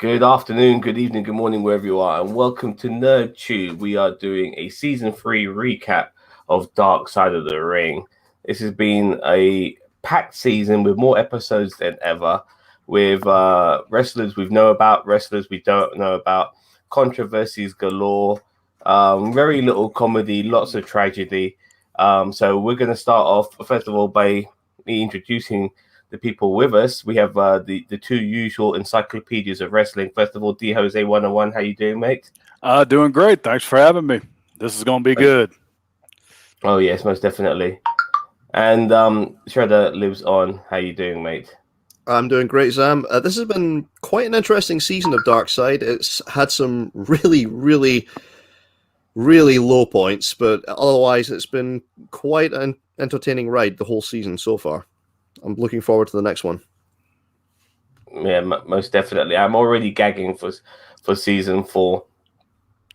Good afternoon, good evening, good morning, wherever you are, and welcome to NerdTube. We are doing a season 3 recap of Dark Side of the Ring. This has been a packed season with more episodes than ever, with wrestlers we know about, wrestlers we don't know about, controversies galore, very little comedy, lots of tragedy. So we're going to start off, first of all, by me introducing the people with us. We have the two usual encyclopedias of wrestling. First of all, D Jose 101. How you doing, mate? Doing great. Thanks for having me. This is going to be good. Oh yes, most definitely. And Shredder lives on. How you doing, mate? I'm doing great, Zam. This has been quite an interesting season of Dark Side. It's had some really low points, but otherwise it's been quite an entertaining ride the whole season so far. I'm looking forward to the next one. Yeah, most definitely. I'm already gagging for season 4.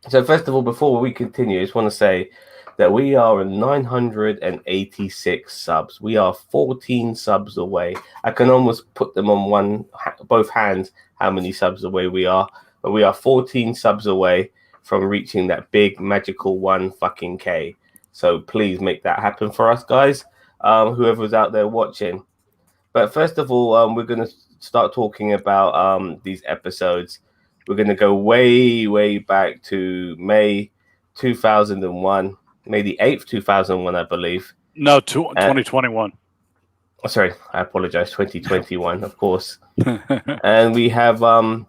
So first of all, before we continue, I just want to say that we are at 986 subs. We are 14 subs away. I can almost put them on both hands how many subs away we are, but we are 14 subs away from reaching that big magical 1K. So please make that happen for us, guys. Whoever's out there watching. But first of all, we're going to start talking about these episodes. We're going to go way back to May 2001, May the 8th, 2001, I believe. No, 2021. Sorry, I apologize. 2021, of course. And we have the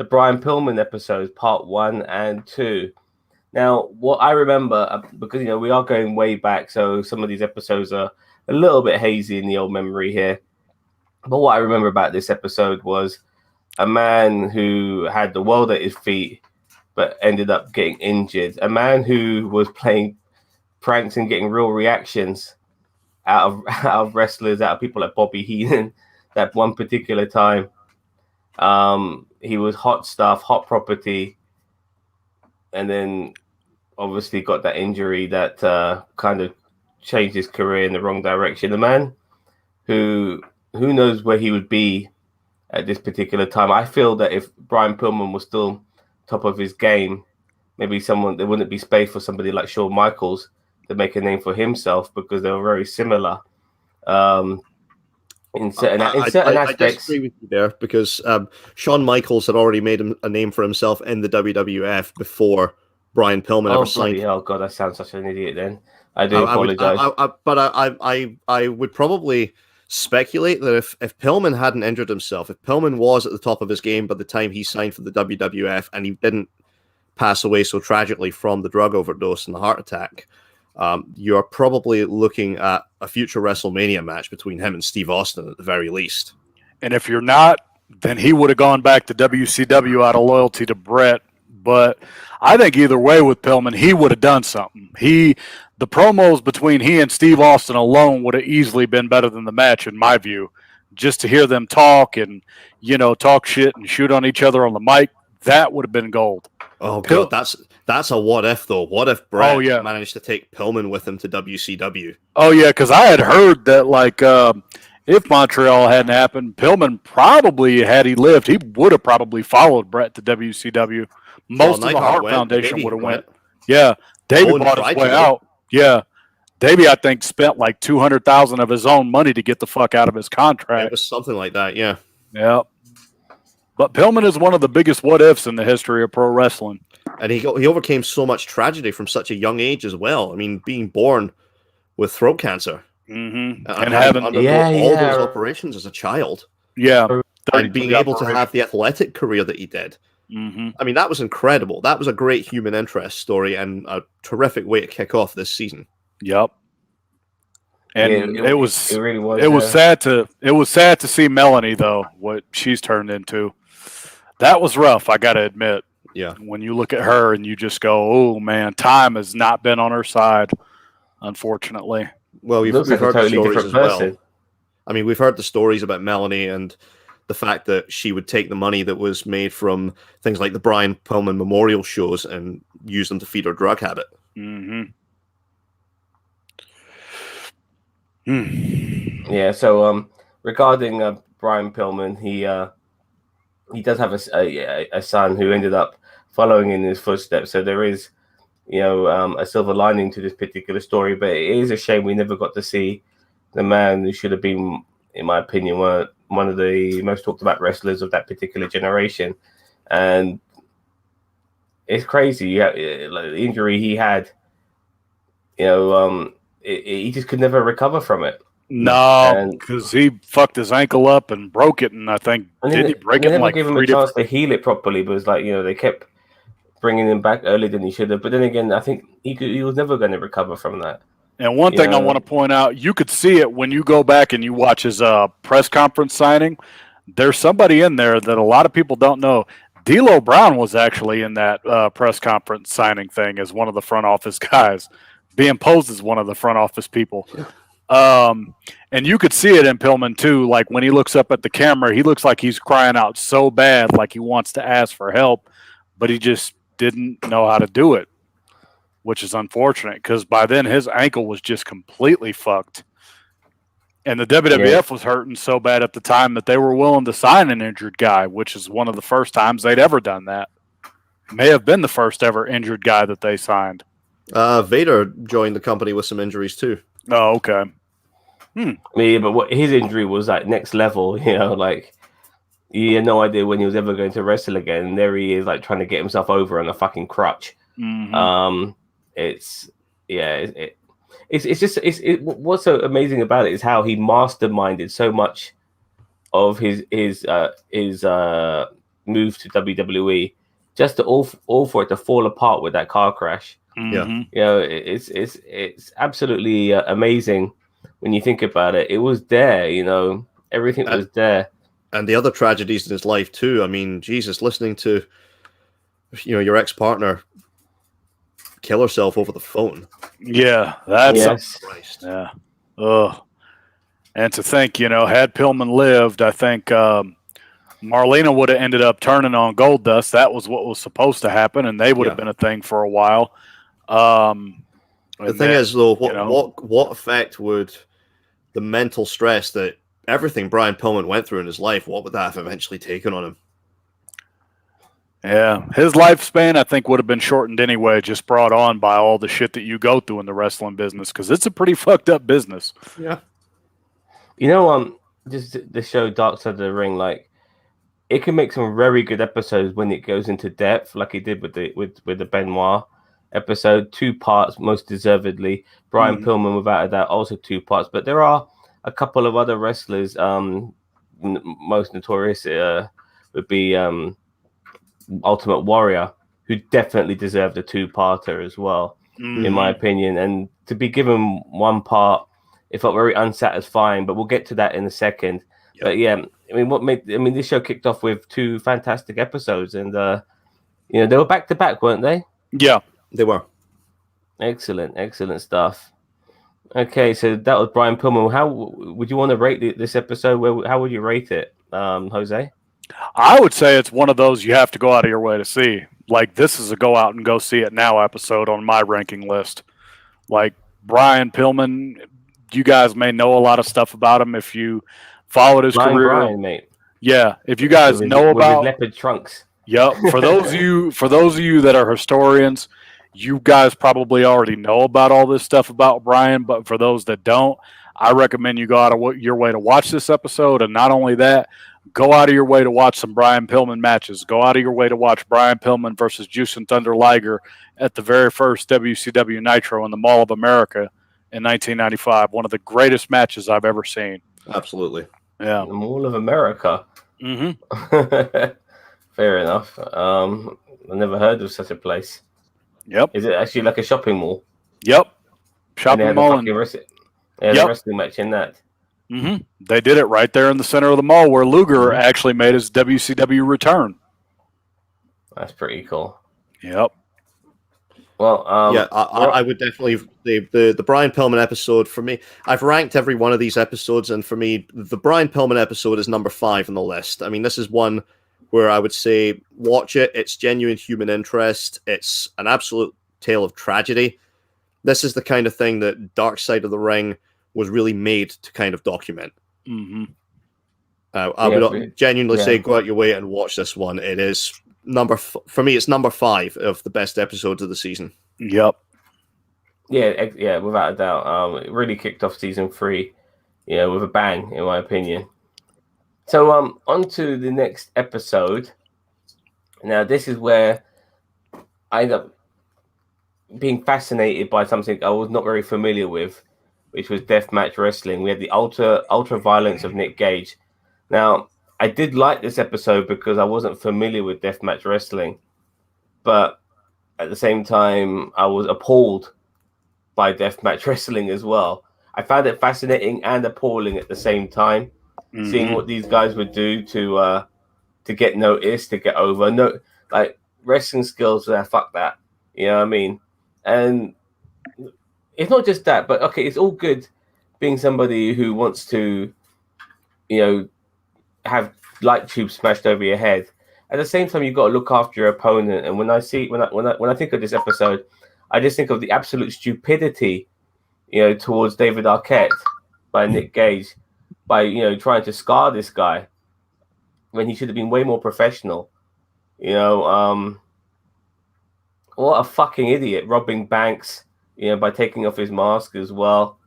Brian Pillman episodes, part 1 and 2. Now, what I remember, because we are going way back, so some of these episodes are a little bit hazy in the old memory here. But what I remember about this episode was a man who had the world at his feet, but ended up getting injured. A man who was playing pranks and getting real reactions out of wrestlers, out of people like Bobby Heenan. That one particular time, he was hot stuff, hot property, and then obviously got that injury that kind of changed his career in the wrong direction. A man who knows where he would be at this particular time. I feel that if Brian Pillman was still top of his game, maybe there wouldn't be space for somebody like Shawn Michaels to make a name for himself, because they were very similar in certain aspects. I disagree with you there, because Shawn Michaels had already made a name for himself in the WWF before Brian Pillman ever signed. Oh God, I sound such an idiot then. I do apologize. I would probably speculate that if Pillman hadn't injured himself, if Pillman was at the top of his game by the time he signed for the WWF and he didn't pass away so tragically from the drug overdose and the heart attack, you're probably looking at a future WrestleMania match between him and Steve Austin at the very least. And if you're not, then he would have gone back to WCW out of loyalty to Bret. But I think either way with Pillman, he would have done something. The promos between he and Steve Austin alone would have easily been better than the match, in my view. Just to hear them talk and, talk shit and shoot on each other on the mic, that would have been gold. Oh, God, that's a what if, though. What if Bret managed to take Pillman with him to WCW? Oh, yeah, because I had heard that, if Montreal hadn't happened, Pillman probably, had he lived, he would have probably followed Bret to WCW. Most of the Hart Foundation would have went. Yeah, Davey bought his way out. Yeah, Davey, I think, spent like $200,000 of his own money to get the fuck out of his contract. It was something like that, yeah. Yeah. But Pillman is one of the biggest what-ifs in the history of pro wrestling. And he overcame so much tragedy from such a young age as well. I mean, being born with throat cancer. Mm-hmm. And having all those operations as a child. Yeah. And being able to have the athletic career that he did. Mm-hmm. I mean, that was incredible. That was a great human interest story and a terrific way to kick off this season. Yep. And it was really was. It was sad to see Melanie, though, what she's turned into. That was rough, I got to admit. Yeah. When you look at her and you just go, oh man, time has not been on her side, unfortunately. Well, we've heard the stories as well. I mean, we've heard the stories about Melanie and the fact that she would take the money that was made from things like the Brian Pillman memorial shows and use them to feed her drug habit. Mm-hmm. Yeah, so regarding Brian Pillman, he he does have a son who ended up following in his footsteps. So there is, a silver lining to this particular story. But it is a shame we never got to see the man who should have been, in my opinion, one of the most talked about wrestlers of that particular generation. And it's crazy. Like the injury he had, he just could never recover from it. No, because he fucked his ankle up and broke it, and I think did he break it? They never like gave him a chance to heal it properly. But it's like they kept bringing him back earlier than he should have. But then again, I think he was never going to recover from that. And one thing I want to point out, you could see it when you go back and you watch his press conference signing. There's somebody in there that a lot of people don't know. D'Lo Brown was actually in that press conference signing thing as one of the front office guys, being posed as one of the front office people. And you could see it in Pillman too. Like when he looks up at the camera, he looks like he's crying out so bad, like he wants to ask for help, but he just didn't know how to do it, which is unfortunate because by then his ankle was just completely fucked. And the WWF was hurting so bad at the time that they were willing to sign an injured guy, which is one of the first times they'd ever done that. May have been the first ever injured guy that they signed. Vader joined the company with some injuries too. Oh, okay. Yeah, but his injury was like next level, like he had no idea when he was ever going to wrestle again. And there he is, like trying to get himself over on a fucking crutch. Mm-hmm. What's so amazing about it is how he masterminded so much of his move to WWE, just to all for it to fall apart with that car crash. Mm-hmm. It's absolutely amazing when you think about it. It was there, everything was there. And the other tragedies in his life too. I mean, Jesus, listening to your ex-partner kill herself over the phone. Yeah, that's Christ. Yeah. Ugh. And to think, had Pillman lived, I think Marlena would have ended up turning on Goldust. That was what was supposed to happen, and they would have been a thing for a while. The thing is, though, what effect would the mental stress that everything Brian Pillman went through in his life, what would that have eventually taken on him? Yeah, his lifespan, I think, would have been shortened anyway, just brought on by all the shit that you go through in the wrestling business, because it's a pretty fucked up business. Yeah. Just the show Dark Side of the Ring, like, it can make some very good episodes when it goes into depth, like it did with the Benoit episode, 2 parts, most deservedly. Brian Pillman, without a doubt, also 2 parts. But there are a couple of other wrestlers, most notorious would be Ultimate Warrior, who definitely deserved a 2-parter as well, in my opinion. And to be given 1 part, it felt very unsatisfying, but we'll get to that in a second. Yep. But yeah, this show kicked off with 2 fantastic episodes, and they were back to back, weren't they? Yeah, they were. Excellent stuff. Okay, so that was Brian Pillman. How would you want to rate this episode? How would you rate it, Jose? I would say it's one of those you have to go out of your way to see. Like, this is a go out and go see it now episode on my ranking list. Like, Brian Pillman, you guys may know a lot of stuff about him if you followed his career. Brian, mate. Yeah, if you guys know about his leopard trunks. Yep. For those of you that are historians, you guys probably already know about all this stuff about Brian, but for those that don't, I recommend you go out of your way to watch this episode. And not only that, go out of your way to watch some Brian Pillman matches. Go out of your way to watch Brian Pillman versus Juice and Thunder Liger at the very first WCW Nitro in the Mall of America in 1995. One of the greatest matches I've ever seen. Absolutely. Yeah. The Mall of America. Mm-hmm. Fair enough. I never heard of such a place. Yep. Is it actually like a shopping mall? Yep. Shopping mall. The wrestling match in that. Mm-hmm. They did it right there in the center of the mall where Luger actually made his WCW return. That's pretty cool. Yep. Well, I would definitely the Brian Pillman episode for me. I've ranked every one of these episodes, and for me, the Brian Pillman episode is number 5 on the list. I mean, this is one where I would say watch it. It's genuine human interest. It's an absolute tale of tragedy. This is the kind of thing that Dark Side of the Ring was really made to kind of document. Mm-hmm. I would genuinely say go out your way and watch this one. It is for me, it's number 5 of the best episodes of the season. Yep. Yeah, without a doubt. It really kicked off season 3, with a bang, in my opinion. So, on to the next episode. Now, this is where I end up being fascinated by something I was not very familiar with, which was deathmatch wrestling. We had the ultra violence of Nick Gage. Now, I did like this episode because I wasn't familiar with deathmatch wrestling, but at the same time, I was appalled by deathmatch wrestling as well. I found it fascinating and appalling at the same time, seeing what these guys would do to get noticed, to get over. No, like wrestling skills. Fuck that. You know what I mean? And it's not just that, but okay, it's all good being somebody who wants to, have light tubes smashed over your head. At the same time, you've got to look after your opponent. And when I think of this episode, I just think of the absolute stupidity, towards David Arquette by Nick Gage, by trying to scar this guy when he should have been way more professional. What a fucking idiot, robbing banks, by taking off his mask as well.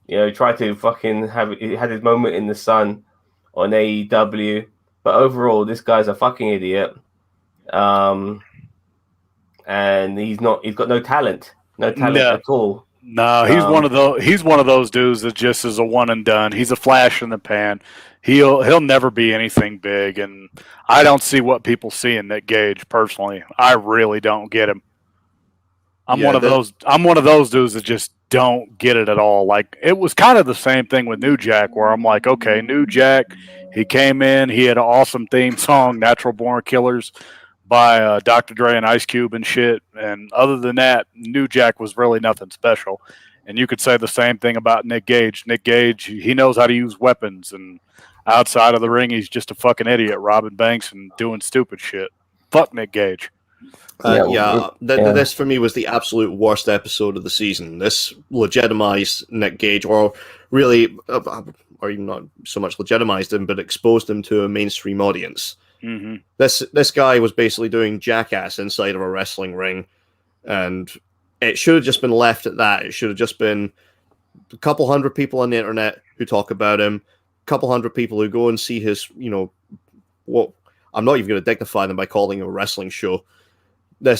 Tried to fucking had his moment in the sun on AEW, but overall, this guy's a fucking idiot. And he's got no talent at all. No, he's one of those dudes that just is a one and done. He's a flash in the pan. He'll never be anything big, and I don't see what people see in Nick Gage personally. I really don't get him. I'm one of those dudes that just don't get it at all. Like, it was kind of the same thing with New Jack, where I'm like, okay, New Jack, he came in, he had an awesome theme song, Natural Born Killers, by Dr. Dre and Ice Cube and shit. And other than that, New Jack was really nothing special. And you could say the same thing about Nick Gage. Nick Gage, he knows how to use weapons, and outside of the ring, he's just a fucking idiot, robbing banks and doing stupid shit. Fuck Nick Gage. This for me was the absolute worst episode of the season. This legitimized Nick Gage, or really, or even not so much legitimized him, but exposed him to a mainstream audience. Mm-hmm. This guy was basically doing jackass inside of a wrestling ring, and it should have just been left at that. It should have just been a couple hundred people on the internet who talk about him, a couple hundred people who go and see his, what I'm not even going to dignify them by calling it a wrestling show. They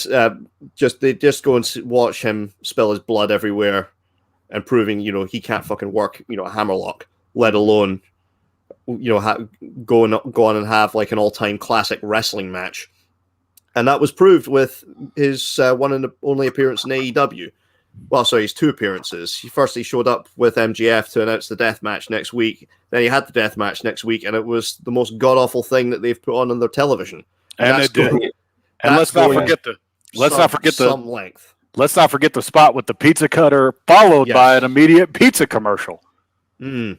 just go and watch him spill his blood everywhere and proving, he can't fucking work, a hammerlock, let alone, go on and have like an all-time classic wrestling match. And that was proved with his one and only appearance in AEW. Well, sorry, his 2 appearances. He showed up with MJF to announce the death match next week. Then he had the death match next week, and it was the most god-awful thing that they've put on their television. And it did. And let's not forget the spot with the pizza cutter, followed by an immediate pizza commercial.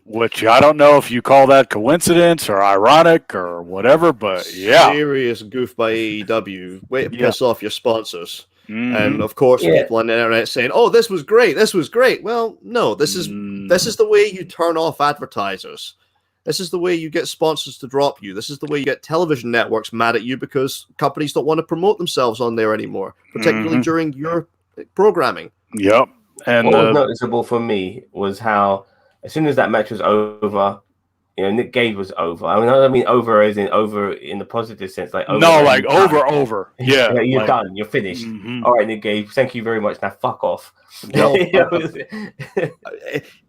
Which I don't know if you call that coincidence or ironic or whatever, but yeah. Serious goof by AEW. Way to piss off your sponsors. And of course, people on the internet saying, "Oh, this was great. This was great." Well, no, this is the way you turn off advertisers. This is the way you get sponsors to drop you. This is the way you get television networks mad at you because companies don't want to promote themselves on there anymore, particularly during your programming. Yep. And what was noticeable for me was how, as soon as that match was over, Nick Gage was over. I mean over as in over in the positive sense, like over. No, like over. Yeah, you're done. You're finished. All right, Nick Gage. Thank you very much. Now fuck off.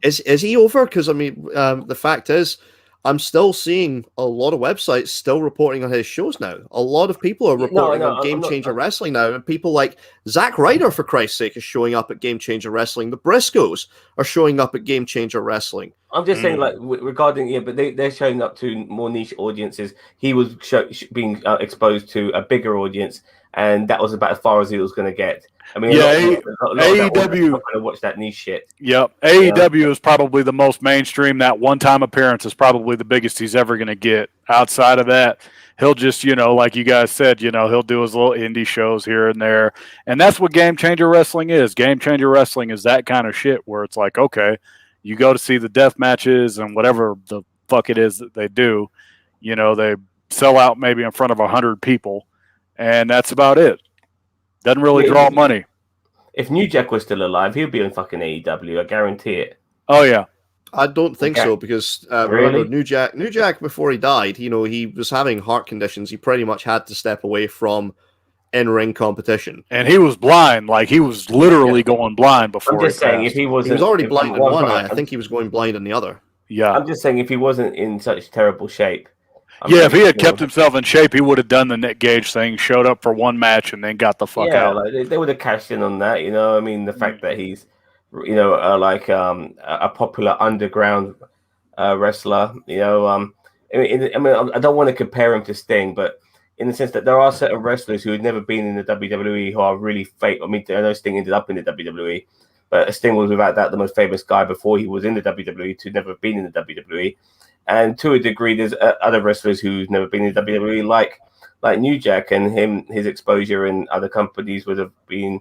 Is he over? Because the fact is, I'm still seeing a lot of websites still reporting on his shows now. A lot of people are reporting on Game Changer Wrestling now, and people like Zack Ryder, for Christ's sake, is showing up at Game Changer Wrestling. The Briscoes are showing up at Game Changer Wrestling. I'm just saying, like, regarding, but they're showing up to more niche audiences. He was being exposed to a bigger audience, and that was about as far as he was going to get. I mean, AEW going to watch that niche shit. Yep, AEW is probably the most mainstream. That one-time appearance is probably the biggest he's ever going to get. Outside of that, he'll just, like you guys said, he'll do his little indie shows here and there, and that's what Game Changer Wrestling is. Game Changer Wrestling is that kind of shit where it's like, okay, you go to see the death matches and whatever the fuck it is that they do, You know, they sell out maybe in front of 100 people, and that's about it. Doesn't really draw money. If New Jack was still alive, he'd be in fucking AEW. I guarantee it. Oh yeah. I don't think so because remember New Jack before he died, you know, he was having heart conditions. He pretty much had to step away from in-ring competition, and he was blind. Like he was literally going blind before. I'm just saying, if he was already blind in one eye, I think he was going blind in the other. Yeah, I'm just saying if he wasn't in such terrible shape. If he had kept himself in shape, he would have done the Nick Gage thing, showed up for one match, and then got the fuck out. Like they would have cashed in on that. You know, I mean, the fact that he's, you know, a popular underground wrestler. You know, I don't want to compare him to Sting, but in the sense that there are certain wrestlers who had never been in the WWE who are really fake. I mean, I know Sting ended up in the WWE, but Sting was without doubt the most famous guy before he was in the WWE to never been in the WWE. And to a degree, there's other wrestlers who've never been in the WWE, like New Jack, and his exposure in other companies would have been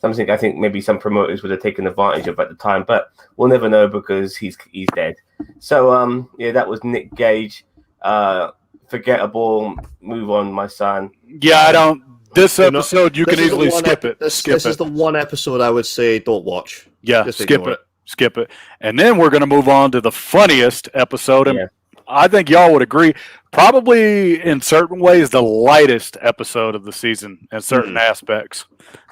something I think maybe some promoters would have taken advantage of at the time, but we'll never know because he's dead. So that was Nick Gage. Forgettable. Move on, my son. Yeah, I don't. This episode, you can easily skip it. This is the one episode I would say don't watch. Yeah, just skip it. Skip it. And then we're going to move on to the funniest episode. And I think y'all would agree, probably in certain ways, the lightest episode of the season in certain aspects.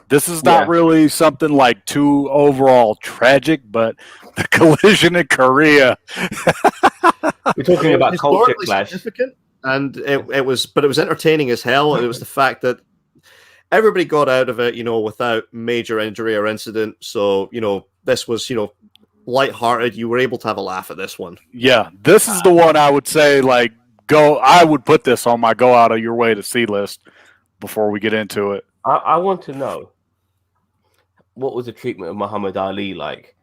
This is not really something like too overall tragic, but the collision in Korea. We're talking about culture clash. Significant, and it was entertaining as hell. And it was the fact that everybody got out of it, you know, without major injury or incident. So, you know, this was, you know, lighthearted. You were able to have a laugh at this one. Yeah, this is the one I would say, like, I would put this on my go out of your way to see list before we get into it. I want to know, what was the treatment of Muhammad Ali like?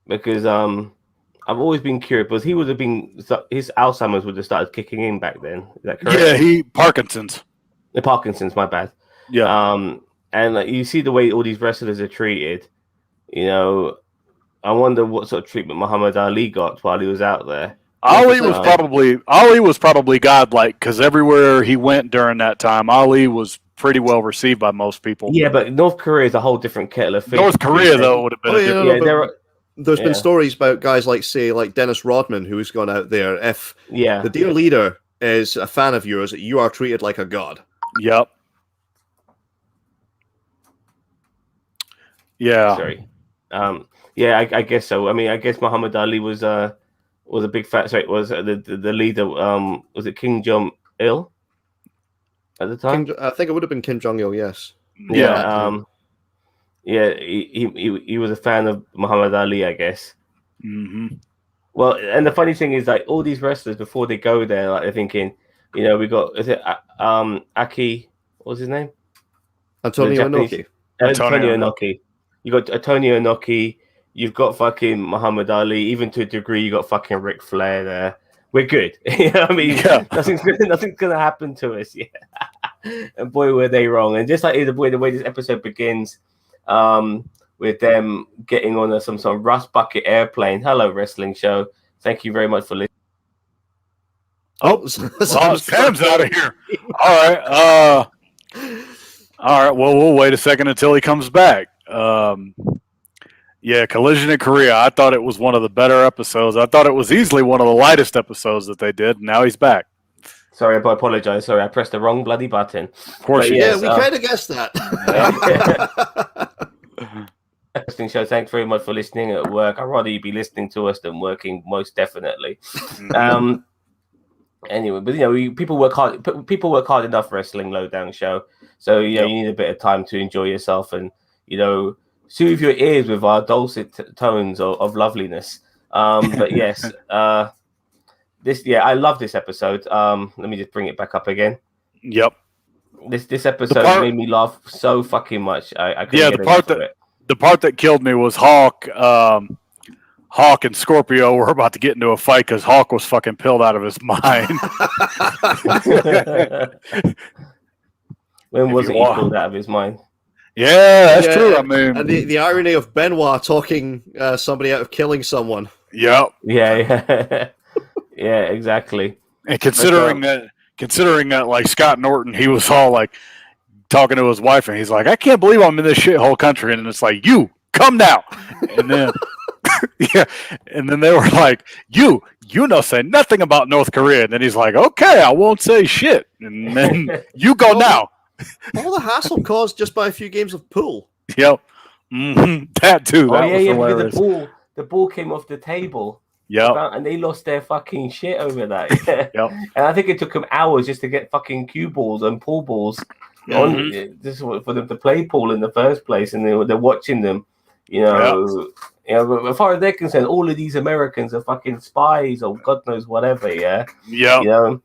Because I've always been curious, because he would have been, his Alzheimer's would have started kicking in back then. Is that correct? Yeah, Parkinson's. The Parkinson's, my bad. Yeah. And like, you see the way all these wrestlers are treated, you know, I wonder what sort of treatment Muhammad Ali got while he was out there. Ali was probably godlike, because everywhere he went during that time, Ali was pretty well received by most people. Yeah, but North Korea is a whole different kettle of fish. North Korea, though, would have been there's been stories about guys like Dennis Rodman, who's gone out there. If the dear leader is a fan of yours, you are treated like a god. Yep. Yeah. Sorry. I guess so. I mean, I guess Muhammad Ali was a big fat. Sorry, was the leader? Was it Kim Jong Il at the time? I think it would have been Kim Jong Il. Yes. Yeah. He was a fan of Muhammad Ali, I guess. Mm-hmm. Well, and the funny thing is, like, all these wrestlers before they go there, like, they're thinking, you know, we got Aki, what was his name? Antonio Inoki. Antonio Inoki. You got Antonio Inoki. You've got fucking Muhammad Ali. Even to a degree, you got fucking Ric Flair there. We're good. You know what I mean? Yeah. Nothing's gonna happen to us. Yeah. And boy, were they wrong. And just like the way this episode begins, with them getting on some sort of rust bucket airplane. Hello, wrestling show. Thank you very much for listening. Oh, Sam's out of here. All right. All right. Well, we'll wait a second until he comes back. Collision in Korea. I thought it was one of the better episodes. I thought it was easily one of the lightest episodes that they did. Now he's back. Sorry, I apologize. Sorry, I pressed the wrong bloody button. Of course, we kind of guessed that. Wrestling show. Thanks very much for listening at work. I'd rather you be listening to us than working, most definitely. Anyway, but you know, people work hard. People work hard enough. Wrestling Lowdown show. So you know, you need a bit of time to enjoy yourself and, you know, soothe your ears with our dulcet tones of loveliness. But yes, I love this episode. Let me just bring it back up again. Yep. This episode made me laugh so fucking much. I couldn't get enough of it. The part that killed me was Hawk and Scorpio were about to get into a fight because Hawk was fucking pilled out of his mind. When wasn't he pilled out of his mind? Yeah, that's true. I mean, and the irony of Benoit talking somebody out of killing someone. Yep. Yeah, exactly. And considering that, like Scott Norton, he was all like talking to his wife, and he's like, "I can't believe I'm in this shithole country," and it's like, "You come now," and then yeah, and then they were like, "You say nothing about North Korea," and then he's like, "Okay, I won't say shit," and then you go now. All the hassle caused just by a few games of pool. Yep, that too. That was hilarious. Because the ball came off the table. Yep. And they lost their fucking shit over that. Yeah. Yep. And I think it took them hours just to get fucking cue balls and pool balls on this for them to play pool in the first place, and they're watching them. You know, but as far as they're concerned, all of these Americans are fucking spies or God knows whatever. Yeah. Yeah. You know,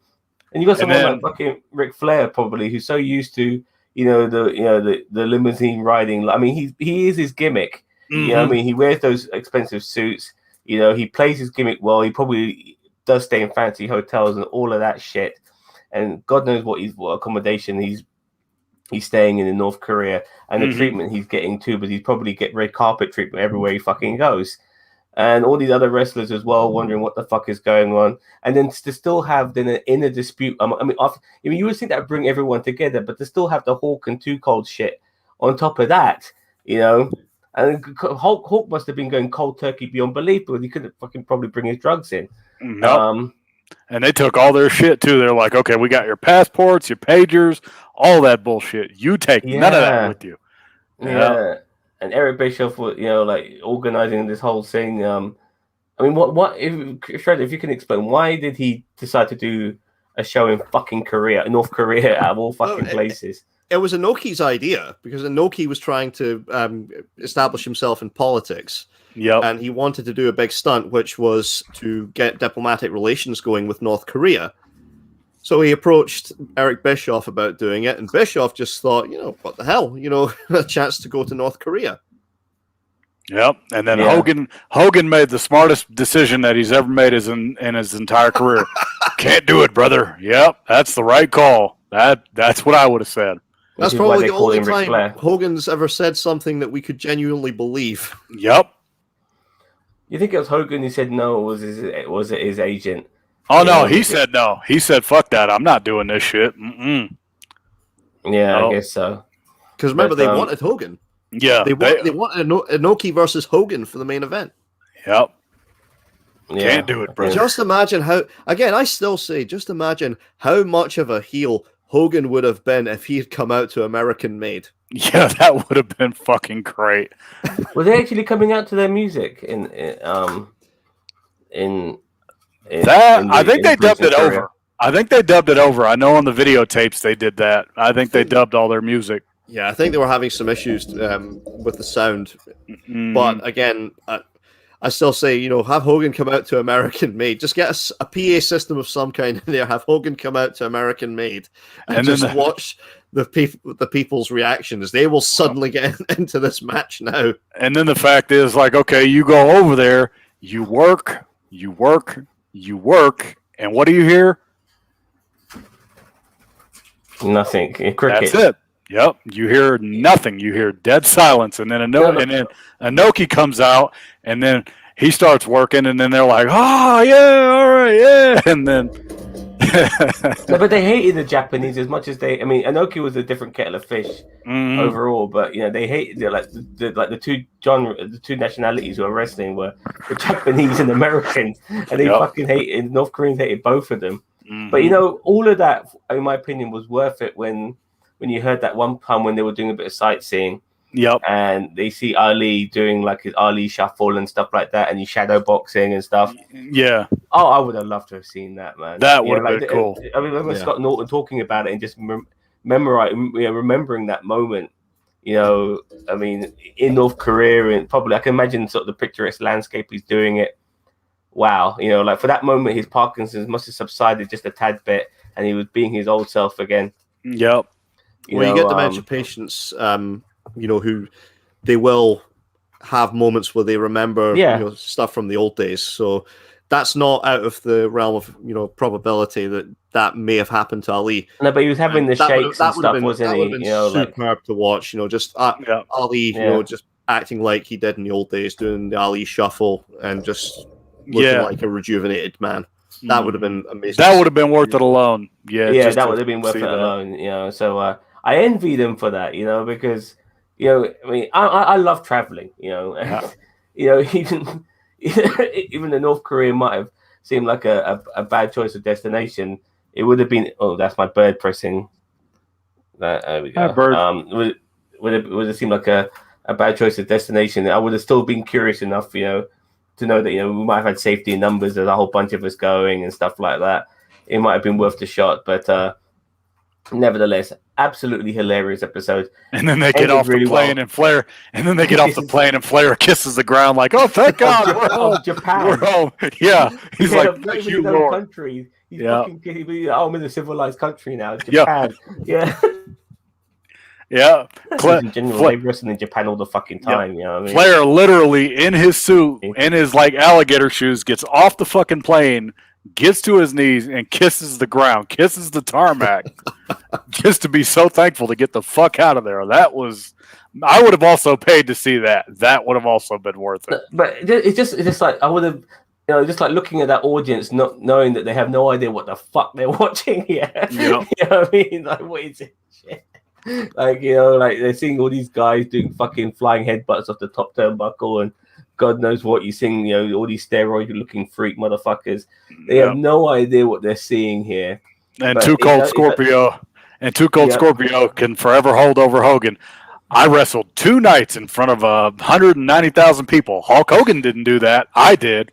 and you got someone like fucking Ric Flair probably who's so used to the limousine riding. I mean, he is his gimmick. You know what I mean? He wears those expensive suits. You know, he plays his gimmick well. He probably does stay in fancy hotels and all of that shit. And God knows what accommodation he's staying in North Korea and the treatment he's getting too. But he's probably get red carpet treatment everywhere he fucking goes. And all these other wrestlers as well, wondering what the fuck is going on. And then to still have an inner dispute. I mean, you would think that would bring everyone together, but to still have the Hawk and Too Cold shit on top of that, you know. And Hulk must have been going cold turkey beyond belief because he couldn't fucking probably bring his drugs in. Nope. And they took all their shit too. They're like, okay, we got your passports, your pagers, all that bullshit. You take none of that with you. Yeah. And Eric Bischoff was, like organizing this whole thing. I mean, what if you can explain, why did he decide to do a show in fucking North Korea, out of all fucking places? It was Inoki's idea because Inoki was trying to establish himself in politics. Yep. And he wanted to do a big stunt, which was to get diplomatic relations going with North Korea. So he approached Eric Bischoff about doing it, and Bischoff just thought, what the hell, a chance to go to North Korea. Yep. And then Hogan made the smartest decision that he's ever made in his entire career. Can't do it, brother. Yep, that's the right call. That's what I would have said. That's probably the only time Hogan's ever said something that we could genuinely believe. Yep. You think it was Hogan who said no, or was it his agent? Oh, no, he said no. He said, fuck that. I'm not doing this shit. Yeah, I guess so. Because remember, they wanted Hogan. Yeah. They wanted Inoki versus Hogan for the main event. Yep. Yeah. Can't do it, brother. Just imagine I still say, just imagine how much of a heel Hogan would have been if he had come out to American Made. Yeah, that would have been fucking great. Were they actually coming out to their music I think they dubbed it over. I know on the videotapes they did that. I think they dubbed all their music. Yeah, I think they were having some issues with the sound. But again, I still say, have Hogan come out to American Made. Just get a PA system of some kind in there. Have Hogan come out to American Made and just watch the people's reactions. They will suddenly get into this match now. And then the fact is, like, okay, you go over there, you work, and what do you hear? Nothing. Cricket. That's it. Yep. You hear nothing. You hear dead silence. And then Inoki comes out, and then he starts working, and then they're like, oh, yeah, all right, yeah. And then... No, but they hated the Japanese as much as Inoki was a different kettle of fish overall, but they hated the two nationalities who were wrestling were the Japanese and Americans, and they fucking hated North Koreans, hated both of them. But all of that, in my opinion, was worth it when you heard that one time when they were doing a bit of sightseeing. Yep. And they see Ali doing like his Ali shuffle and stuff like that, and he's shadow boxing and stuff. Yeah. Oh, I would have loved to have seen that, man. That would have been cool. I remember Scott Norton talking about it and just remembering that moment. In North Korea, and probably I can imagine sort of the picturesque landscape he's doing it. Wow, for that moment, his Parkinson's must have subsided just a tad bit, and he was being his old self again. Yep. You get dementia patients, who they will have moments where they remember stuff from the old days. So that's not out of the realm of probability that may have happened to Ali. No, but he was having the shakes and stuff, wasn't he? Superb to watch. Ali, just acting like he did in the old days, doing the Ali shuffle and just looking like a rejuvenated man. That would have been amazing. That would have been worth it alone. Yeah, Yeah, just that to would have been worth it see that. alone. You know, so I envy them for that. You know, because I mean, I love traveling. You know, and, Yeah. you know, even the North Korea might have seemed like a bad choice of destination. It would have been. Oh, that's my bird pressing. There we go. Hi, bird. Would have seemed like a bad choice of destination. I would have still been curious enough, you know, to know that we might have had safety in numbers. There's a whole bunch of us going and stuff like that. It might have been worth the shot, but nevertheless, absolutely hilarious episode. And then they get off the plane and Flair, and then they get off the plane and Flair kisses the ground like, "Oh, thank God, we're home, Japan, we're home." Yeah, he's like, "Thank you, Lord." Country. He's fucking, I'm in a civilized country now, Japan. Yeah. Yeah, they wrestle in Japan all the fucking time. You know what I mean? Flair literally in his suit, in his like alligator shoes, gets off the fucking plane, gets to his knees, and kisses the ground, kisses the tarmac, just to be so thankful to get the fuck out of there. That was, I would have also paid to see that. That would have also been worth it. But it's just like I would have. Just like looking at that audience, not knowing that they have no idea what the fuck they're watching here. Yep. You know what I mean? Like, what is it? Shit. Like, like they're seeing all these guys doing fucking flying headbutts off the top turnbuckle and God knows what you seeing, all these steroid-looking freak motherfuckers. They have no idea what they're seeing here. And Too Cold Scorpio can forever hold over Hogan. I wrestled 2 nights in front of 190,000 people. Hulk Hogan didn't do that. I did.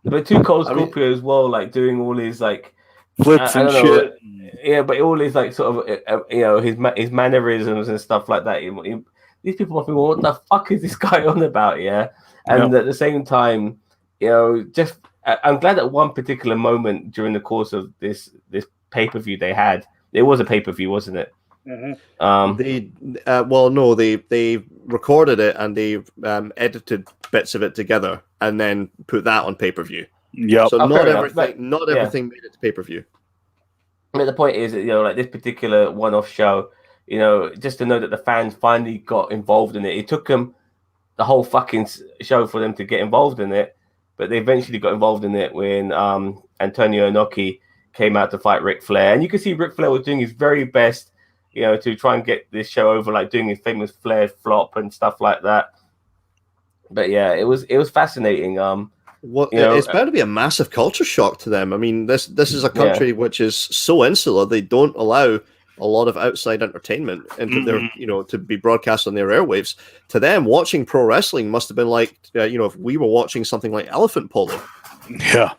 But Too Cold Scorpio as well, like doing all his like flips and shit. Yeah, but all his like sort of his mannerisms and stuff like that. These people must be, what the fuck is this guy on about? Yeah, and at the same time, just I'm glad that one particular moment during the course of this pay-per-view they had. It was a pay-per-view, wasn't it? Mm-hmm. They recorded it and they edited bits of it together and then put that on pay-per-view. Yep. So not everything made it to pay-per-view. But the point is, like this particular one-off show, just to know that the fans finally got involved in it. It took them the whole fucking show for them to get involved in it, but they eventually got involved in it when Antonio Inoki came out to fight Ric Flair, and you can see Ric Flair was doing his very best, to try and get this show over, like doing his famous Flair flop and stuff like that. But yeah, it was fascinating. It's bound to be a massive culture shock to them. I mean, this is a country which is so insular; they don't allow a lot of outside entertainment into their, to be broadcast on their airwaves. To them, watching pro wrestling must have been like, if we were watching something like elephant polo. Yeah,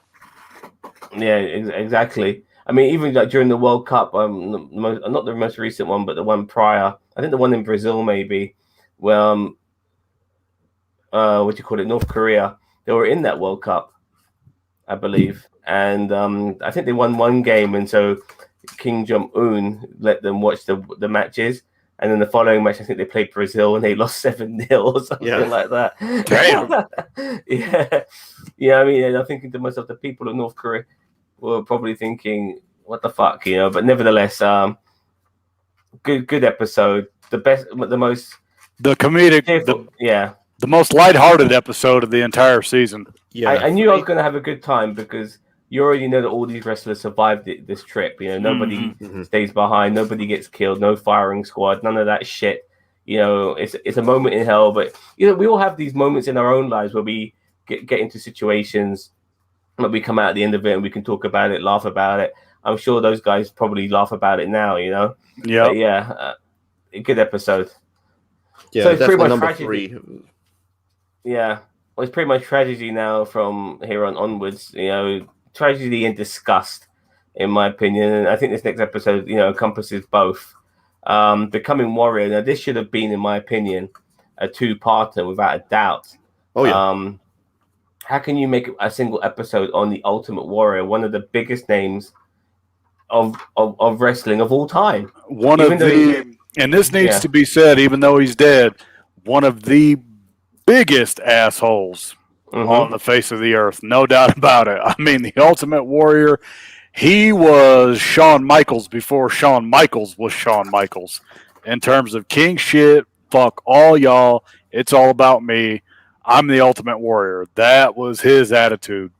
exactly. I mean, even like during the World Cup, not the most recent one, but the one prior. I think the one in Brazil, maybe. Well, what do you call it? North Korea. They were in that World Cup, I believe, and I think they won one game, and so Kim Jong-un let them watch the matches, and then the following match, I think they played Brazil, and they lost 7-0 or something like that. Damn. Yeah. I mean, I'm thinking to myself, the people of North Korea were probably thinking, "What the fuck," But nevertheless, good episode. The best, the comedic, the most lighthearted episode of the entire season. Yeah, I knew I was going to have a good time because you already know that all these wrestlers survived this trip. Nobody stays behind, nobody gets killed, no firing squad, none of that shit. It's a moment in hell, but we all have these moments in our own lives where we get into situations, but we come out at the end of it and we can talk about it, laugh about it. I'm sure those guys probably laugh about it now. Yeah, a good episode. Yeah, so it's pretty much number tragedy. 3. Yeah, well, it's pretty much tragedy now from here onwards. Tragedy and disgust, in my opinion. And I think this next episode, encompasses both. Becoming Warrior. Now, this should have been, in my opinion, a 2-parter without a doubt. Oh yeah. How can you make a single episode on the Ultimate Warrior, one of the biggest names of wrestling of all time? And this needs to be said, even though he's dead, one of the biggest assholes on the face of the earth, no doubt about it. I mean, the Ultimate Warrior, he was Shawn Michaels before Shawn Michaels was Shawn Michaels. In terms of king shit, fuck all y'all, it's all about me. I'm the Ultimate Warrior. That was his attitude.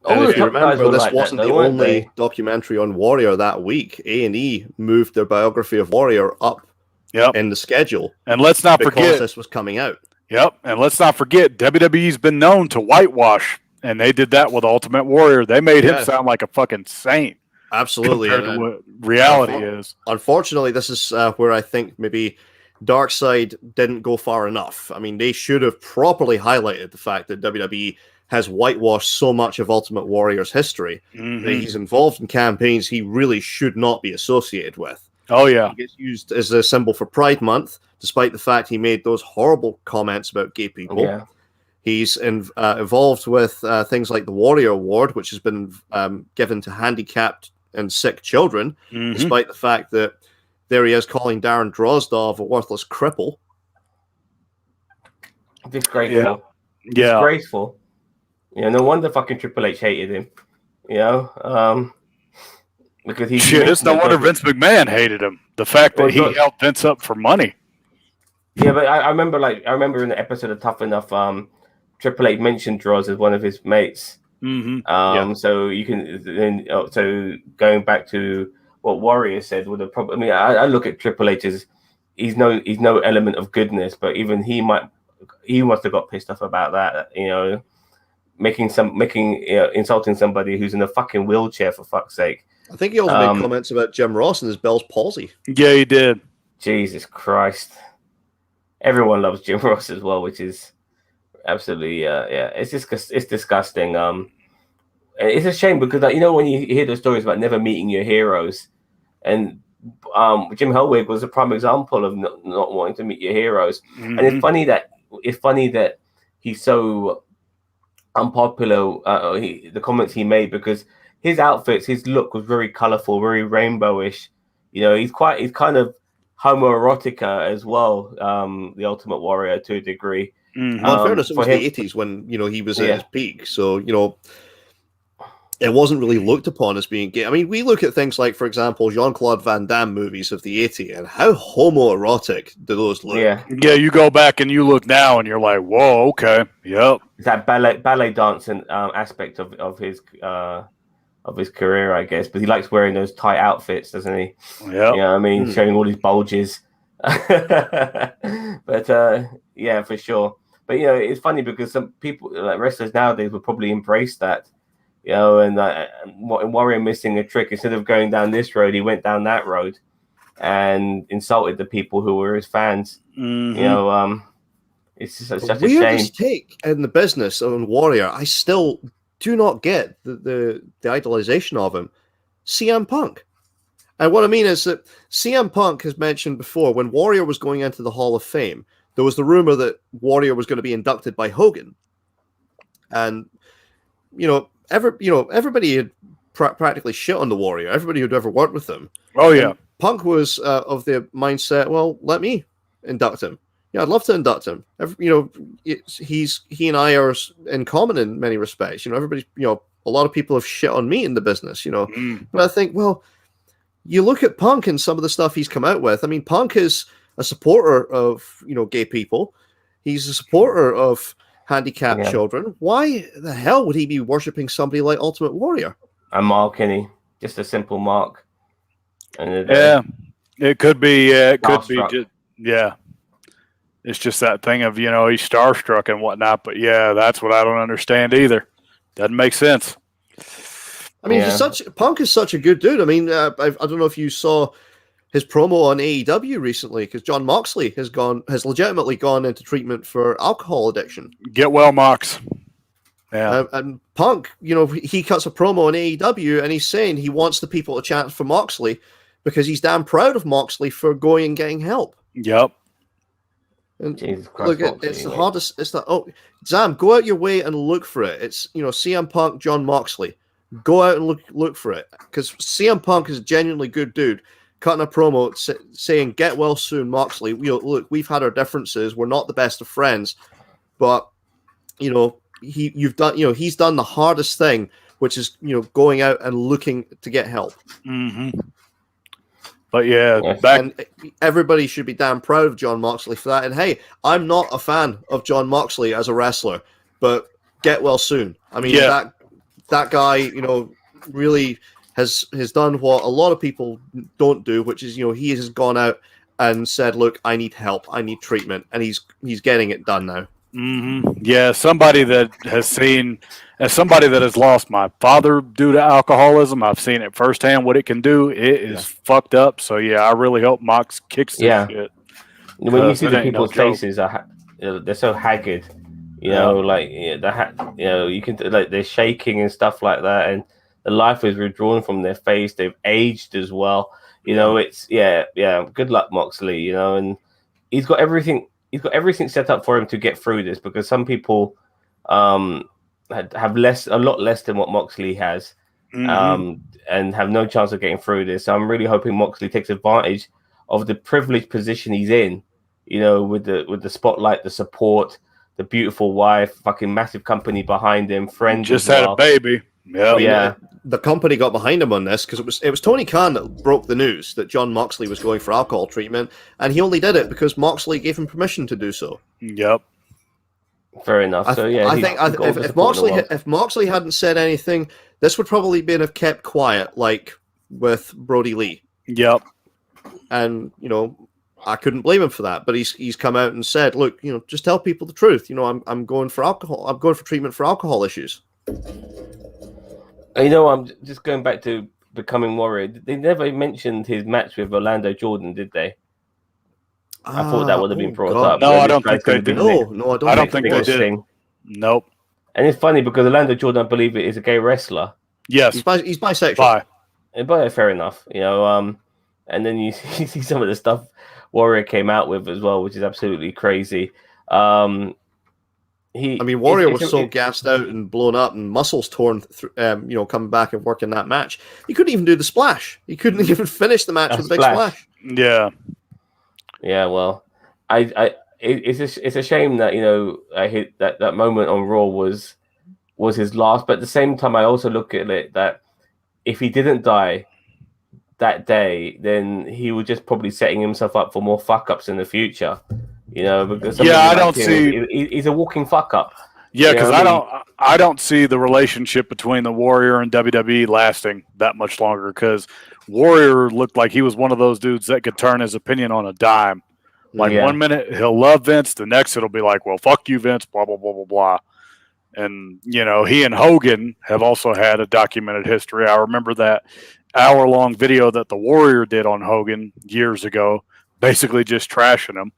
All And the if you top guys remember, were this like wasn't that, the though, weren't only they? documentary on Warrior that week. A&E moved their biography of Warrior up in the schedule. And let's not because forget this was coming out. Yep, and let's not forget WWE's been known to whitewash, and they did that with Ultimate Warrior. They made him sound like a fucking saint. Absolutely. Compared to what reality is. Unfortunately, this is where I think maybe Darkseid didn't go far enough. I mean, they should have properly highlighted the fact that WWE has whitewashed so much of Ultimate Warrior's history. That he's involved in campaigns he really should not be associated with. Oh, yeah. He gets used as a symbol for Pride Month, despite the fact he made those horrible comments about gay people. Yeah. He's involved with things like the Warrior Award, which has been given to handicapped and sick children, despite the fact that there he is calling Darren Drozdov a worthless cripple. Disgraceful. Yeah. Disgraceful. You know, no wonder fucking Triple H hated him. You know, because he. Shit, it's no wonder Vince McMahon hated him. The fact that he helped Vince up for money. Yeah, but I remember in the episode of Tough Enough, Triple H mentioned Droz as one of his mates. So you can then so going back to what Warrior said, with the problem. I mean, I look at Triple H as he's no element of goodness, but even he must have got pissed off about that. You know, insulting somebody who's in a fucking wheelchair, for fuck's sake. I think he also made comments about Jim Ross and his Bell's palsy. Yeah, he did. Jesus Christ. Everyone loves Jim Ross as well, which is absolutely it's disgusting. And it's a shame because you know when you hear the stories about never meeting your heroes, and Jim Hellwig was a prime example of not wanting to meet your heroes. And it's funny that he's so unpopular. The comments he made, because his outfits, his look was very colorful, very rainbowish. You know, he's kind of homoerotica as well. The Ultimate Warrior to a degree. Well, in fairness, it was the 80s when he was at his peak. So it wasn't really looked upon as being gay. I mean, we look at things like, for example, Jean-Claude Van Damme movies of the 80s, and how homoerotic do those look? Yeah, you go back and you look now, and you're like, whoa, okay, yep. That ballet dancing aspect of his career, I guess, but he likes wearing those tight outfits, doesn't he? Yeah, you know what I mean, showing all these bulges. But yeah, for sure. But it's funny because some people, like wrestlers nowadays, would probably embrace that. And Warrior missing a trick, instead of going down this road, he went down that road and insulted the people who were his fans. It's just such a shame. Weirdest take in the business on Warrior, I still do not get the idolization of him. CM Punk. And what I mean is that CM Punk has mentioned before, when Warrior was going into the Hall of Fame, there was the rumor that Warrior was going to be inducted by Hogan. And, everybody had practically shit on the Warrior. Everybody who'd ever worked with him. Oh, yeah. And Punk was of the mindset, well, let me induct him. Yeah, I'd love to induct him. He and I are in common in many respects. Everybody's, a lot of people have shit on me in the business, But I think, well, you look at Punk and some of the stuff he's come out with. I mean, Punk is a supporter of, gay people. He's a supporter of handicapped children. Why the hell would he be worshiping somebody like Ultimate Warrior? A mark, any, just a simple mark. And it could be. It could be. It's just that thing of he's starstruck and whatnot. But that's what I don't understand either. Doesn't make sense. I mean, Punk is such a good dude. I mean, I don't know if you saw his promo on AEW recently, because John Moxley has legitimately gone into treatment for alcohol addiction. Get well, Mox. Yeah. And Punk, he cuts a promo on AEW, and he's saying he wants the people to chant for Moxley because he's damn proud of Moxley for going and getting help. Yep. And look, it's the hardest. It's that. Zam, go out your way and look for it. It's CM Punk, John Moxley. Go out and look for it, because CM Punk is a genuinely good dude. Cutting a promo saying "Get well soon, Moxley." Look, we've had our differences. We're not the best of friends, but he's done the hardest thing, which is going out and looking to get help. Mm-hmm. But and everybody should be damn proud of John Moxley for that. And hey, I'm not a fan of John Moxley as a wrestler, but get well soon. I mean, that that guy, really has done what a lot of people don't do, which is, he has gone out and said, "Look, I need help, I need treatment," and he's getting it done now. Mm-hmm. Yeah, somebody that has seen, as somebody that has lost my father due to alcoholism, I've seen it firsthand what it can do. It is fucked up. So yeah, I really hope Mox kicks this shit. When you see the people's faces, they're so haggard. You can they're shaking and stuff like that, and the life is withdrawn from their face. They've aged as well. It's good luck, Moxley. And he's got everything. He's got everything set up for him to get through this, because some people have a lot less than what Moxley has, and have no chance of getting through this. So I'm really hoping Moxley takes advantage of the privileged position he's in. With the spotlight, the support, the beautiful wife, fucking massive company behind him, friends. Just had a baby. Yeah. The company got behind him on this because it was Tony Khan that broke the news that Jon Moxley was going for alcohol treatment, and he only did it because Moxley gave him permission to do so. Yep. Fair enough. I think if Moxley hadn't said anything, this would probably been have kept quiet, like with Brody Lee. Yep. And I couldn't blame him for that, but he's come out and said, "Look, just tell people the truth. I'm going for alcohol. I'm going for treatment for alcohol issues." I'm just going back to Becoming Warrior. They never mentioned his match with Orlando Jordan, did they? I thought that would have been brought up. No, I don't think they did. No, I don't think they did. Nope. And it's funny because Orlando Jordan, I believe, is a gay wrestler. Yes, he's bisexual. But fair enough, and then you see some of the stuff Warrior came out with as well, which is absolutely crazy. Warrior was so gassed out and blown up and muscles torn through, coming back and working that match. He couldn't even do the splash. He couldn't even finish the match with a big splash. Yeah. Yeah, well, it's a shame that I hit that moment on Raw was his last. But at the same time, I also look at it that if he didn't die that day, then he was just probably setting himself up for more fuck ups in the future. Because I don't see he's a walking fuck up. Yeah, because I don't see the relationship between the Warrior and WWE lasting that much longer. Because Warrior looked like he was one of those dudes that could turn his opinion on a dime. Like 1 minute he'll love Vince, the next it'll be like, "Well, fuck you, Vince," blah blah blah blah blah. And he and Hogan have also had a documented history. I remember that hour-long video that the Warrior did on Hogan years ago, basically just trashing him.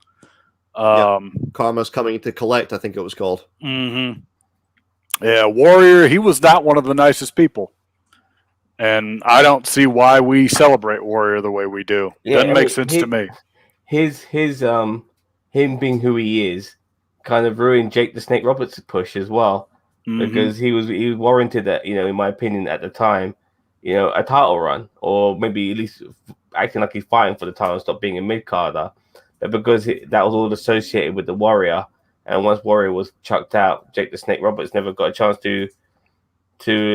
Karma's Coming to Collect, I think it was called. Mm-hmm. Yeah, Warrior, he was not one of the nicest people. And I don't see why we celebrate Warrior the way we do. Doesn't make sense to me. Him being who he is kind of ruined Jake the Snake Roberts' push as well. Because he was warranted that, in my opinion at the time, a title run, or maybe at least acting like he's fighting for the title and stop being a mid-carder. But because that was all associated with the Warrior, and once Warrior was chucked out, Jake the Snake Roberts never got a chance to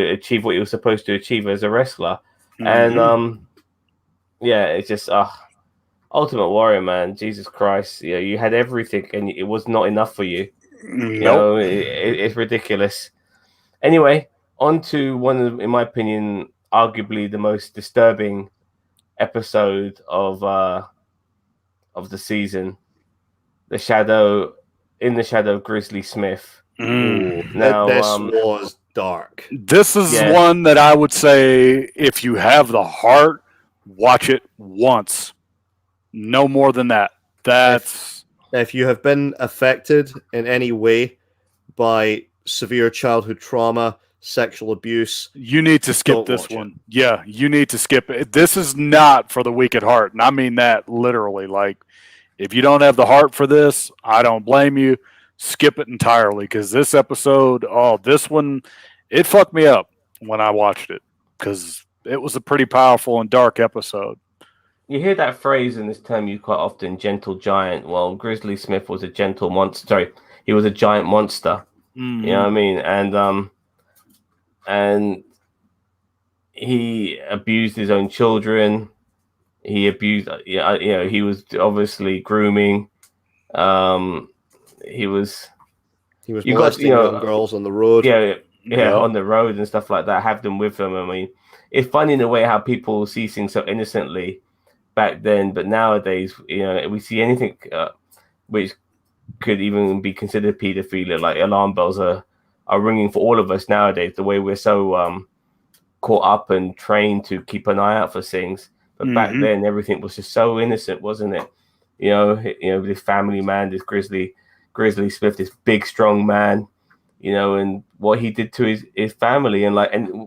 achieve what he was supposed to achieve as a wrestler. And it's just Ultimate Warrior, man. Jesus Christ, you had everything, and it was not enough for you. Nope. It's ridiculous. Anyway, on to one of, in my opinion, arguably the most disturbing episode of the season, in the shadow of Grizzly Smith. Now, this was dark. This is one that I would say, if you have the heart, watch it once. No more than that. If you have been affected in any way by severe childhood trauma, sexual abuse, you need to skip this one. Yeah, you need to skip it. This is not for the weak at heart, and I mean that literally. Like, if you don't have the heart for this, I don't blame you. Skip it entirely, because this episode, this one, it fucked me up when I watched it, because it was a pretty powerful and dark episode. You hear that phrase in this term quite often, gentle giant. Well, Grizzly Smith was a gentle monster. Sorry, he was a giant monster. You know what I mean? And he abused his own children. He abused, he was obviously grooming. He was molesting young girls on the road. Yeah, on the road and stuff like that, have them with them. I mean, it's funny in a way how people see things so innocently back then, but nowadays, we see anything which could even be considered paedophilia. Like alarm bells are ringing for all of us nowadays. The way we're so caught up and trained to keep an eye out for things, but back then everything was just so innocent, wasn't it? This family man, this Grizzly Smith, this big strong man, and what he did to his family, and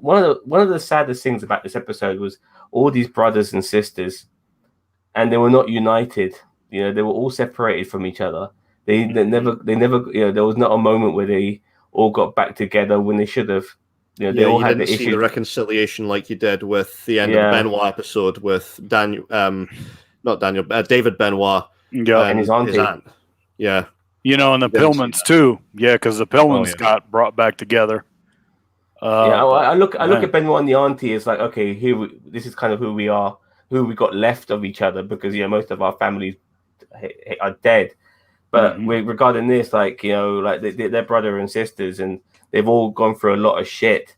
one of the saddest things about this episode was all these brothers and sisters, and they were not united. They were all separated from each other. They never. There was not a moment where they all got back together when they should have. They all had didn't see the reconciliation like you did with the end of the Benoit episode with David Benoit, and his auntie. aunt. Yeah. And the Pillmans too. Yeah, because the Pillmans got brought back together. I look at Benoit and the auntie as like, okay, this is kind of who we are, who we got left of each other, because most of our families are dead. But regarding this, like they're brother and sisters, and they've all gone through a lot of shit,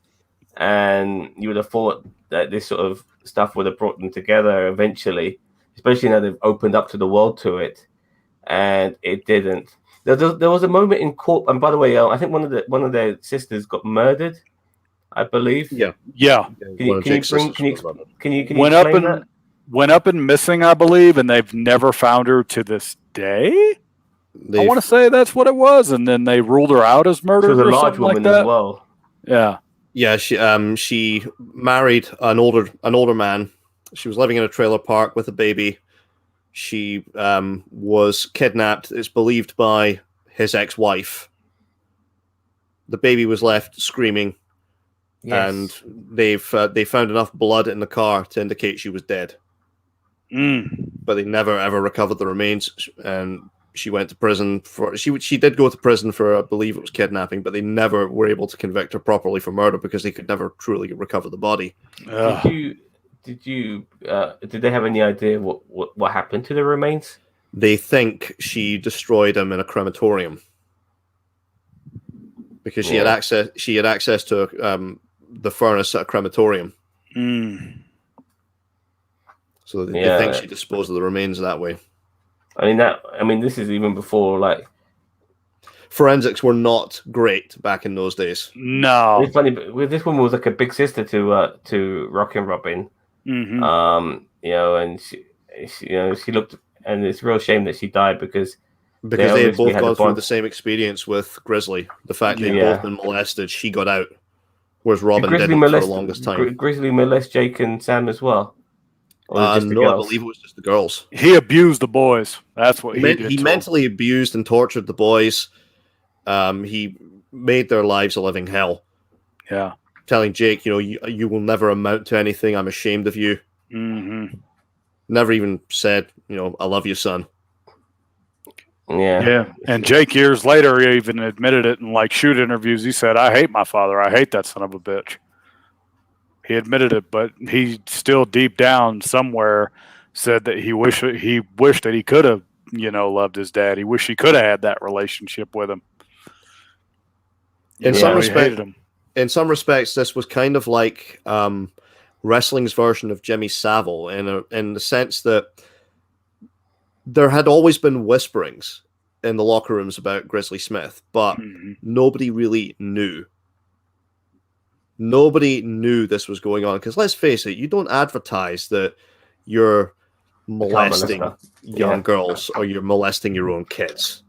and you would have thought that this sort of stuff would have brought them together eventually, especially now they've opened up to the world to it, and it didn't. There was a moment in court, and by the way, I think one of their sisters got murdered, I believe. Yeah. Can you went up and missing, I believe, and they've never found her to this day. I want to say that's what it was, and then they ruled her out as murdered. She was a large woman as well. Yeah. She married an older man. She was living in a trailer park with a baby. She was kidnapped, it's believed, by his ex-wife. The baby was left screaming, and they found enough blood in the car to indicate she was dead. But they never ever recovered the remains, and she went to prison for. She did go to prison for, I believe it was kidnapping, but they never were able to convict her properly for murder because they could never truly recover the body. Did they have any idea what happened to the remains? They think she destroyed them in a crematorium because she had access. She had access to the furnace at a crematorium. So they think she disposed of the remains that way. This is even before forensics were not great back in those days. No, it's funny, but this woman was like a big sister to Rockin' Robin. And she looked, and it's a real shame that she died because they had both gone through the same experience with Grizzly. The fact they'd both been molested, she got out, whereas Robin didn't for the longest time. Grizzly molest Jake and Sam as well. No, I believe it was just the girls. He abused the boys. That's what he did. He mentally abused and tortured the boys. He made their lives a living hell. Yeah. Telling Jake, you will never amount to anything. I'm ashamed of you. Never even said, I love you, son. Yeah. And Jake, years later, he even admitted it in shoot interviews. He said, "I hate my father. I hate that son of a bitch." He admitted it, but he still deep down somewhere said that he wished that he could have, loved his dad. He wished he could have had that relationship with him. In some respects, this was kind of like wrestling's version of Jimmy Savile in the sense that there had always been whisperings in the locker rooms about Grizzly Smith, but nobody really knew. Nobody knew this was going on because let's face it, you don't advertise that you're molesting young girls or you're molesting your own kids.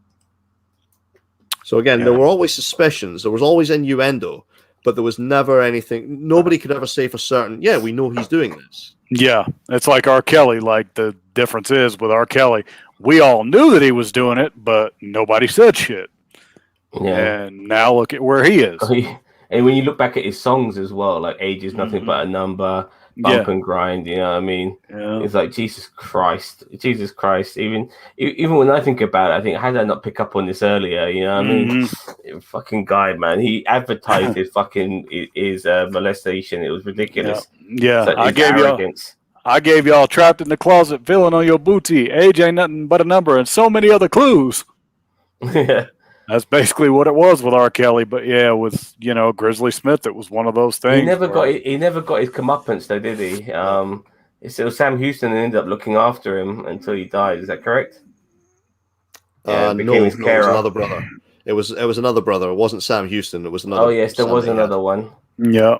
So again, there were always suspicions. There was always innuendo, but there was never anything. Nobody could ever say for certain, yeah, we know he's doing this. Yeah, it's like R. Kelly. The difference is with R. Kelly, we all knew that he was doing it, but nobody said shit. Yeah. And now look at where he is. And when you look back at his songs as well, Age is Nothing But a Number, Bump and Grind, you know what I mean? Yeah. It's like, Jesus Christ. Even when I think about it, I think, how did I not pick up on this earlier? You know what I mean? Fucking guy, man. He advertised his molestation. It was ridiculous. Yeah. I gave y'all Trapped in the Closet, Villain on Your Booty, Age Ain't Nothing But a Number, and so many other clues. Yeah. That's basically what it was with R. Kelly. But yeah, with Grizzly Smith, it was one of those things. He never got his comeuppance though, did he? So Sam Houston ended up looking after him until he died. Is that correct? No, it was another brother. It was another brother. It wasn't Sam Houston. It was another. Oh yes, there was another one. Yeah.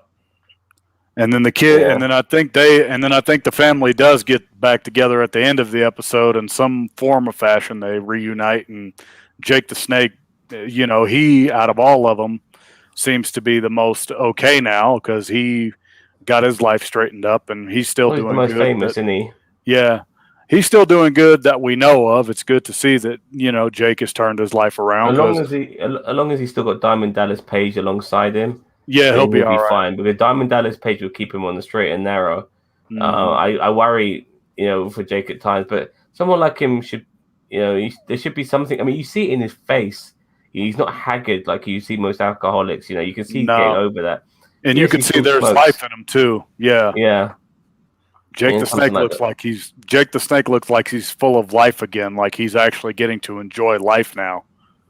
And then the kid, and then I think the family does get back together at the end of the episode in some form or fashion. They reunite, and Jake the Snake, he out of all of them seems to be the most okay now because he got his life straightened up, and he's still doing the most good. famous, isn't he? Yeah, he's still doing good that we know of. It's good to see that Jake has turned his life around. As long as he's still got Diamond Dallas Page alongside him. Yeah, he'll be all right. Fine because Diamond Dallas Page will keep him on the straight and narrow. Mm-hmm. I worry, for Jake at times, but someone like him should, there should be something. I mean, you see it in his face. He's not haggard like you see most alcoholics. You can see he's getting over that. And you can see there's life in him too. Yeah. Yeah. Jake the Snake looks like he's full of life again. Like he's actually getting to enjoy life now.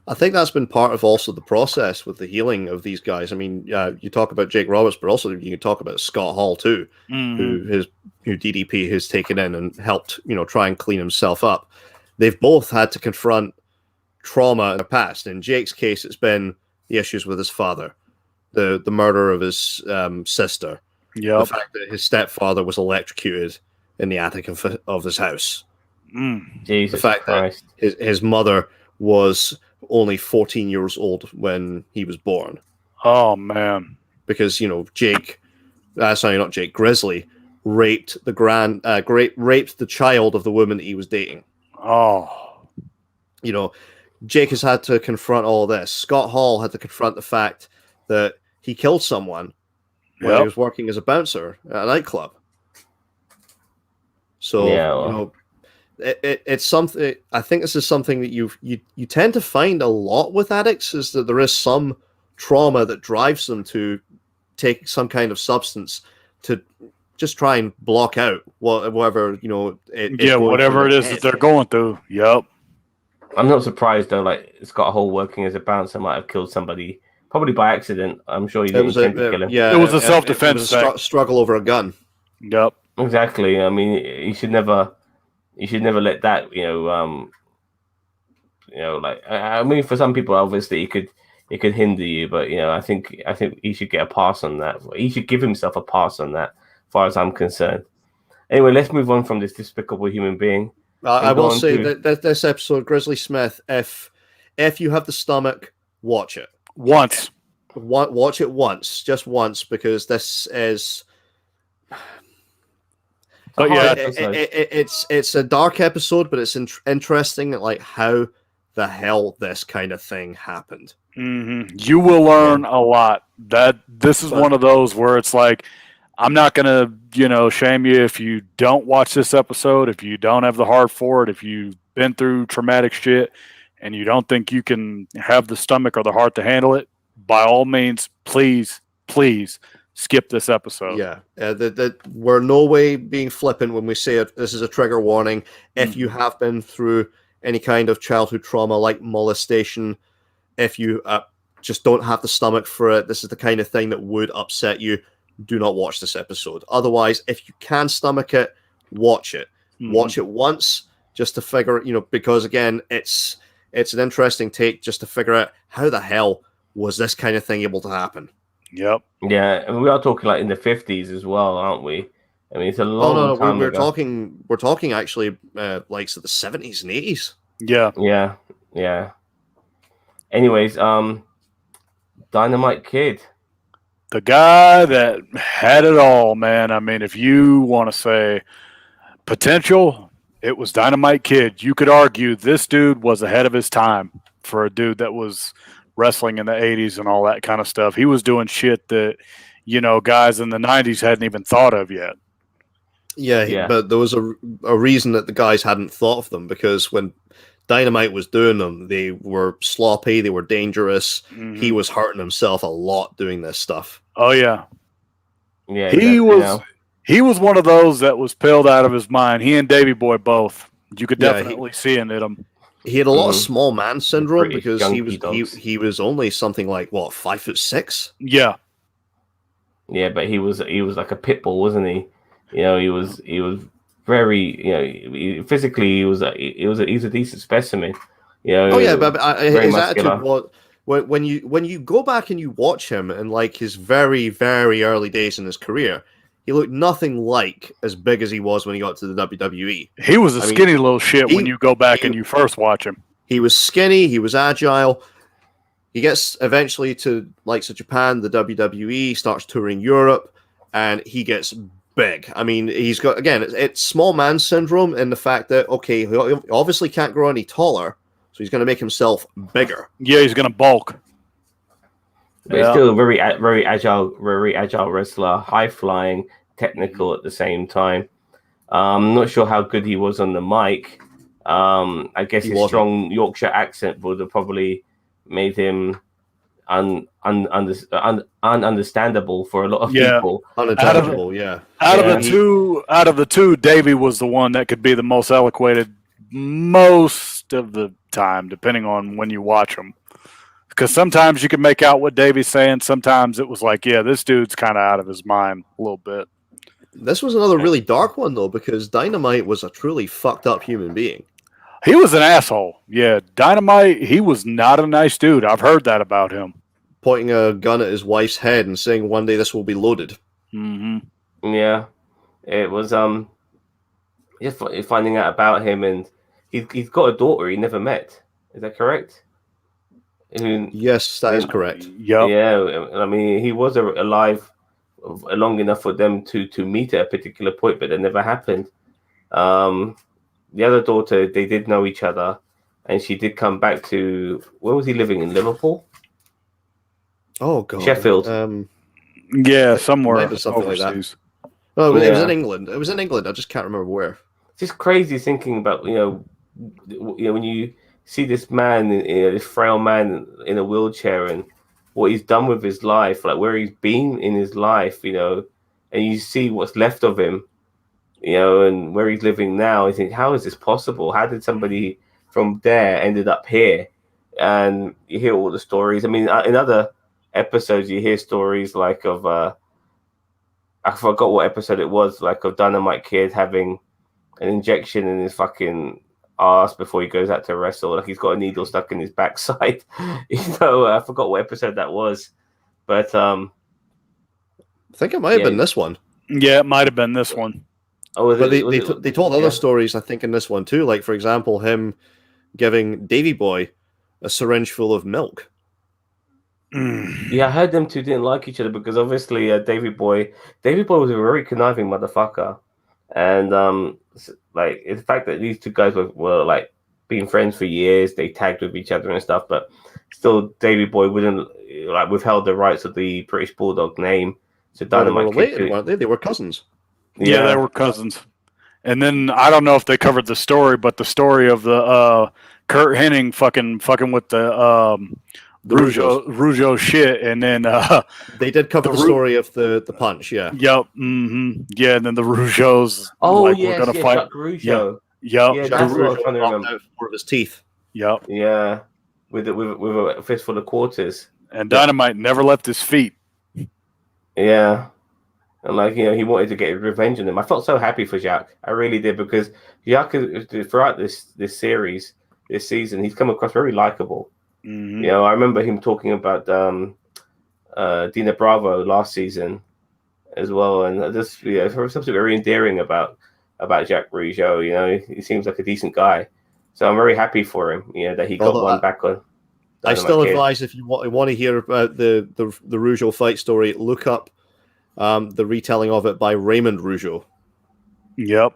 I think that's been part of also the process with the healing of these guys. I mean, you talk about Jake Roberts, but also you can talk about Scott Hall too, who DDP has taken in and helped, try and clean himself up. They've both had to confront trauma in the past. In Jake's case, it's been the issues with his father, the murder of his sister, the fact that his stepfather was electrocuted in the attic of his house, Jesus the fact Christ. that his mother was only 14 years old when he was born. Oh man! Because Grizzly raped raped the child of the woman that he was dating. Oh, Jake has had to confront all this. Scott Hall had to confront the fact that he killed someone when he was working as a bouncer at a nightclub. So it's something. I think this is something that you tend to find a lot with addicts, is that there is some trauma that drives them to take some kind of substance to just try and block out whatever whatever it is that they're going through. Yep. I'm not surprised though. Like Scott Hall working as a bouncer might have killed somebody, probably by accident. I'm sure he didn't intend to kill him. Yeah, it was a self-defense struggle over a gun. Yep. Exactly. I mean, you should never let that, I mean, for some people, obviously, it could hinder you, but I think he should get a pass on that. He should give himself a pass on that, as far as I'm concerned. Anyway, let's move on from this despicable human being. I will say that this episode, Grizzly Smith, if you have the stomach, watch it once. Watch it once, just once, because this is. But yeah, it's a dark episode, but it's interesting, like how the hell this kind of thing happened. Mm-hmm. You will learn a lot. This is one of those where it's like, I'm not gonna, shame you if you don't watch this episode, if you don't have the heart for it, if you've been through traumatic shit, and you don't think you can have the stomach or the heart to handle it. By all means, please skip this episode. Yeah, we're no way being flippant when we say this is a trigger warning. If you have been through any kind of childhood trauma like molestation, if you just don't have the stomach for it, this is the kind of thing that would upset you. Do not watch this episode. Otherwise, if you can stomach it, watch it. Watch it once just to figure, because again, it's an interesting take just to figure out how the hell was this kind of thing able to happen. Yep. Yeah, and we are talking like in the 50s as well, aren't we? I mean, it's a long time ago. We're talking actually like the 70s and 80s. Yeah. Anyways, Dynamite Kid. The guy that had it all, man. I mean, if you want to say potential, it was Dynamite Kid. You could argue this dude was ahead of his time for a dude that was wrestling in the 80s and all that kind of stuff. He was doing shit that, guys in the 90s hadn't even thought of yet. Yeah. But there was a reason that the guys hadn't thought of them, because when Dynamite was doing them, they were sloppy, they were dangerous. Mm-hmm. He was hurting himself a lot doing this stuff. Oh yeah. Yeah. He was one of those that was pilled out of his mind. He and Davey Boy both. You could definitely see it in him. He had a lot of small man syndrome British because junkie he was only something like what 5'6". Yeah. Yeah, but he was like a pit bull, wasn't he? You know, he was very, you know, physically he's a decent specimen. You know, Oh yeah, but very his muscular. attitude was when you go back and you watch him in like his very very early days in his career, he looked nothing like as big as he was when he got to the WWE. He was a skinny little shit when you go back and you first watch him. He was skinny, he was agile. He gets eventually to likes of Japan, the WWE, starts touring Europe, and he gets big. I mean, he's got, again, it's small man syndrome in the fact that, okay, he obviously can't grow any taller, so he's going to make himself bigger. Yeah, he's going to bulk. But he's still a very agile wrestler, high flying, technical at the same time. I'm not sure how good he was on the mic. I guess his strong Yorkshire accent would have probably made him ununderstandable for a lot of people. Unintelligible, yeah. Out of the two, Davey was the one that could be the most eloquated most of the time, depending on when you watch him. Because sometimes you can make out what Davey's saying. Sometimes it was like, yeah, this dude's kind of out of his mind a little bit. This was another really dark one, though, because Dynamite was a truly fucked up human being. He was an asshole. Yeah, Dynamite, he was not a nice dude. I've heard that about him. Pointing a gun at his wife's head and saying, one day this will be loaded. Mm-hmm. Yeah. It was finding out about him, and he's got a daughter he never met. Is that correct? Yes, that is correct. Yep. Yeah, I mean, he was alive long enough for them to meet at a particular point, but it never happened. The other daughter, they did know each other, and she did come back to, where was he living, in Liverpool? Oh God, Sheffield. Yeah, somewhere something overseas. Like that. No, it was in England. It was in England. I just can't remember where. It's just crazy thinking about when you see this man, this frail man in a wheelchair, and what he's done with his life, like where he's been in his life, and you see what's left of him. And where he's living now, I think, how is this possible? How did somebody from there ended up here? And you hear all the stories. I mean, in other episodes, you hear stories like of, I forgot what episode it was, like of Dynamite Kid having an injection in his fucking ass before he goes out to wrestle. Like he's got a needle stuck in his backside. I forgot what episode that was. But I think it might have been this one. Yeah, it might have been this one. Oh, but they told other stories, I think, in this one too. Like, for example, him giving Davey Boy a syringe full of milk. Yeah, I heard them two didn't like each other because obviously Davey Boy was a very conniving motherfucker, and like the fact that these two guys were like being friends for years, they tagged with each other and stuff, but still Davey Boy wouldn't like withheld the rights of the British Bulldog name. So Dynamite Kid, related, weren't they? They were cousins. Yeah, they were cousins. And then I don't know if they covered the story, but the story of the Kurt Hennig fucking with the Rougeau shit, and then they did cover the story of the punch. Yeah. Yep. Mm-hmm. Yeah, and then the Rougeaus. We're gonna fight. Jacques Rougeau. Yep. Yeah, that's what I was trying to remember. Four of his teeth. Yep. Yeah, with a fistful of quarters. And Dynamite never left his feet. Yeah. And like, he wanted to get revenge on him. I felt so happy for Jacques. I really did, because Jacques, throughout this series, this season, he's come across very likable. Mm-hmm. I remember him talking about Dina Bravo last season as well, and just something very endearing about Jacques Rougeau. He seems like a decent guy, so I'm very happy for him. That he got one back on. I still advise, if you want to hear about the Rougeau fight story, look up the retelling of it by Raymond Rougeau. Yep.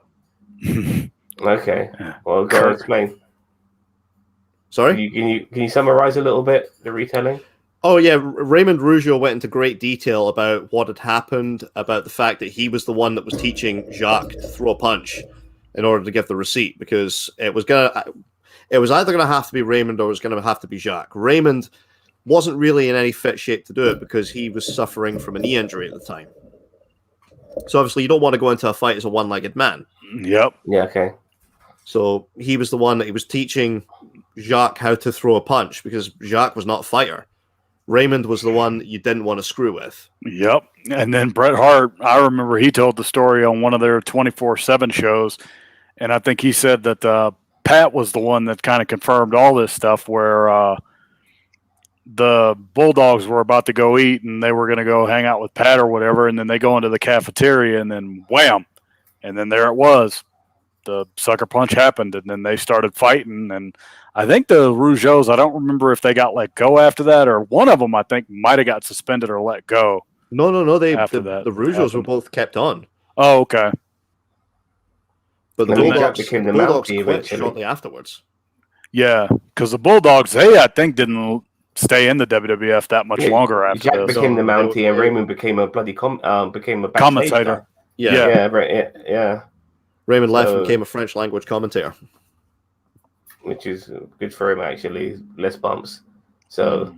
Okay. Well, go explain. Sorry? Can you summarize a little bit the retelling? Oh, yeah. Raymond Rougeau went into great detail about what had happened, about the fact that he was the one that was teaching Jacques to throw a punch in order to give the receipt, because it was either going to have to be Raymond or it was going to have to be Jacques. Raymond wasn't really in any fit shape to do it because he was suffering from a knee injury at the time. So obviously you don't want to go into a fight as a one-legged man. Yep. Yeah, okay. So he was the one that he was teaching Jacques how to throw a punch because Jacques was not a fighter. Raymond was the one you didn't want to screw with. Yep. And then Bret Hart, I remember he told the story on one of their 24/7 shows, and I think he said that Pat was the one that kind of confirmed all this stuff where the Bulldogs were about to go eat and they were going to go hang out with Pat or whatever, and then they go into the cafeteria and then wham, and then there it was. The sucker punch happened, and then they started fighting, and I think the Rougeaus, I don't remember if they got let go after that, or one of them I think might have got suspended or let go. No. The Rougeaus were happened. both kept on. Oh, okay. But the And then Bulldogs, became the Bulldogs Mountie quit eventually. shortly afterwards. Yeah, because the Bulldogs, they I think didn't stay in the WWF that much longer after Jack this. became the they Mountie, were- and Raymond became a bloody became a backstage Commentator. guy. Yeah. Yeah, Raymond left and So- became a French language commentator. which is good for him actually. Less bumps. So,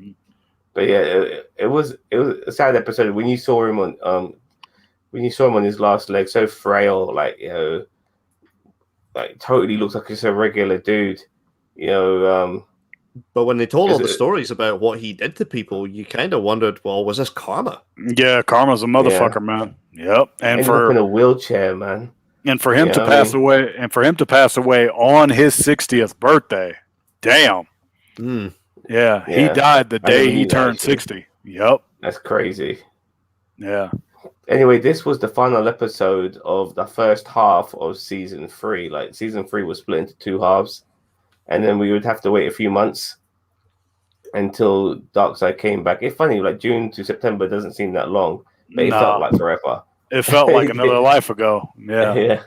but yeah, it was a sad episode when you saw him on his last leg, so frail, like like totally looks like just a regular dude, But when they told all Is the it- stories about what he did to people, you kind of wondered, well, was this karma? Yeah, Karma's a motherfucker, man. Yep, and ended up in for a wheelchair, man. him to I pass mean- away, and for him to pass away on his 60th birthday, damn. Yeah, he Yeah, died the I day never he knew that, turned actually. 60. Yep. That's crazy. Yeah. Anyway, this was the final episode of the first half of season 3. Like season 3 was split into 2 halves, and then we would have to wait a few months until Darkseid came back. It's funny, like June to September doesn't seem that long, but it felt like forever. It felt like It another did. life ago. Yeah. Yeah,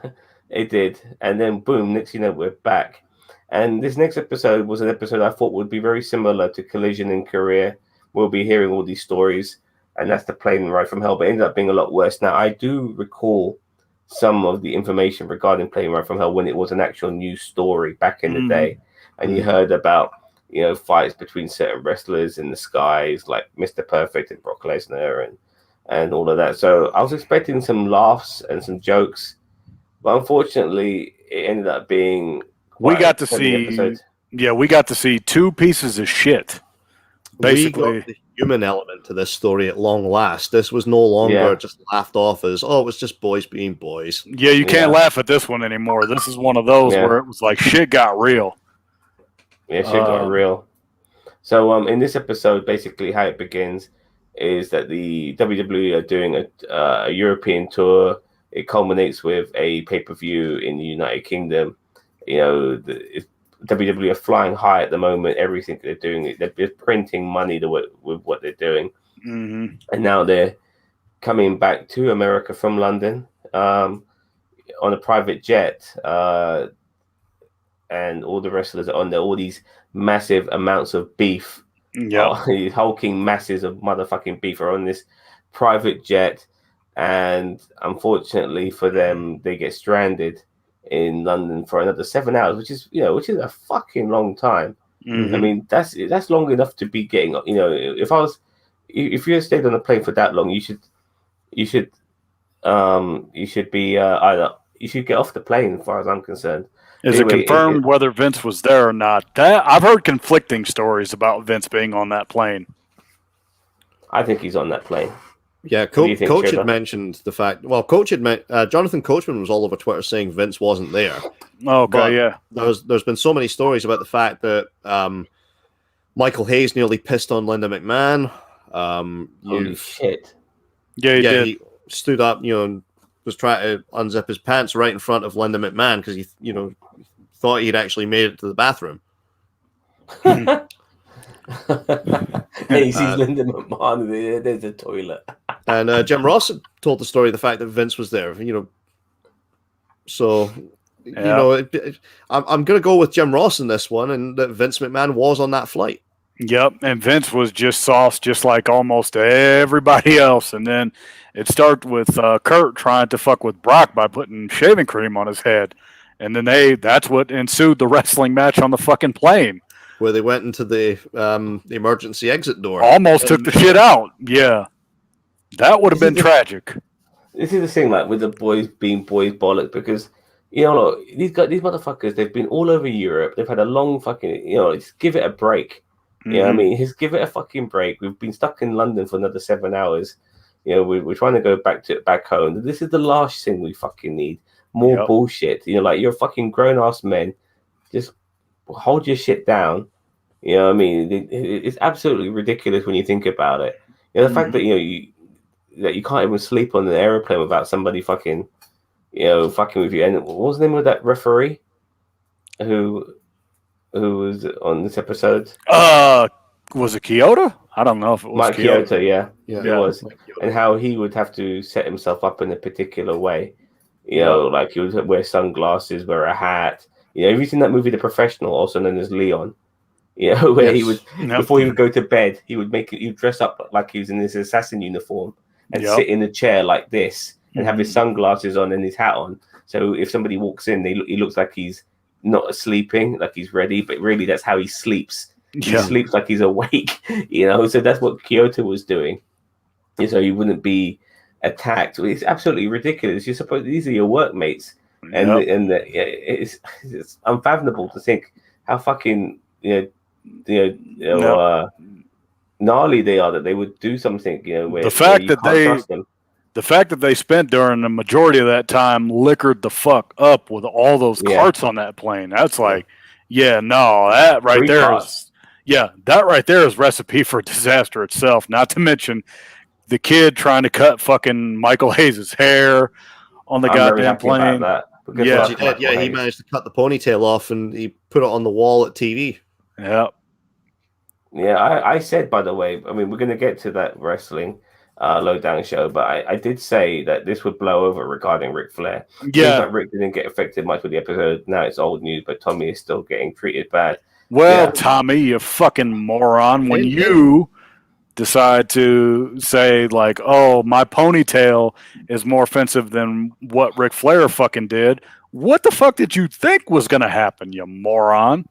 it did. And then boom, next you know, we're back. And this next episode was an episode I thought would be very similar to Collision in Korea. We'll be hearing all these stories, and that's the plane ride from hell, but it ended up being a lot worse. Now, I do recall some of the information regarding Plane Ride from Hell when it was an actual news story back in the day, and you heard about fights between certain wrestlers in the skies, like Mr. Perfect and Brock Lesnar and all of that. So I was expecting some laughs and some jokes, but unfortunately, it ended up being We quite got a to funny see episode. Yeah, we got to see 2 pieces of shit. Basically, we got the human element to this story at long last. This was no longer just laughed off as, oh, it was just boys being boys. yeah, you can't Yeah. laugh at this one anymore. This is one of those Yeah. where it was like shit got real. Yeah, shit got real. So in this episode, basically how it begins is that the WWE are doing a European tour. It culminates with a pay-per-view in the United Kingdom. WWE are flying high at the moment. Everything they're doing, they're printing money with what they're doing. Mm-hmm. And now they're coming back to America from London on a private jet. And all the wrestlers are on there. All these massive amounts of beef. Yeah. These hulking masses of motherfucking beef are on this private jet. And unfortunately for them, they get stranded in London for another 7 hours, which is a fucking long time. Mm-hmm. I mean, that's long enough to be getting. If you had stayed on a plane for that long, you should be either you should get off the plane, as far as I'm concerned. Is Anyway, it confirmed whether Vince was there or not? I've heard conflicting stories about Vince being on that plane. I think he's on that plane. Yeah, What do you think, Coach Trevor? had mentioned the fact. Well, Coach had Jonathan Coachman was all over Twitter saying Vince wasn't there. Okay, But yeah. There's been so many stories about the fact that Michael Hayes nearly pissed on Linda McMahon. Holy shit! Yeah, he did. He stood up, and was trying to unzip his pants right in front of Linda McMahon because he, thought he'd actually made it to the bathroom. And he sees Linda McMahon. There's the toilet. And Jim Ross had told the story of the fact that Vince was there. So I'm going to go with Jim Ross in this one, and that Vince McMahon was on that flight. Yep, and Vince was just sauce, just like almost everybody else. And then it started with Kurt trying to fuck with Brock by putting shaving cream on his head. And then that's what ensued the wrestling match on the fucking plane. Where they went into the emergency exit door. Almost took the shit out. Yeah. That would have been tragic. This is the thing, like with the boys being boys bollock, because look, these motherfuckers, they've been all over Europe. They've had a long fucking, just give it a break. You know what I mean? Just give it a fucking break. We've been stuck in London for another 7 hours. We're trying to go back home. This is the last thing we fucking need. More bullshit. You're fucking grown-ass men. Just hold your shit down. You know what I mean? It's absolutely ridiculous when you think about it. The fact that, that you can't even sleep on an aeroplane without somebody fucking with you. And what was the name of that referee who was on this episode? Was it Kyoto? I don't know if it was Mike Kyoto. Yeah, it was. Mike Kyoto. And how he would have to set himself up in a particular way. Like he would wear sunglasses, wear a hat. Have you seen that movie, The Professional, also known as Leon? Where he would, before he would go to bed, he'd dress up like he was in his assassin uniform and sit in a chair like this and have his sunglasses on and his hat on. So if somebody walks in, he looks like he's not sleeping, like he's ready, but really that's how he sleeps. He sleeps like he's awake, so that's what Kyoto was doing. So he wouldn't be attacked. It's absolutely ridiculous. You're supposed, these are your workmates. And it's unfathomable to think how fucking gnarly they are that they would do something. Where the fact you that can't trust them. The fact that they spent during the majority of that time liquored the fuck up with all those carts on that plane. That's like, that right Three there carts. that right there is recipe for disaster itself. Not to mention the kid trying to cut fucking Michael Hayes' hair on the goddamn plane. He managed to cut the ponytail off and he put it on the wall at TV. Yeah. Yeah, I said, by the way, I mean, we're going to get to that wrestling lowdown show, but I did say that this would blow over regarding Ric Flair. Yeah. Seems like Rick didn't get affected much with the episode. Now it's old news, but Tommy is still getting treated bad. Well, Tommy, you fucking moron. When you decide to say, like, oh, my ponytail is more offensive than what Ric Flair fucking did, what the fuck did you think was going to happen, you moron?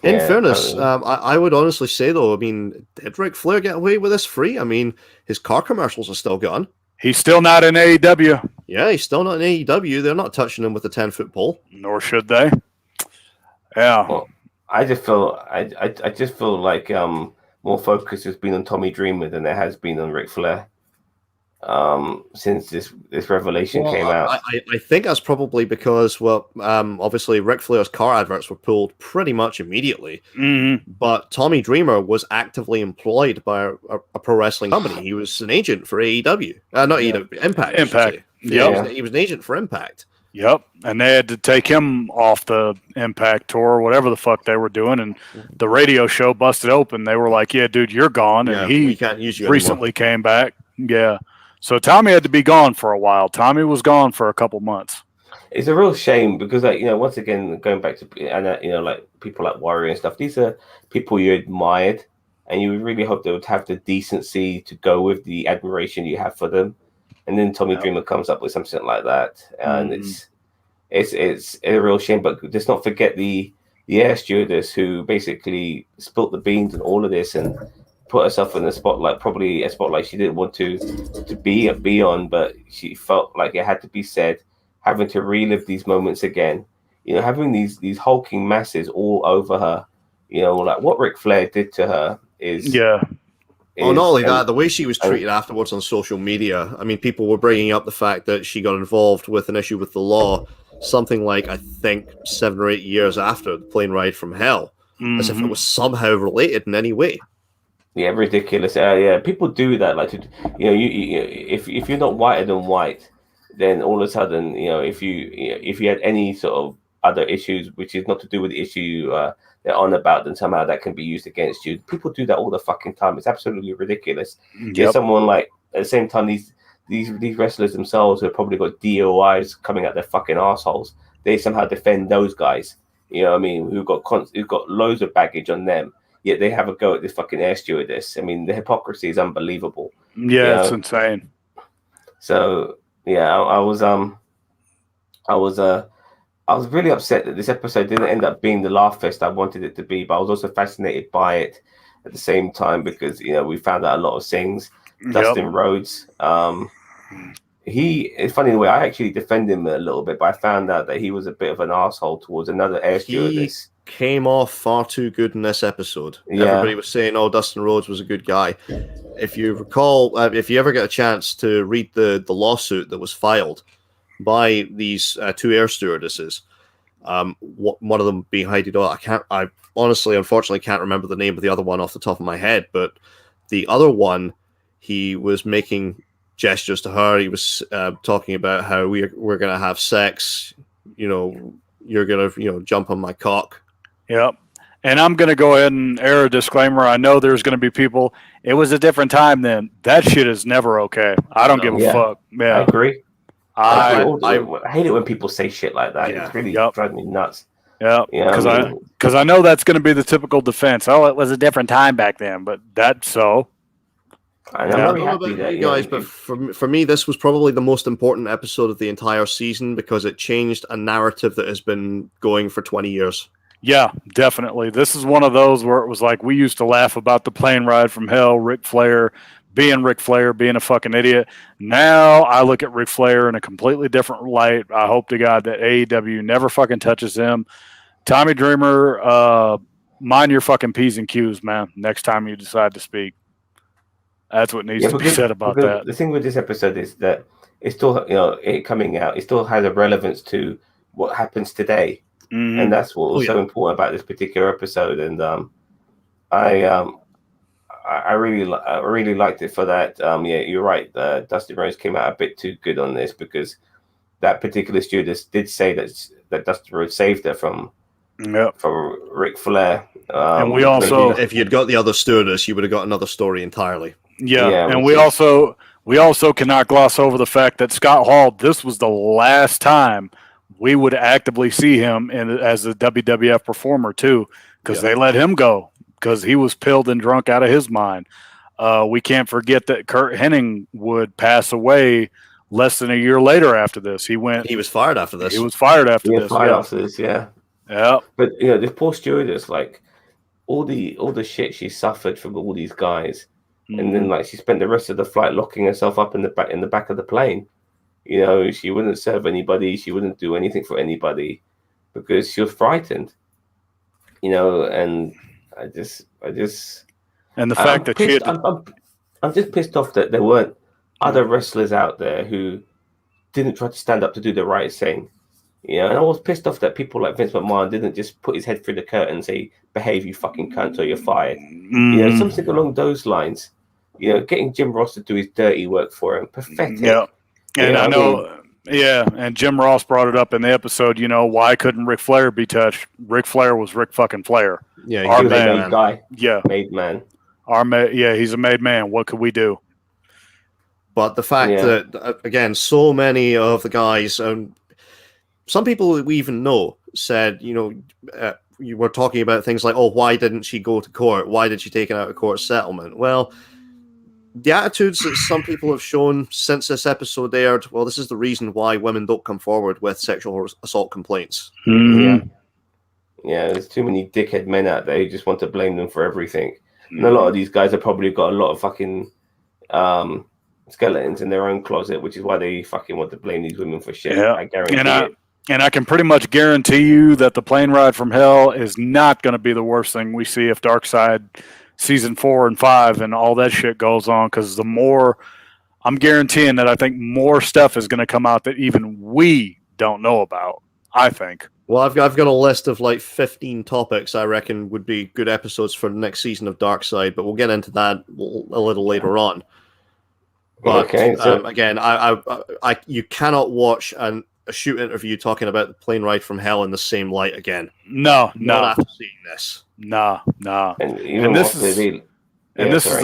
In fairness, I would honestly say, though, I mean, did Ric Flair get away with this free? I mean, his car commercials are still gone. He's still not in AEW. Yeah, he's still not in AEW. They're not touching him with a 10-foot pole. Nor should they. Yeah. Well, I just feel like more focus has been on Tommy Dreamer than there has been on Ric Flair since this revelation came out. I think that's probably because, obviously Ric Flair's car adverts were pulled pretty much immediately, but Tommy Dreamer was actively employed by a pro wrestling company. He was an agent for AEW, not AEW, Impact. Impact. He was an agent for Impact. Yep, and they had to take him off the Impact tour, whatever the fuck they were doing, and the radio show busted open. They were like, "Yeah, dude, you're gone," and we can't use you recently anymore. Came back. Yeah, so Tommy had to be gone for a while. Tommy was gone for a couple months. It's a real shame because, once again, going back to like people like Warrior and stuff. These are people you admired, and you would really hope they would have the decency to go with the admiration you have for them. And then Tommy Dreamer comes up with something like that, and it's a real shame. But let's not forget the air stewardess who basically spilt the beans and all of this and put herself in the spotlight, probably a spotlight she didn't want to be on, but she felt like it had to be said. Having to relive these moments again, having these hulking masses all over her, like what Ric Flair did to her is. Not only that, the way she was treated afterwards on social media, I mean, people were bringing up the fact that she got involved with an issue with the law, something like, I think, 7 or 8 years after the plane ride from hell, as if it was somehow related in any way. Yeah, ridiculous. People do that. Like, if you're not whiter than white, then all of a sudden, if you had any sort of other issues, which is not to do with the issue they're on about, then somehow that can be used against you. People do that all the fucking time. It's absolutely ridiculous. There's someone like at the same time these wrestlers themselves who have probably got DOIs coming out their fucking assholes. They somehow defend those guys. You know what I mean? Who've got loads of baggage on them. Yet they have a go at this fucking air stewardess. I mean, the hypocrisy is unbelievable. Yeah, it's insane. So yeah, I was really upset that this episode didn't end up being the laugh fest I wanted it to be, but I was also fascinated by it at the same time because we found out a lot of things. Dustin Rhodes, it's funny the way I actually defend him a little bit, but I found out that he was a bit of an asshole towards another air stewardess. Came off far too good in this episode. Yeah. Everybody was saying, "Oh, Dustin Rhodes was a good guy." If you recall, if you ever get a chance to read the lawsuit that was filed by these two air stewardesses, one of them being Heidi Doyle. I honestly, unfortunately, can't remember the name of the other one off the top of my head, but the other one, he was making gestures to her. He was talking about how we're going to have sex. You know, you're going to jump on my cock. Yep. And I'm going to go ahead and air a disclaimer. I know there's going to be people. It was a different time then. That shit is never okay. I don't give a fuck. Yeah, I agree. I hate it when people say shit like that. Yeah. It really drives me nuts. Yeah, because I know that's going to be the typical defense. Oh, it was a different time back then, but that's so. I'm very happy that you guys, but for me, this was probably the most important episode of the entire season because it changed a narrative that has been going for 20 years. Yeah, definitely. This is one of those where it was like we used to laugh about the plane ride from hell, Ric Flair being a fucking idiot. Now I look at Ric Flair in a completely different light. I hope to God that AEW never fucking touches him. Tommy Dreamer, mind your fucking P's and Q's, man, next time you decide to speak. That's what needs to be said about that. The thing with this episode is that it's still, it coming out, it still has a relevance to what happens today. Mm-hmm. And that's what was so important about this particular episode. And I really liked it for that. Yeah, you're right. Dustin Rhodes came out a bit too good on this because that particular stewardess did say that Dustin Rhodes saved her from Ric Flair. And we also, if you'd got the other stewardess, you would have got another story entirely. Yeah, and we also cannot gloss over the fact that Scott Hall, this was the last time we would actively see him as a WWF performer too, because they let him go because he was pilled and drunk out of his mind. We can't forget that Kurt Hennig would pass away less than a year later after this. He was fired after this. He was fired after this. After this, yeah. Yeah. But this poor stewardess, like all the shit she suffered from all these guys. And then, like, she spent the rest of the flight locking herself up in the back of the plane. She wouldn't serve anybody. She wouldn't do anything for anybody because she was frightened. And I just. And the fact that she I'm just pissed off that there weren't other wrestlers out there who didn't try to stand up to do the right thing. And I was pissed off that people like Vince McMahon didn't just put his head through the curtain and say, "Behave, you fucking cunt, or you're fired." Something along those lines. Getting Jim Ross to do his dirty work for him. Pathetic. Yeah. And I know, and Jim Ross brought it up in the episode, why couldn't Ric Flair be touched? Ric Flair was Ric fucking Flair. Yeah, he's a made guy. Yeah. Made man. He's a made man. What could we do? But the fact that, again, so many of the guys, some people that we even know said, you were talking about things like, oh, why didn't she go to court? Why did she take an out-of-court settlement? Well, the attitudes that some people have shown since this episode aired, well, this is the reason why women don't come forward with sexual assault complaints. Mm-hmm. Yeah, there's too many dickhead men out there who just want to blame them for everything. And a lot of these guys have probably got a lot of fucking skeletons in their own closet, which is why they fucking want to blame these women for shit. Yeah. I guarantee it. And I can pretty much guarantee you that the plane ride from hell is not going to be the worst thing we see if Darkseid season 4 and 5 and all that shit goes on, because I'm guaranteeing that I think more stuff is going to come out that even we don't know about, I think. Well, I've got a list of like 15 topics I reckon would be good episodes for the next season of Darkseid, but we'll get into that a little later on. But again, I you cannot watch a shoot interview talking about the plane ride from hell in the same light again. No. Not after seeing this. No. And this is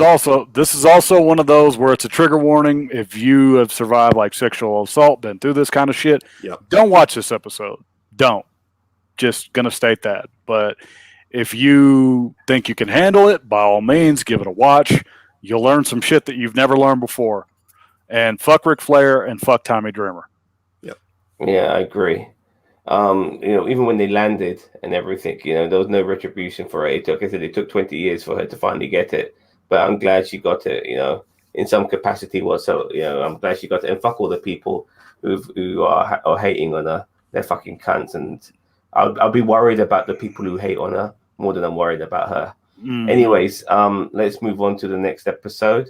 also one of those where it's a trigger warning. If you have survived like sexual assault, been through this kind of shit, don't watch this episode. Don't. Just gonna state that. But if you think you can handle it, by all means, give it a watch. You'll learn some shit that you've never learned before. And fuck Ric Flair and fuck Tommy Dreamer. Yeah, I agree. Even when they landed and everything, there was no retribution for it. It took 20 years for her to finally get it. But I'm glad she got it, in some capacity was. So I'm glad she got to, and fuck all the people who are hating on her. They're fucking cunts, and I'll be worried about the people who hate on her more than I'm worried about her. Anyways, let's move on to the next episode,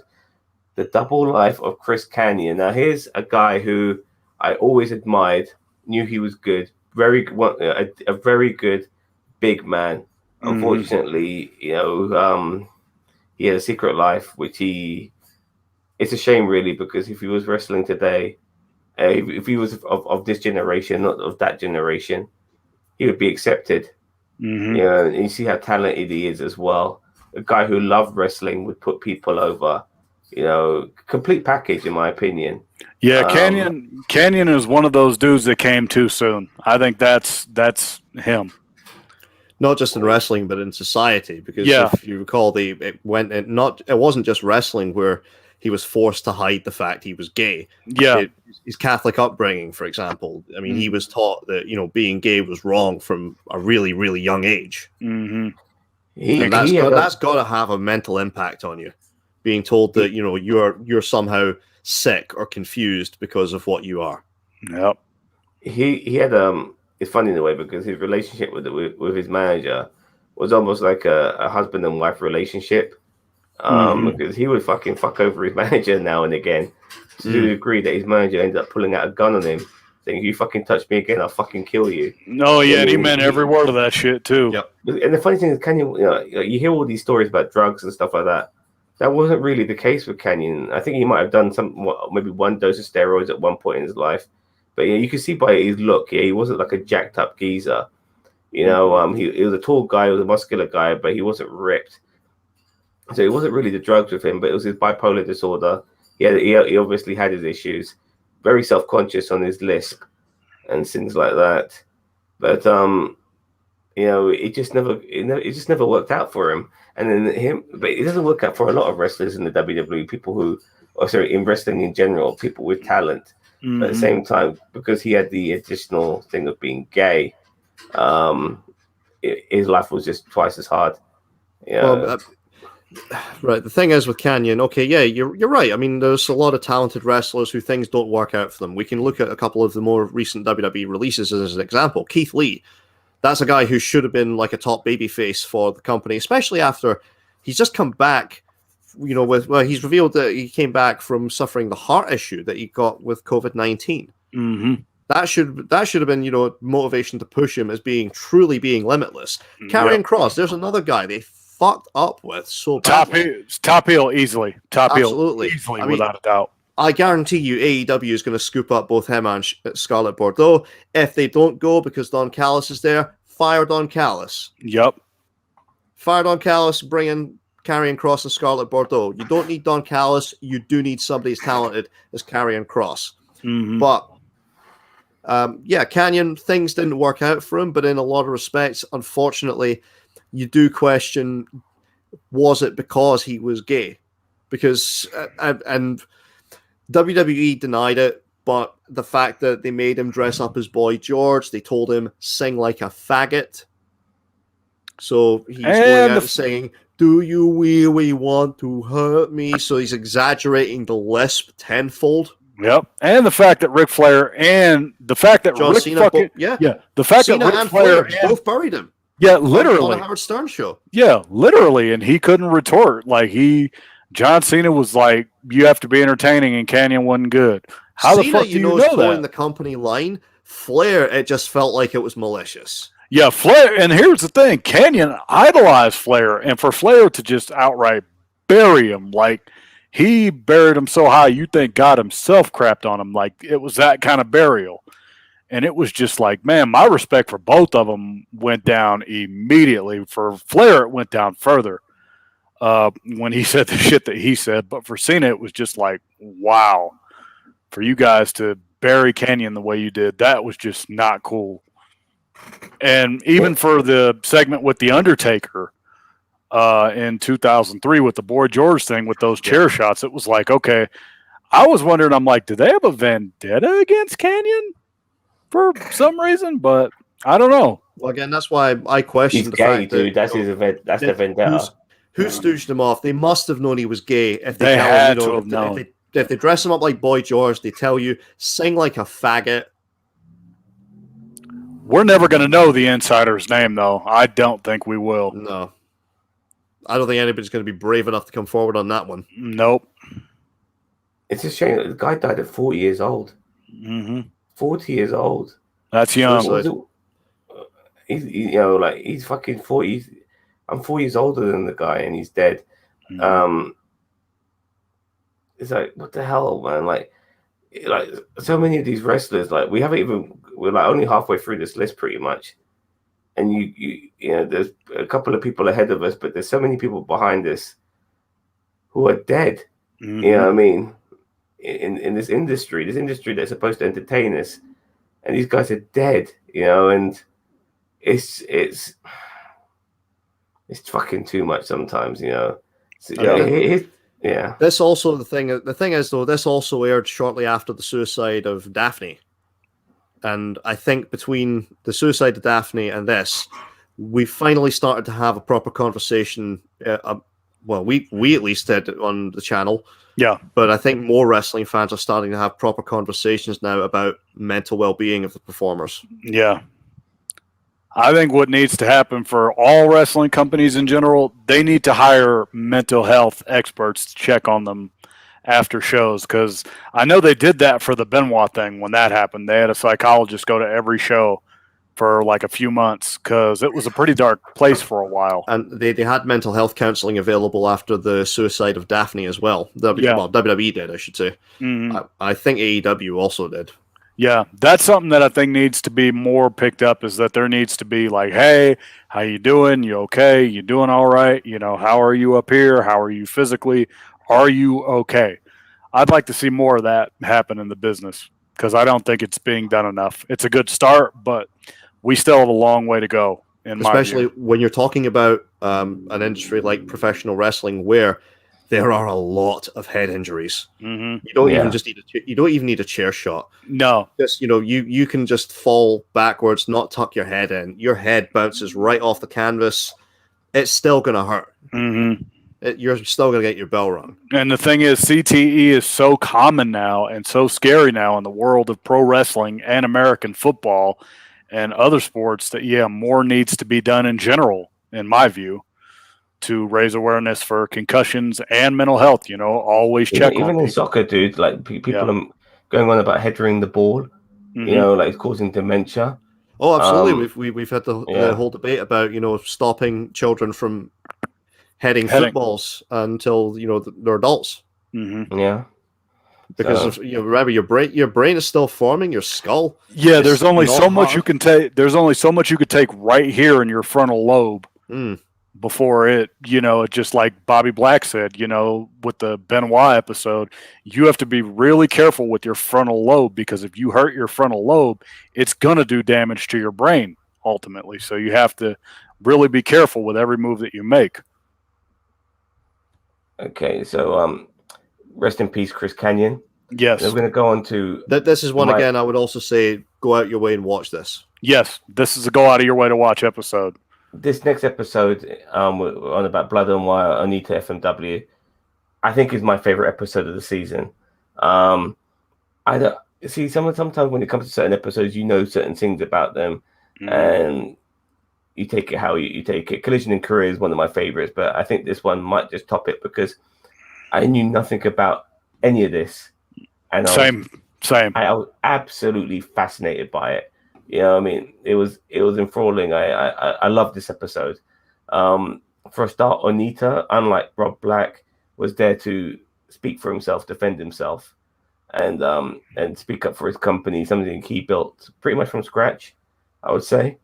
The Double Life of Chris Kanyon. Now, here's a guy who I always admired, knew he was good, a very good big man. Unfortunately, he had a secret life, which it's a shame, really, because if he was wrestling today, if he was of this generation, not of that generation, he would be accepted. And you see how talented he is as well. A guy who loved wrestling, would put people over. Complete package, in my opinion. Yeah, Kanyon is one of those dudes that came too soon. I think that's him. Not just in wrestling, but in society. Because if you recall, it wasn't just wrestling where he was forced to hide the fact he was gay. Yeah. His Catholic upbringing, for example. I mean, he was taught that, being gay was wrong from a really, really young age. That's got to have a mental impact on you. Being told that, you're somehow sick or confused because of what you are. Yep. He had it's funny in a way, because his relationship with his manager was almost like a husband and wife relationship. Because he would fucking fuck over his manager now and again, to the degree that his manager ended up pulling out a gun on him, saying, "If you fucking touch me again, I'll fucking kill you." No, yeah, and he meant every word of that shit too. Yep. And the funny thing is, Kanyon, you hear all these stories about drugs and stuff like that. That wasn't really the case with Kanyon. I think he might have done maybe one dose of steroids at one point in his life, but you can see by his look, he wasn't like a jacked up geezer. He was a tall guy, he was a muscular guy, but he wasn't ripped. So it wasn't really the drugs with him, but it was his bipolar disorder. He obviously had his issues. Very self-conscious on his lisp and things like that. But it just never worked out for him. And then but it doesn't work out for a lot of wrestlers in the WWE. In wrestling in general, people with talent. But at the same time, because he had the additional thing of being gay, his life was just twice as hard. Right. The thing is with Kanyon, you're right. I mean, there's a lot of talented wrestlers who things don't work out for them. We can look at a couple of the more recent WWE releases as an example. Keith Lee, that's a guy who should have been like a top babyface for the company, especially after he's just come back. He's revealed that he came back from suffering the heart issue that he got with COVID-19. That should have been motivation to push him as truly being limitless. Karrion Kross, there's another guy they fucked up with so badly. Top heel easily. Absolutely. Heel easily, without a doubt. I guarantee you AEW is going to scoop up both him and Scarlett Bordeaux. If they don't go because Don Callis is there, fire Don Callis. Yep. Fire Don Callis, bring in Karrion Kross and Scarlett Bordeaux. You don't need Don Callis. You do need somebody as talented as Karrion Kross. But Kanyon, things didn't work out for him, but in a lot of respects, unfortunately, you do question, was it because he was gay? Because, and WWE denied it, but the fact that they made him dress up as Boy George, they told him, sing like a faggot. So he's going out saying, do you really want to hurt me? So he's exaggerating the lisp tenfold. Yep, and the fact that Ric Flair and the fact that John Cena, the fact Cena that Ric Flair both buried him. Yeah, literally. On the Howard Stern show. Yeah, literally, and he couldn't retort. John Cena was like, "You have to be entertaining," and Kanyon wasn't good. How Cena, the fuck do you know that? The company line. Flair, it just felt like it was malicious. Yeah, Flair, and here's the thing: Kanyon idolized Flair, and for Flair to just outright bury him, he buried him so high, you think God himself crapped on him. It was that kind of burial. And it was just man, my respect for both of them went down immediately. For Flair, it went down further when he said the shit that he said. But for Cena, it was just wow. For you guys to bury Kanyon the way you did, that was just not cool. And even for the segment with The Undertaker in 2003 with the Boy George thing with those chair shots, it was okay. I was wondering, I'm did they have a vendetta against Kanyon for some reason? But I don't know. Well, again, that's why I questioned the fact dude. That's his event. That's the vendetta. Who stooged him off? They must have known he was gay. If they tell had him, to have known. If they dress him up like Boy George, they tell you, sing like a faggot. We're never going to know the insider's name, though. I don't think we will. No. I don't think anybody's going to be brave enough to come forward on that one. Nope. It's a shame that the guy died at 40 years old. 40 years old. That's young. He's fucking 40. I'm 4 years older than the guy, and he's dead. It's like, what the hell, man? Like so many of these wrestlers, like we're like only halfway through this list pretty much, and you know there's a couple of people ahead of us, but there's so many people behind us who are dead. You know what I mean? In this industry that's supposed to entertain us, and these guys are dead. You know, and it's fucking too much sometimes. You know. So, yeah. This also the thing is though, this also aired shortly after the suicide of Daphne. And I think between the suicide of Daphne and this, we finally started to have a proper conversation. Well, we at least did on the channel. Yeah. But I think more wrestling fans are starting to have proper conversations now about mental well-being of the performers. Yeah. I think what needs to happen for all wrestling companies in general, they need to hire mental health experts to check on them after shows, because I know they did that for the Benoit thing when that happened. They had a psychologist go to every show for like a few months because it was a pretty dark place for a while. And they had mental health counseling available after the suicide of Daphne as well. Well, WWE did, I should say. I think AEW also did. Yeah, that's something that I think needs to be more picked up, is that there needs to be like, hey, how you doing? You okay? You doing all right? You know, how are you up here? How are you physically? Are you okay? I'd like to see more of that happen in the business because I don't think it's being done enough. It's a good start, but we still have a long way to go. Especially when you're talking about an industry like professional wrestling where there are a lot of head injuries. You don't even need a chair shot. No, just you can just fall backwards, not tuck your head in. Your head bounces right off the canvas. It's still gonna hurt. You're still gonna get your bell rung. And the thing is, CTE is so common now and so scary now in the world of pro wrestling and American football and other sports that more needs to be done in general, in my view, to raise awareness for concussions and mental health. Always check on even in soccer, dude. Like people are going on about headering the ball. Like causing dementia. Oh, absolutely. We've had the whole debate about stopping children from heading footballs until they're adults. Yeah. Because remember, your brain is still forming, your skull. Yeah, there's only so much you can take. There's only so much you could take right here in your frontal lobe before it, just like Bobby Black said, with the Benoit episode, you have to be really careful with your frontal lobe, because if you hurt your frontal lobe, it's going to do damage to your brain ultimately. So you have to really be careful with every move that you make. Okay, so rest in peace, Chris Kanyon. Yes. We're going to go on to... This is one, again, I would also say, go out your way and watch this. Yes, this is a go out of your way to watch episode. This next episode, we're on about Blood and Wire, Onita FMW, I think is my favorite episode of the season. I don't see sometimes when it comes to certain episodes, certain things about them, and you take it how you take it. Collision in Korea is one of my favorites, but I think this one might just top it because I knew nothing about any of this, and same. I was absolutely fascinated by it. I mean, it was enthralling. I love this episode. For a start, Onita, unlike Rob Black, was there to speak for himself, defend himself, and speak up for his company, something he built pretty much from scratch, I would say.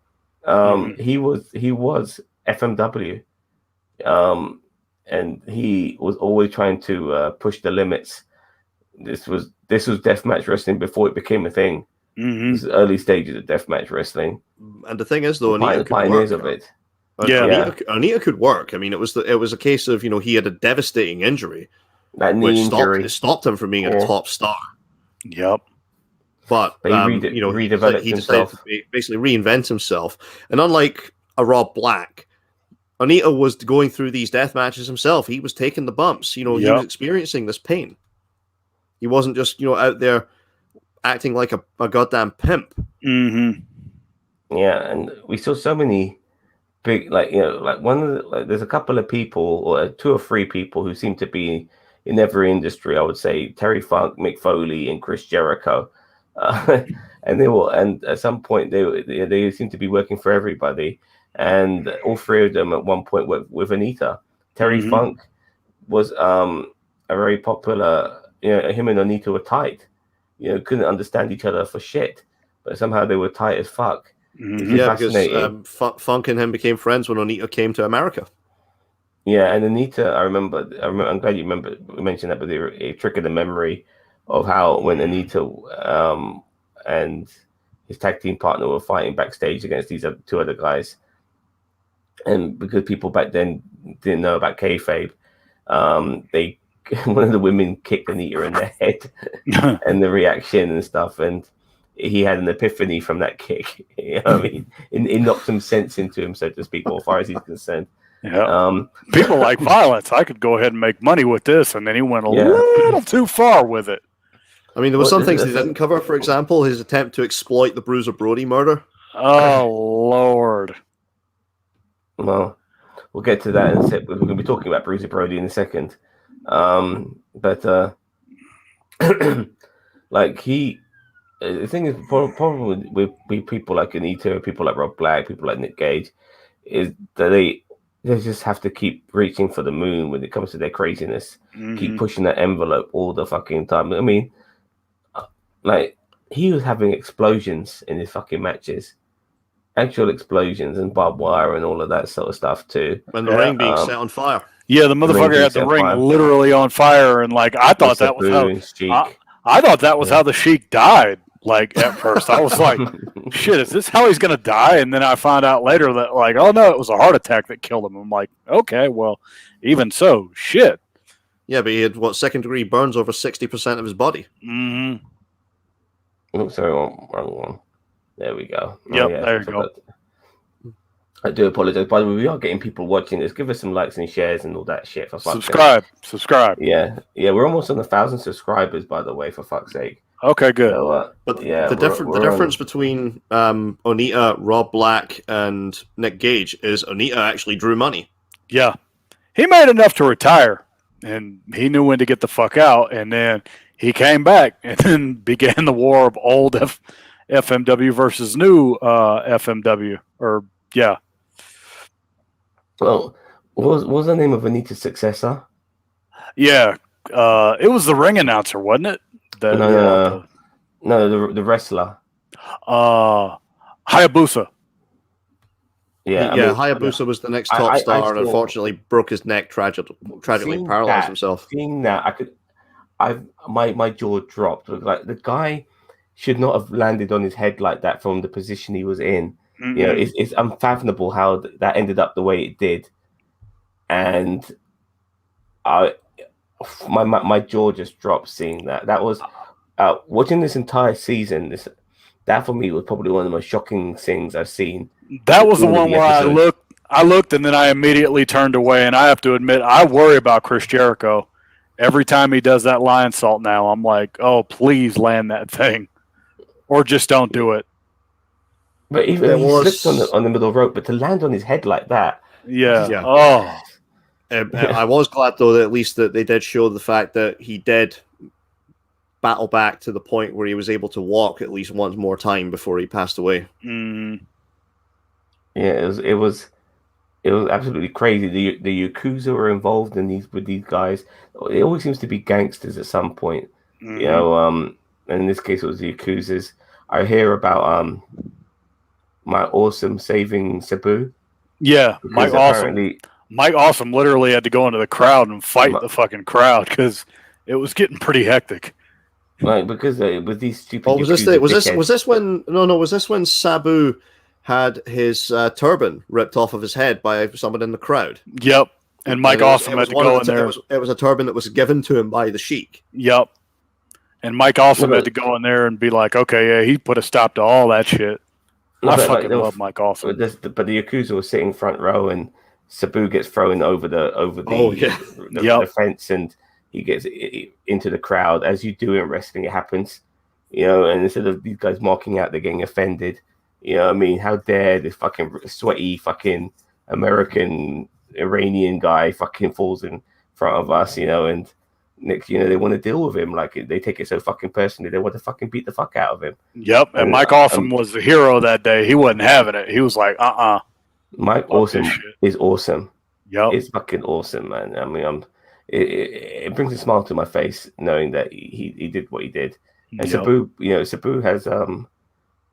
He was FMW, and he was always trying to push the limits. This was deathmatch wrestling before it became a thing. This is early stages of deathmatch wrestling. And the thing is, though, Onita pioneers of it. Onita could work. I mean, it was a case of he had a devastating injury, which stopped him from being a top star. Yep. But he redeveloped he himself. decided to basically reinvent himself. And unlike a Rob Black, Onita was going through these death matches himself. He was taking the bumps. He was experiencing this pain. He wasn't just out there acting like a goddamn pimp. Mm-hmm. Yeah, and we saw so many big, there's a couple of people, or 2 or 3 people who seem to be in every industry. I would say Terry Funk, Mick Foley, and Chris Jericho, and at some point they seem to be working for everybody, and all 3 of them at one point were with Onita. Terry Funk was a very popular. Him and Onita were tight. Couldn't understand each other for shit, but somehow they were tight as fuck. Yeah, because Funk and him became friends when Onita came to America. Yeah, and Onita, I remember. I'm glad you mentioned that, but it triggered the memory of how when Onita and his tag team partner were fighting backstage against these 2 other guys, and because people back then didn't know about kayfabe, one of the women kicked Onita in the head, and the reaction and stuff, and he had an epiphany from that kick. I mean, it knocked some sense into him, so to speak, as far as he's concerned. Yeah. People like violence. I could go ahead and make money with this, and then he went a little too far with it. I mean, there were some things they didn't cover. For example, his attempt to exploit the Bruiser Brody murder. Oh Lord. Well, we'll get to that in a sec. We're going to be talking about Bruiser Brody in a second. But the thing is, problem with people like Onita, people like Rob Black, people like Nick Gage, is that they just have to keep reaching for the moon when it comes to their craziness. Keep pushing that envelope all the fucking time. I mean, he was having explosions in his fucking matches. Actual explosions and barbed wire and all of that sort of stuff too. And the ring being set on fire. Yeah, the motherfucker had the ring literally on fire, and I thought that was how I thought that was how the Sheik died. At first, I was like, "Shit, is this how he's gonna die?" And then I found out later that, oh no, it was a heart attack that killed him. I'm like, okay, well, even so, shit. Yeah, but he had 2nd-degree burns over 60% of his body. Mm-hmm. Oh, sorry, wrong one. There we go. Yep, there you go. I do apologize. By the way, we are getting people watching this. Give us some likes and shares and all that shit. For fuck's sake. Subscribe. Yeah. We're almost on 1,000 subscribers, by the way. For fuck's sake. Okay, good. So, but the difference between Onita, Rob Black, and Nick Gage is Onita actually drew money. Yeah, he made enough to retire, and he knew when to get the fuck out. And then he came back, and then began the war of old FMW versus new FMW. Well, what was the name of Anita's successor? Yeah, it was the ring announcer, wasn't it? No, the wrestler. Hayabusa. Yeah, Hayabusa was the next top star, and unfortunately broke his neck tragically, paralyzed himself. Seeing that, my jaw dropped. The guy should not have landed on his head like that from the position he was in. Mm-hmm. It's unfathomable how that ended up the way it did, and my jaw just dropped seeing that. That was watching this entire season. That for me was probably one of the most shocking things I've seen. That was the one where I looked and then I immediately turned away. And I have to admit, I worry about Chris Jericho. Every time he does that lion salt now, I'm like, oh, please land that thing. Or just don't do it. But even he slipped on the middle rope, but to land on his head like that. Yeah. Oh. I was glad, though, that at least that they did show the fact that he did battle back to the point where he was able to walk at least once more time before he passed away. Mm. Yeah, it was absolutely crazy. The Yakuza were involved in with these guys. It always seems to be gangsters at some point. Mm-hmm. And in this case it was the Yakuzas. I hear about my Awesome saving Sabu. Yeah, Mike Awesome literally had to go into the crowd and fight the fucking crowd because it was getting pretty hectic. Right, because with these stupid. Oh, was this when Sabu had his turban ripped off of his head by someone in the crowd? Yep, and Mike Awesome had to go in there. It was a turban that was given to him by the Sheik. Yep, and Mike Awesome had to go in there and be like, okay, yeah, he put a stop to all that shit. I fucking love Mike Awesome. But the Yakuza was sitting front row, and Sabu gets thrown over the Yep. fence, and he gets into the crowd, as you do in wrestling. It happens, and instead of these guys marking out, they're getting offended. You know what I mean? How dare this fucking sweaty fucking American Iranian guy fucking falls in front of us, and next, they want to deal with him. Like, they take it so fucking personally. They want to fucking beat the fuck out of him. Yep. And Mike Awesome was the hero that day. He wasn't having it. He was like, Mike Awesome is awesome. Yep. It's fucking awesome, man. I mean, it brings a smile to my face knowing that he did what he did. And Sabu, Sabu has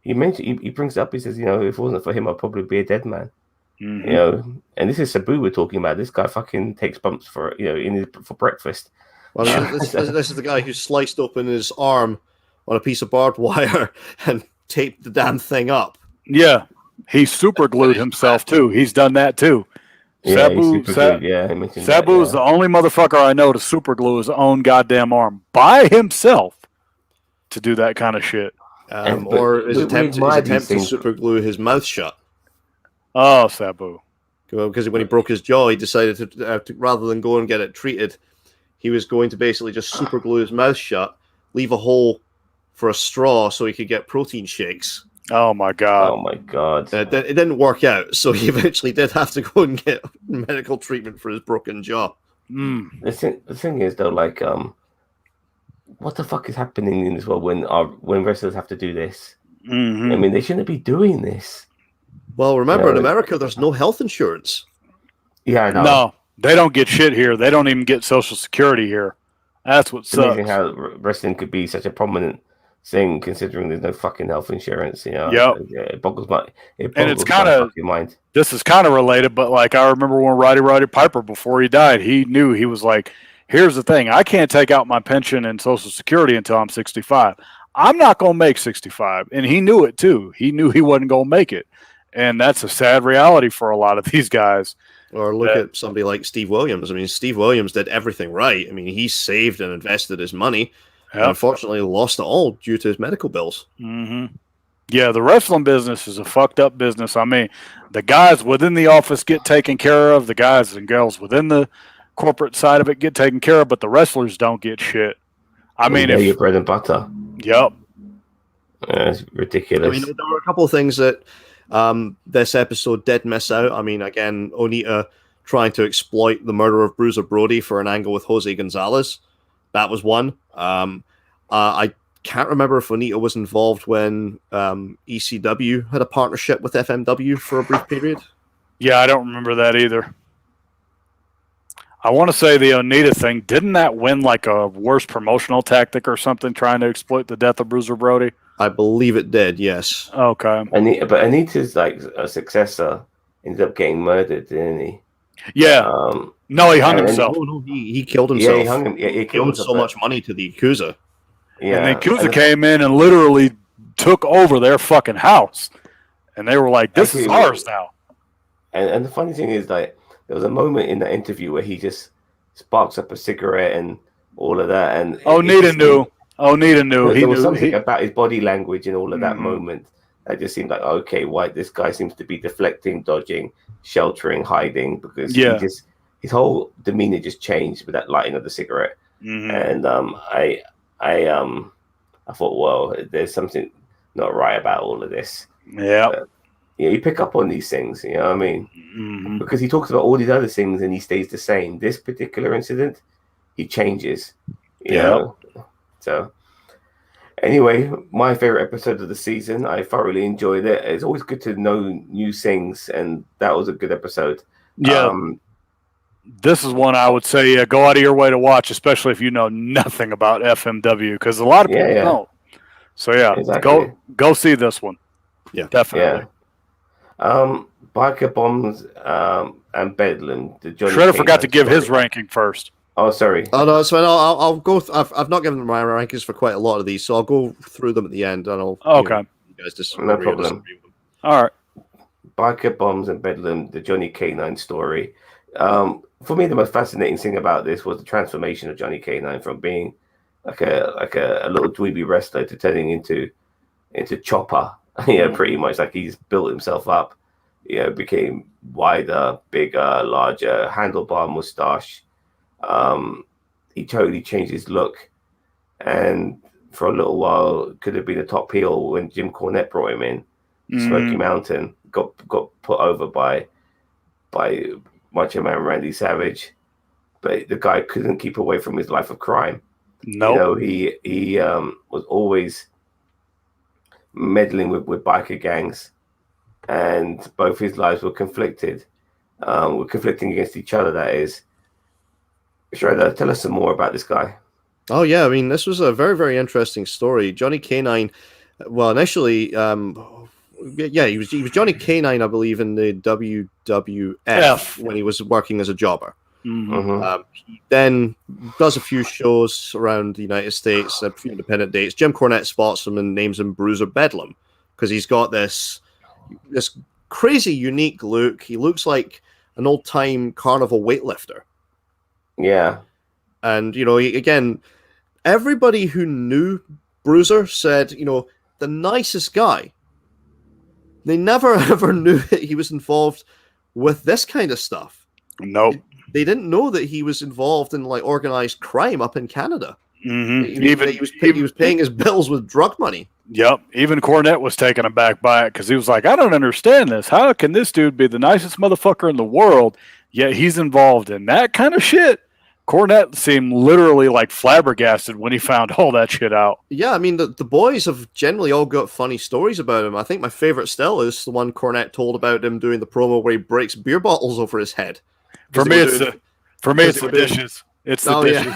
he mentioned, he brings up, he says, if it wasn't for him, I'd probably be a dead man. Mm-hmm. And this is Sabu we're talking about. This guy fucking takes bumps for for breakfast. Well, this is the guy who sliced open his arm on a piece of barbed wire and taped the damn thing up. Yeah, he super glued himself too. He's done that too. Yeah, Sabu is the only motherfucker I know to super glue his own goddamn arm by himself to do that kind of shit. Or his attempt to super glue his mouth shut. Oh, Sabu. Because when he broke his jaw, he decided to rather than go and get it treated, he was going to basically just super glue his mouth shut, leave a hole for a straw so he could get protein shakes. Oh my god! Oh my god! It didn't work out, so he eventually did have to go and get medical treatment for his broken jaw. The thing is, though, like, what the fuck is happening in this world when wrestlers have to do this? Mm-hmm. I mean, they shouldn't be doing this. Well, remember, in America, there's no health insurance. Yeah, I know. No, they don't get shit here. They don't even get Social Security here. That's what sucks. Amazing how wrestling could be such a prominent thing, considering there's no fucking health insurance. Yep. It boggles my mind. This is kind of related, but like I remember when Roddy Piper, before he died, he knew, he was like, "Here's the thing: I can't take out my pension and Social Security until I'm 65. I'm not gonna make 65," and he knew it too. He knew he wasn't gonna make it. And that's a sad reality for a lot of these guys. Or look at somebody like Steve Williams. I mean, Steve Williams did everything right. I mean, he saved and invested his money. And unfortunately, lost it all due to his medical bills. Mm-hmm. Yeah, the wrestling business is a fucked up business. I mean, the guys within the office get taken care of. The guys and girls within the corporate side of it get taken care of, but the wrestlers don't get shit. I mean, your bread and butter. Yep. It's ridiculous. I mean, there were a couple of things that this episode did miss out. I mean, again, Onita trying to exploit the murder of Bruiser Brody for an angle with Jose Gonzalez. That was one. I can't remember if Onita was involved when ECW had a partnership with FMW for a brief period. Yeah, I don't remember that either. I want to say the Onita thing, didn't that win like a worse promotional tactic or something, trying to exploit the death of Bruiser Brody? I believe it did, yes. Okay. But Anita's like a successor ended up getting murdered, didn't he? Yeah. No, he hung himself. No, he killed himself. Yeah, he hung him. Yeah, he killed so much money to the Yakuza. Yeah. And the Yakuza came in and literally took over their fucking house. And they were like, this is ours now. And the funny thing is, like, there was a moment in that interview where he just sparks up a cigarette and all of that. And Onita knew. There was something about his body language and all of that moment that just seemed like, okay, why this guy seems to be deflecting, dodging, sheltering, hiding, because his whole demeanor just changed with that lighting of the cigarette. And I thought, well, there's something not right about all of this. Yeah. You pick up on these things, you know what I mean? Because he talks about all these other things and he stays the same. This particular incident, he changes. You know? So, anyway, my favorite episode of the season. I thoroughly enjoyed it. It's always good to know new things, and that was a good episode. Yeah. This is one I would say go out of your way to watch, especially if you know nothing about FMW, because a lot of people don't. So, exactly. Go see this one. Yeah. Definitely. Yeah. Biker Bombs and Bedlam. Shredder forgot to give his ranking first. Oh, sorry. Oh no, so I'll go. I've not given my rankings for quite a lot of these, so I'll go through them at the end, and I'll. Okay. You guys just no problem. All right. Biker Bombs and Bedlam, the Johnny K9 story. For me, the most fascinating thing about this was the transformation of Johnny K9 from being like a little dweeby wrestler to turning into Chopper. Pretty much like he's built himself up. became wider, bigger, larger, handlebar mustache. He totally changed his look, and for a little while could have been a top heel when Jim Cornette brought him in. Smoky Mountain got put over by Macho Man Randy Savage, but the guy couldn't keep away from his life of crime. No, he was always meddling with biker gangs, and both his lives were conflicting against each other. That is, Shredder, tell us some more about this guy. Oh yeah, I mean, this was a very, very interesting story. Johnny K-9, well, initially, he was Johnny K-9, I believe, in the WWF when he was working as a jobber. He then does a few shows around the United States, a few independent dates. Jim Cornette spots him and names him Bruiser Bedlam because he's got this crazy, unique look. He looks like an old-time carnival weightlifter. Yeah. And, again, everybody who knew Bruiser said, the nicest guy. They never, ever knew that he was involved with this kind of stuff. Nope. They didn't know that he was involved in like organized crime up in Canada. He was paying his bills with drug money. Yep. Even Cornette was taken aback by it because he was like, I don't understand this. How can this dude be the nicest motherfucker in the world, yet he's involved in that kind of shit? Cornette seemed literally like flabbergasted when he found all that shit out. Yeah, I mean, the boys have generally all got funny stories about him. I think my favorite still is the one Cornette told about him doing the promo where he breaks beer bottles over his head. For me, it's the dishes. It's the dishes.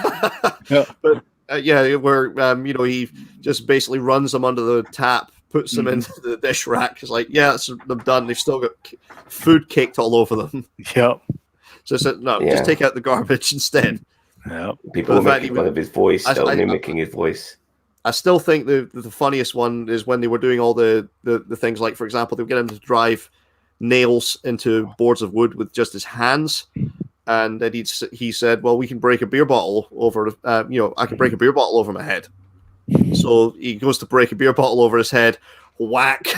Yeah. But where he just basically runs them under the tap, puts them into the dish rack. It's like, yeah, they're done. They've still got food caked all over them. Yep. So I said, just take out the garbage instead. Yeah. People were making fun of his voice, mimicking his voice. I still think the funniest one is when they were doing all the things like, for example, they would get him to drive nails into boards of wood with just his hands. And then he said, well, we can break a beer bottle over, I can break a beer bottle over my head. So he goes to break a beer bottle over his head, whack,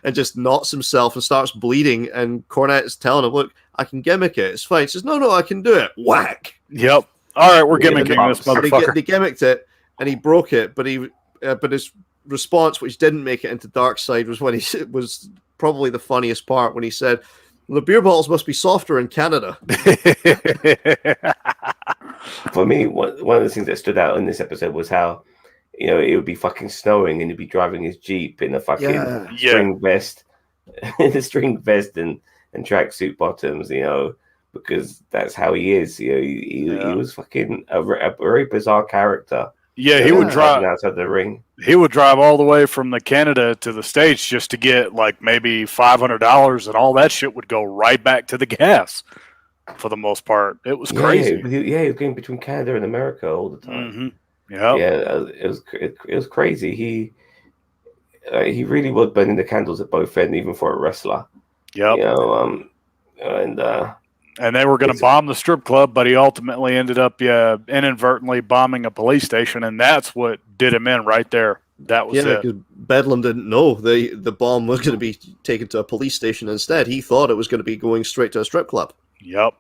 and just knocks himself and starts bleeding. And Cornette is telling him, look, I can gimmick it. It's fine. He says, no, I can do it. Whack. Yep. All right, we're gimmicking this motherfucker. They gimmicked it, and he broke it, but his response, which didn't make it into Dark Side, was when he was probably the funniest part when he said, the beer bottles must be softer in Canada. For me, one of the things that stood out in this episode was how, it would be fucking snowing and he'd be driving his Jeep in a fucking string vest, and tracksuit bottoms, because that's how he is. He was fucking a very bizarre character. Yeah, he would drive outside the ring. He would drive all the way from the Canada to the States just to get like maybe $500, and all that shit would go right back to the gas. For the most part, it was crazy. He was going between Canada and America all the time. Yeah, it was crazy. He really was burning the candles at both ends, even for a wrestler. Yep. And they were going to bomb the strip club, but he ultimately ended up inadvertently bombing a police station, and that's what did him in right there. That was it. Because Bedlam didn't know the bomb was going to be taken to a police station instead. He thought it was going to be going straight to a strip club. Yep.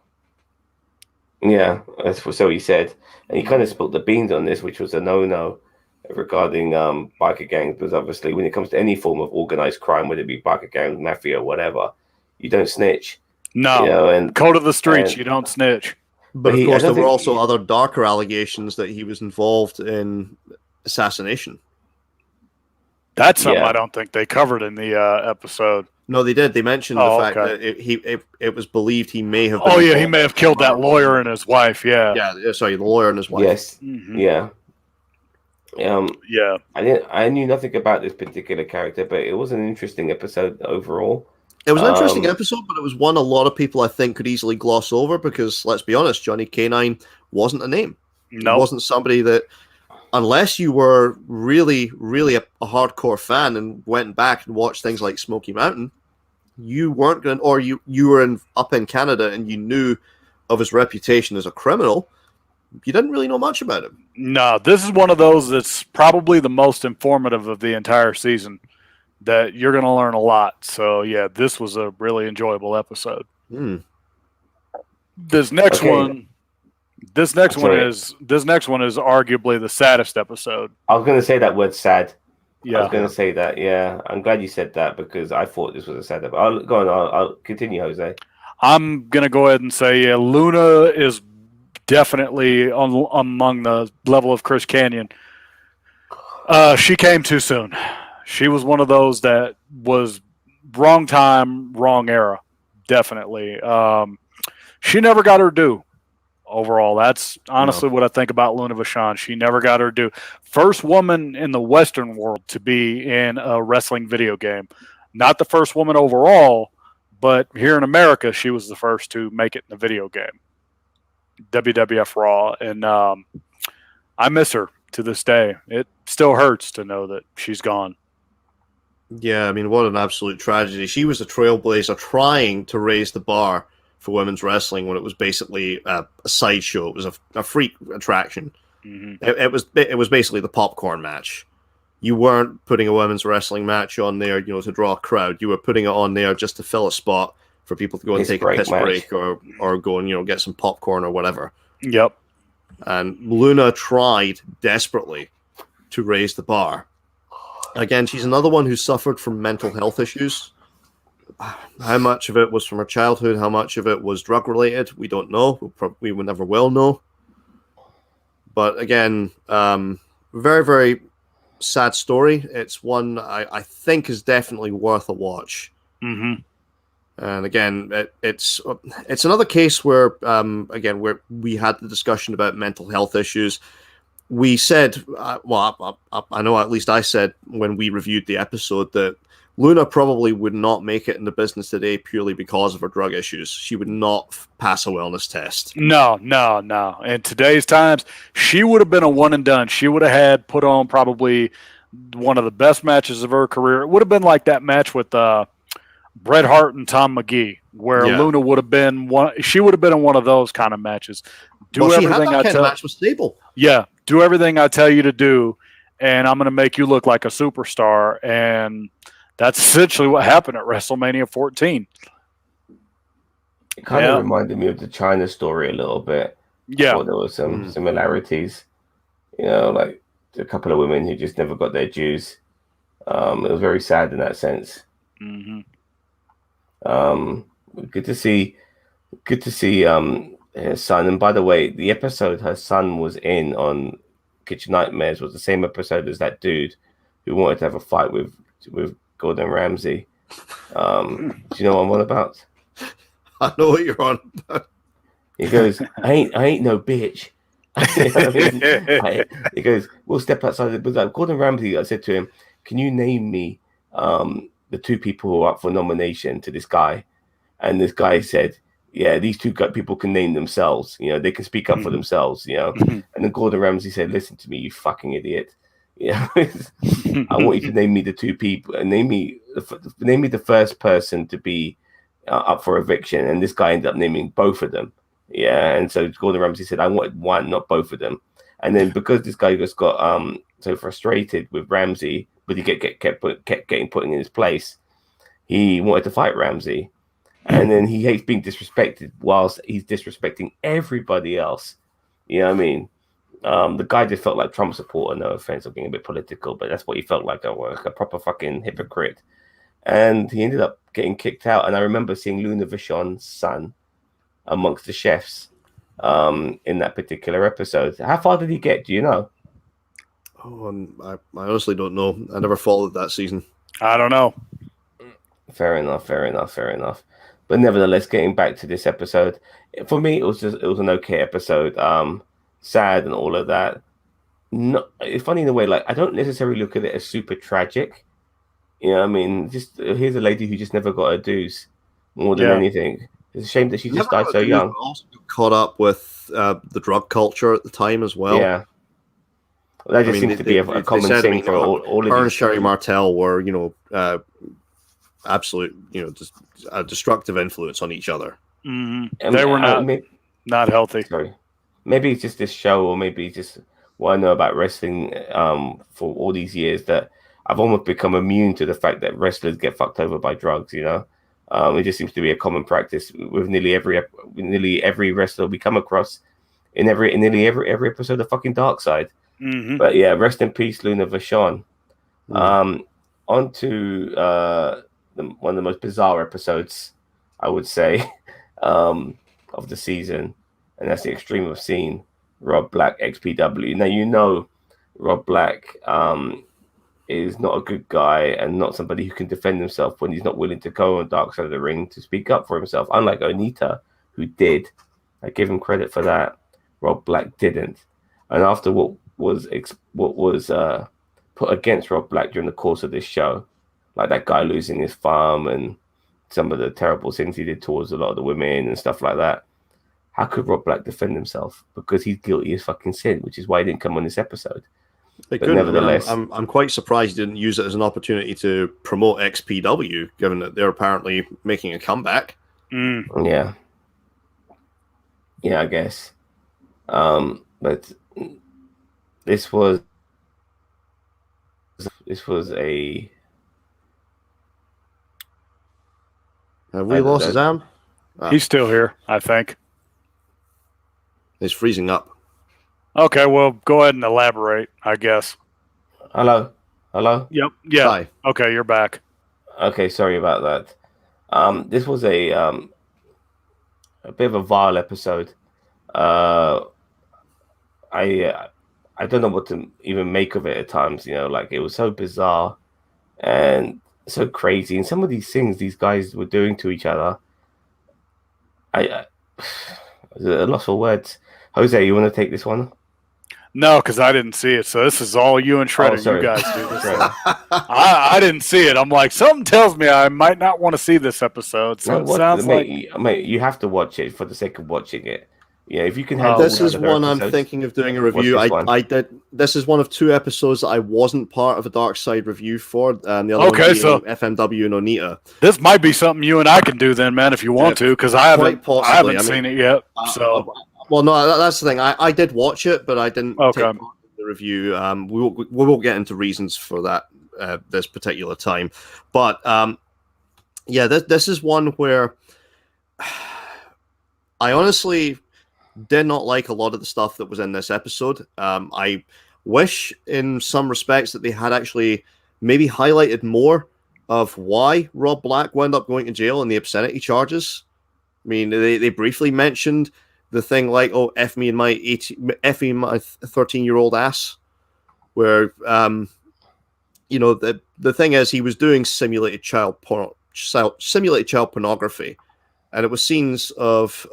Yeah, so he said. And he kind of spilled the beans on this, which was a no-no regarding biker gangs, because obviously when it comes to any form of organized crime, whether it be biker gangs, mafia, whatever, you don't snitch. No, and code of the streets, you don't snitch. But of course, there were also other darker allegations that he was involved in assassination. That's something I don't think they covered in the episode. No, they did. They mentioned the fact that it was believed he may have. He may have killed that lawyer and his wife. Yeah. Yeah. Sorry, the lawyer and his wife. Yes. Mm-hmm. Yeah. I knew nothing about this particular character, but it was an interesting episode overall. It was an interesting episode, but it was one a lot of people I think could easily gloss over because, let's be honest, Johnny K-9 wasn't a name. No. He wasn't somebody that, unless you were really, really a hardcore fan and went back and watched things like Smoky Mountain, you weren't going to, or you were up in Canada and you knew of his reputation as a criminal, you didn't really know much about him. No, this is one of those that's probably the most informative of the entire season. that you're going to learn a lot. So yeah, this was a really enjoyable episode. This next one is arguably the saddest episode. I was going to say that word sad. Yeah. I was going to say that. Yeah, I'm glad you said that because I thought this was a sad episode. I'll continue, Jose. I'm going to go ahead and say, yeah, Luna is definitely among the level of Chris Kanyon. She came too soon. She was one of those that was wrong time, wrong era. Definitely. She never got her due. Overall, that's honestly what I think about Luna Vachon. She never got her due. First woman in the Western world to be in a wrestling video game. Not the first woman overall, but here in America, she was the first to make it in a video game. WWF Raw. And I miss her to this day. It still hurts to know that she's gone. Yeah, I mean, what an absolute tragedy. She was a trailblazer trying to raise the bar for women's wrestling when it was basically a sideshow. It was a freak attraction. Mm-hmm. It was basically the popcorn match. You weren't putting a women's wrestling match on there, to draw a crowd. You were putting it on there just to fill a spot for people to go and take a piss break or go and get some popcorn or whatever. Yep. And Luna tried desperately to raise the bar. Again, she's another one who suffered from mental health issues. How much of it was from her childhood, how much of it was drug-related, we don't know. We never will know. But again, very, very sad story. It's one I think is definitely worth a watch. Mm-hmm. And again, it's another case where, where we had the discussion about mental health issues. We said, I know at least I said when we reviewed the episode that Luna probably would not make it in the business today purely because of her drug issues. She would not pass a wellness test. No. In today's times, she would have been a one and done. She would have had put on probably one of the best matches of her career. It would have been like that match with Bret Hart and Tom McGee, where Luna would have been one. She would have been in one of those kind of matches. Match was stable. Yeah, do everything I tell you to do, and I'm going to make you look like a superstar. And that's essentially what happened at WrestleMania 14. It kind of reminded me of the China story a little bit. Yeah. I thought there were some similarities. Like a couple of women who just never got their dues. It was very sad in that sense. Mm-hmm. Good to see her son. And by the way, the episode her son was in on Kitchen Nightmares was the same episode as that dude who wanted to have a fight with Gordon Ramsay. Do you know what I'm on about? I know what you're on about. He goes, I ain't no bitch. He goes, we'll step outside. But Gordon Ramsay, I said to him, can you name me the two people who are up for nomination to this guy? And this guy said, yeah, these two people can name themselves. They can speak up for themselves. And then Gordon Ramsay said, listen to me, you fucking idiot. I want you to name me the two people and name me the first person to be up for eviction. And this guy ended up naming both of them. Yeah. And so Gordon Ramsay said, I wanted one, not both of them. And then because this guy just got so frustrated with Ramsay, but he kept getting put in his place, he wanted to fight Ramsay. And then he hates being disrespected whilst he's disrespecting everybody else. You know what I mean? The guy just felt like Trump supporter, no offense, I'm being a bit political, but that's what he felt like, a proper fucking hypocrite. And he ended up getting kicked out. And I remember seeing Luna Vachon's son amongst the chefs in that particular episode. How far did he get? Do you know? Oh, I honestly don't know. I never followed that season. I don't know. Fair enough. But nevertheless, getting back to this episode, for me, it was an okay episode. Sad and all of that. It's funny in a way, like I don't necessarily look at it as super tragic. You know what I mean? Just here's a lady who just never got her dues more than anything. It's a shame that she just died so young. Also caught up with the drug culture at the time as well. Yeah. Well, that just seems to be a common thing for all of these. Her and Sherry Martel were, absolute, just a destructive influence on each other. Mm-hmm. They were not healthy. Sorry. Maybe it's just this show, or maybe just what I know about wrestling for all these years, that I've almost become immune to the fact that wrestlers get fucked over by drugs. You know, it just seems to be a common practice with nearly every wrestler we come across in nearly every episode of fucking Dark Side. Mm-hmm. But yeah, rest in peace, Luna Vachon. On to one of the most bizarre episodes, I would say, of the season, and that's the Extreme Obscene, Rob Black XPW. Now, you know Rob Black is not a good guy and not somebody who can defend himself when he's not willing to go on Dark Side of the Ring to speak up for himself, unlike Onita, who did. I give him credit for that. Rob Black didn't. And after what was put against Rob Black during the course of this show, like that guy losing his farm and some of the terrible things he did towards a lot of the women and stuff like that, how could Rob Black defend himself? Because he's guilty as fucking sin, which is why he didn't come on this episode. But nevertheless, I'm quite surprised he didn't use it as an opportunity to promote XPW, given that they're apparently making a comeback. Yeah, I guess. But this was a. Have we lost Zam? He's still here, I think. He's freezing up. Okay, well, go ahead and elaborate, I guess. Hello? Yep. Yeah. Hi. Okay, you're back. Okay, sorry about that. This was a bit of a vile episode. I don't know what to even make of it at times. You know, like, it was so bizarre and so crazy, and some of these things these guys were doing to each other, I a loss for words. Jose, you want to take this one? No, because I didn't see it. So this is all you and Shredder. You guys do this. I didn't see it. I'm like, something tells me I might not want to see this episode. So it sounds mate, you have to watch it for the sake of watching it. Yeah, if you can have this is one I'm thinking of doing a review. I did. This is one of two episodes that I wasn't part of a Dark Side review for. The other one being FMW and Onita. This might be something you and I can do then, man, if you want to, because I haven't seen it yet. So. Well, no, that's the thing. I did watch it, but I didn't take part in the review. We will get into reasons for that this particular time. But yeah, this is one where I honestly did not like a lot of the stuff that was in this episode. I wish in some respects that they had actually maybe highlighted more of why Rob Black wound up going to jail and the obscenity charges. I mean, they briefly mentioned the thing like, oh, F me and my 13-year-old ass, where, you know, the thing is, he was doing simulated child pornography, and it was scenes of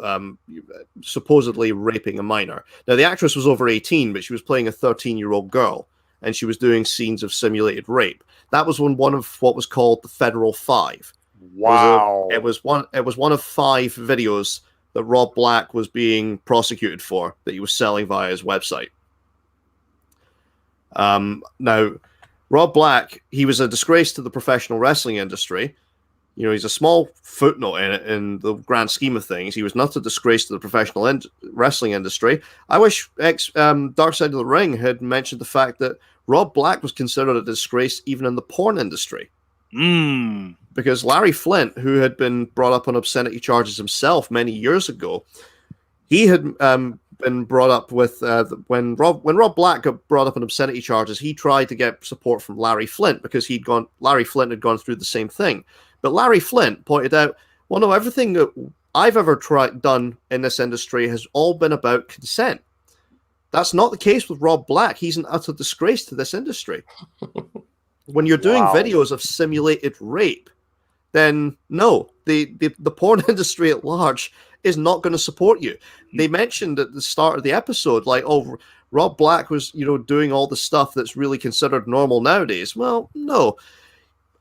supposedly raping a minor. Now, the actress was over 18, but she was playing a 13-year-old girl, and she was doing scenes of simulated rape. That was one of what was called the Federal Five. Wow! It was one of 5 videos that Rob Black was being prosecuted for, that he was selling via his website. Now, Rob Black, he was a disgrace to the professional wrestling industry. You know, he's a small footnote in the grand scheme of things. He was not a disgrace to the professional wrestling industry. I wish Dark Side of the Ring had mentioned the fact that Rob Black was considered a disgrace even in the porn industry. Because Larry Flint, who had been brought up on obscenity charges himself many years ago, he had been brought up with when Rob Black got brought up on obscenity charges, he tried to get support from Larry Flint because Larry Flint had gone through the same thing. But Larry Flint pointed out, well, no, everything that I've ever done in this industry has all been about consent. That's not the case with Rob Black. He's an utter disgrace to this industry. When you're doing videos of simulated rape, then no, the porn industry at large is not going to support you. They mentioned at the start of the episode, like, oh, Rob Black was, you know, doing all the stuff that's really considered normal nowadays. Well, no.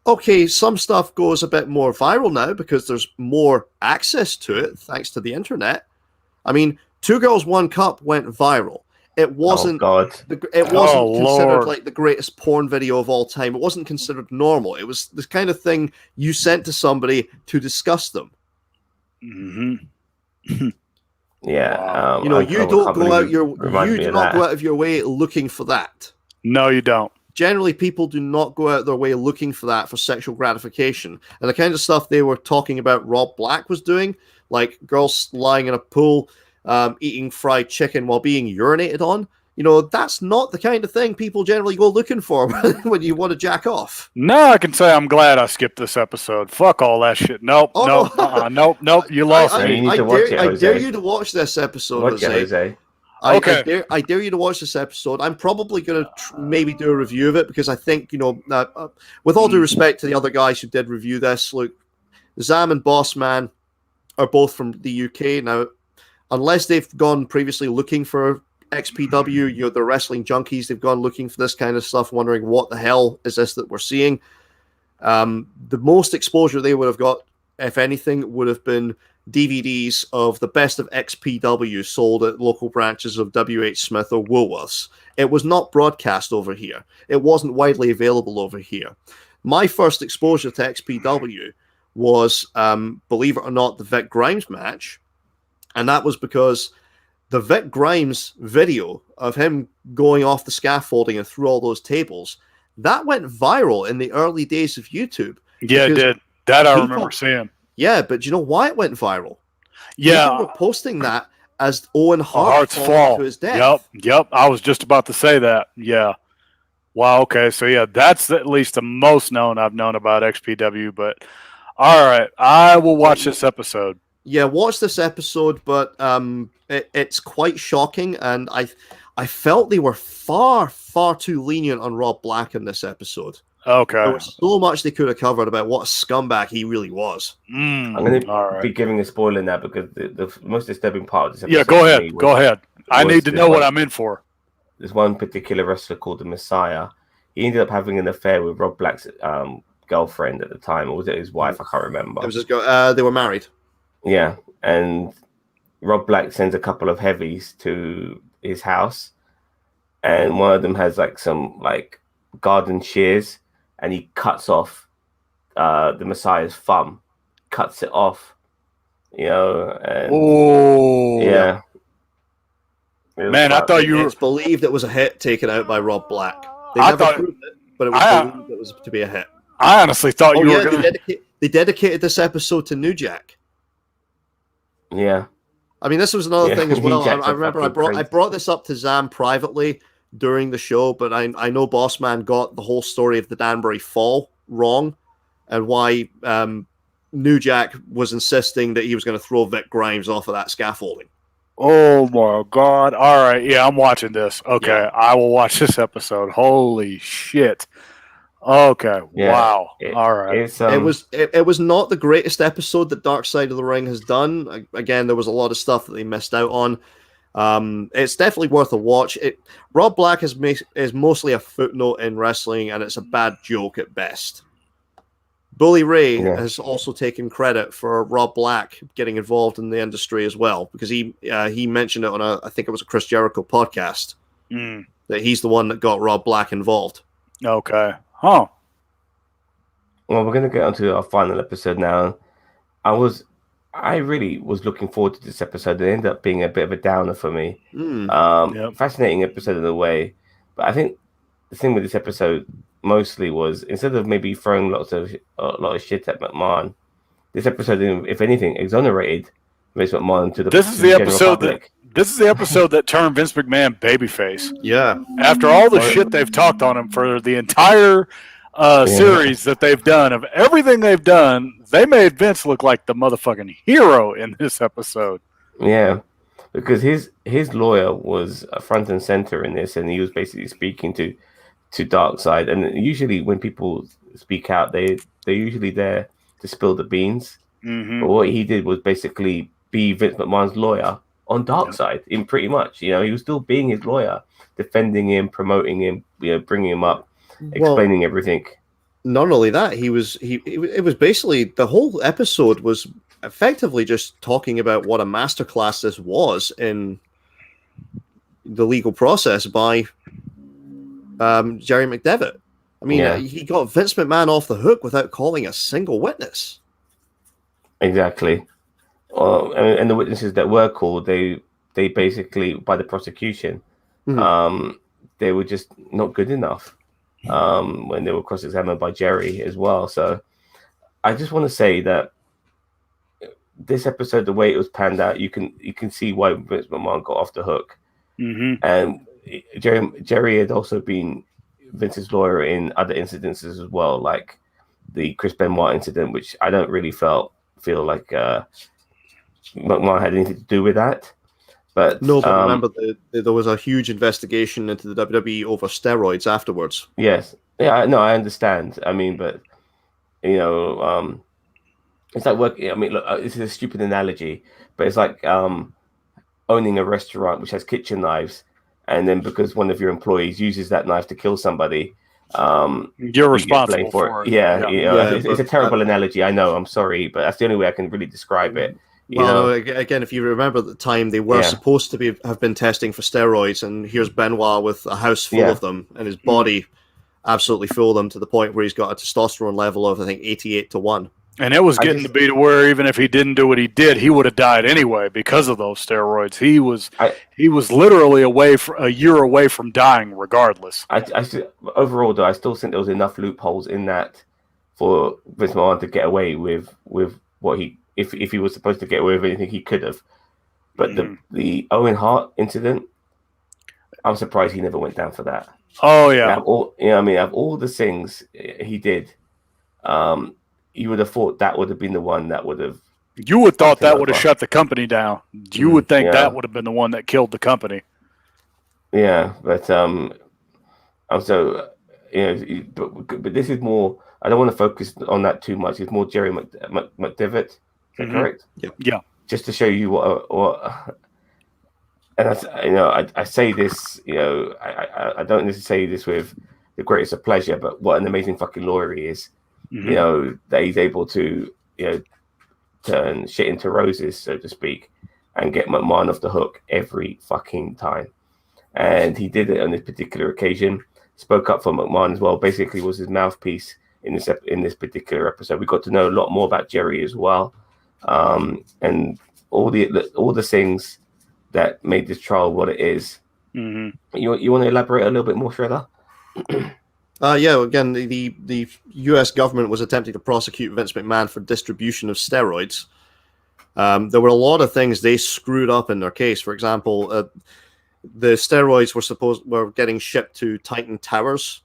Okay, some stuff goes a bit more viral now because there's more access to it thanks to the internet. I mean, 2 Girls, 1 Cup went viral. It wasn't considered like the greatest porn video of all time. It wasn't considered normal. It was the kind of thing you sent to somebody to discuss them. Yeah, you know, you do not go out of your way looking for that. No, you don't. generally people do not go out their way looking for that for sexual gratification. And the kind of stuff they were talking about Rob Black was doing, like girls lying in a pool, eating fried chicken while being urinated on, that's not the kind of thing people generally go looking for when you want to jack off. No, I can say I'm glad I skipped this episode. Fuck all that shit. Nope. You lost me. You need to watch it, I Jose. dare you to watch this episode, Watch it, Jose. Okay. I dare you to watch this episode. I'm probably going to maybe do a review of it because I think, with all due respect to the other guys who did review this, look, Zam and Bossman are both from the UK. Now, unless they've gone previously looking for XPW, the wrestling junkies, they've gone looking for this kind of stuff, wondering what the hell is this that we're seeing. The most exposure they would have got, if anything, would have been DVDs of the best of XPW sold at local branches of WH Smith or Woolworths. It was not broadcast over here. It wasn't widely available over here. My first exposure to XPW was, believe it or not, the Vic Grimes match. And that was because the Vic Grimes video of him going off the scaffolding and through all those tables, that went viral in the early days of YouTube. Yeah, it did. That I remember seeing. Yeah, but do you know why it went viral? Yeah. People were posting that as Owen Hart's fall to his death. Yep. I was just about to say that. Yeah. Wow, okay. So, yeah, that's at least the most known I've known about XPW. But, all right, I will watch this episode. Yeah, watch this episode, but it's quite shocking, and I felt they were far, far too lenient on Rob Black in this episode. Okay. There was so much they could have covered about what a scumbag he really was. I'm going to be giving a spoiler now because the most disturbing part of this episode... Yeah, go ahead. I need to know what I'm in for. There's one particular wrestler called the Messiah. He ended up having an affair with Rob Black's girlfriend at the time, or was it his wife? I can't remember. It was his girl. They were married. Yeah, and Rob Black sends a couple of heavies to his house, and one of them has some garden shears, and he cuts off the Messiah's thumb, cuts it off, And, yeah. Man, I thought you were... It's believed it was a hit taken out by Rob Black. They never proved it, but it was believed it was to be a hit. I honestly thought you were going to... They dedicated this episode to New Jack. Yeah. I mean, this was another thing as well. I remember I brought this up to Zam privately during the show, but I know Bossman got the whole story of the Danbury Fall wrong and why New Jack was insisting that he was going to throw Vic Grimes off of that scaffolding. Oh, my God. All right. Yeah, I'm watching this. Okay. Yeah. I will watch this episode. Holy shit. Okay. Yeah. Wow. All right. It was not the greatest episode that Dark Side of the Ring has done. Again, there was a lot of stuff that they missed out on. It's definitely worth a watch. Rob Black is mostly a footnote in wrestling, and it's a bad joke at best. Bully Ray has also taken credit for Rob Black getting involved in the industry as well, because he mentioned it on I think it was a Chris Jericho podcast, that he's the one that got Rob Black involved. Okay. Huh. Well, we're going to get on to our final episode now. I really was looking forward to this episode. It ended up being a bit of a downer for me. Fascinating episode in a way. But I think the thing with this episode mostly was, instead of maybe throwing a lot of shit at McMahon, this episode, if anything, exonerated Vince McMahon to the This is the episode that turned Vince McMahon babyface. Yeah. After all the shit they've talked on him for the entire series that they've done, of everything they've done, they made Vince look like the motherfucking hero in this episode. Yeah, because his lawyer was front and center in this, and he was basically speaking to Darkseid. And usually when people speak out, they're usually there to spill the beans. Mm-hmm. But what he did was basically be Vince McMahon's lawyer on Darkseid, in pretty much. He was still being his lawyer, defending him, promoting him, bringing him up, explaining everything. Not only that, it was basically, the whole episode was effectively just talking about what a masterclass this was in the legal process by Jerry McDevitt. I mean, he got Vince McMahon off the hook without calling a single witness. Exactly. And the witnesses that were called, they basically, by the prosecution, they were just not good enough. when they were cross-examined by Jerry as well. So I just want to say that this episode, the way it was panned out, you can see why Vince McMahon got off the hook. Mm-hmm. And Jerry had also been Vince's lawyer in other incidences as well, like the Chris Benoit incident, which I don't really feel like McMahon had anything to do with that. But no, but remember there was a huge investigation into the WWE over steroids afterwards. Yes, yeah, no, I understand. I mean, but you know, it's like work. I mean, look, this is a stupid analogy, but it's like owning a restaurant which has kitchen knives, and then because one of your employees uses that knife to kill somebody, you're responsible for it. Yeah, it's a terrible analogy. I know. I'm sorry, but that's the only way I can really describe it. Well, again, if you remember at the time, they were supposed to have been testing for steroids, and here's Benoit with a house full of them, and his body absolutely full of them to the point where he's got a testosterone level of, I think, 88-1. And it was getting to be to where even if he didn't do what he did, he would have died anyway because of those steroids. He was literally a year away from dying, regardless. Overall, though, I still think there was enough loopholes in that for Vince McMahon to get away with what he. If he was supposed to get away with anything, he could have. But the Owen Hart incident, I'm surprised he never went down for that. Oh yeah. Out of all the things he did, you would have thought that would have been the one that would have. You would thought that would have shut the company down. You would think that would have been the one that killed the company. Yeah, but but this is more. I don't want to focus on that too much. It's more Jerry McDevitt. Is that correct? Yeah. Just to show you what, and I say this, I don't necessarily say this with the greatest of pleasure, but what an amazing fucking lawyer he is. That he's able to, turn shit into roses, so to speak, and get McMahon off the hook every fucking time. And he did it on this particular occasion. Spoke up for McMahon as well. Basically, was his mouthpiece in this particular episode. We got to know a lot more about Jerry as well. And all the things that made this trial what it is. Mm-hmm. You want to elaborate a little bit more, Shredder? Again, the U.S. government was attempting to prosecute Vince McMahon for distribution of steroids. There were a lot of things they screwed up in their case. For example, the steroids were getting shipped to Titan Towers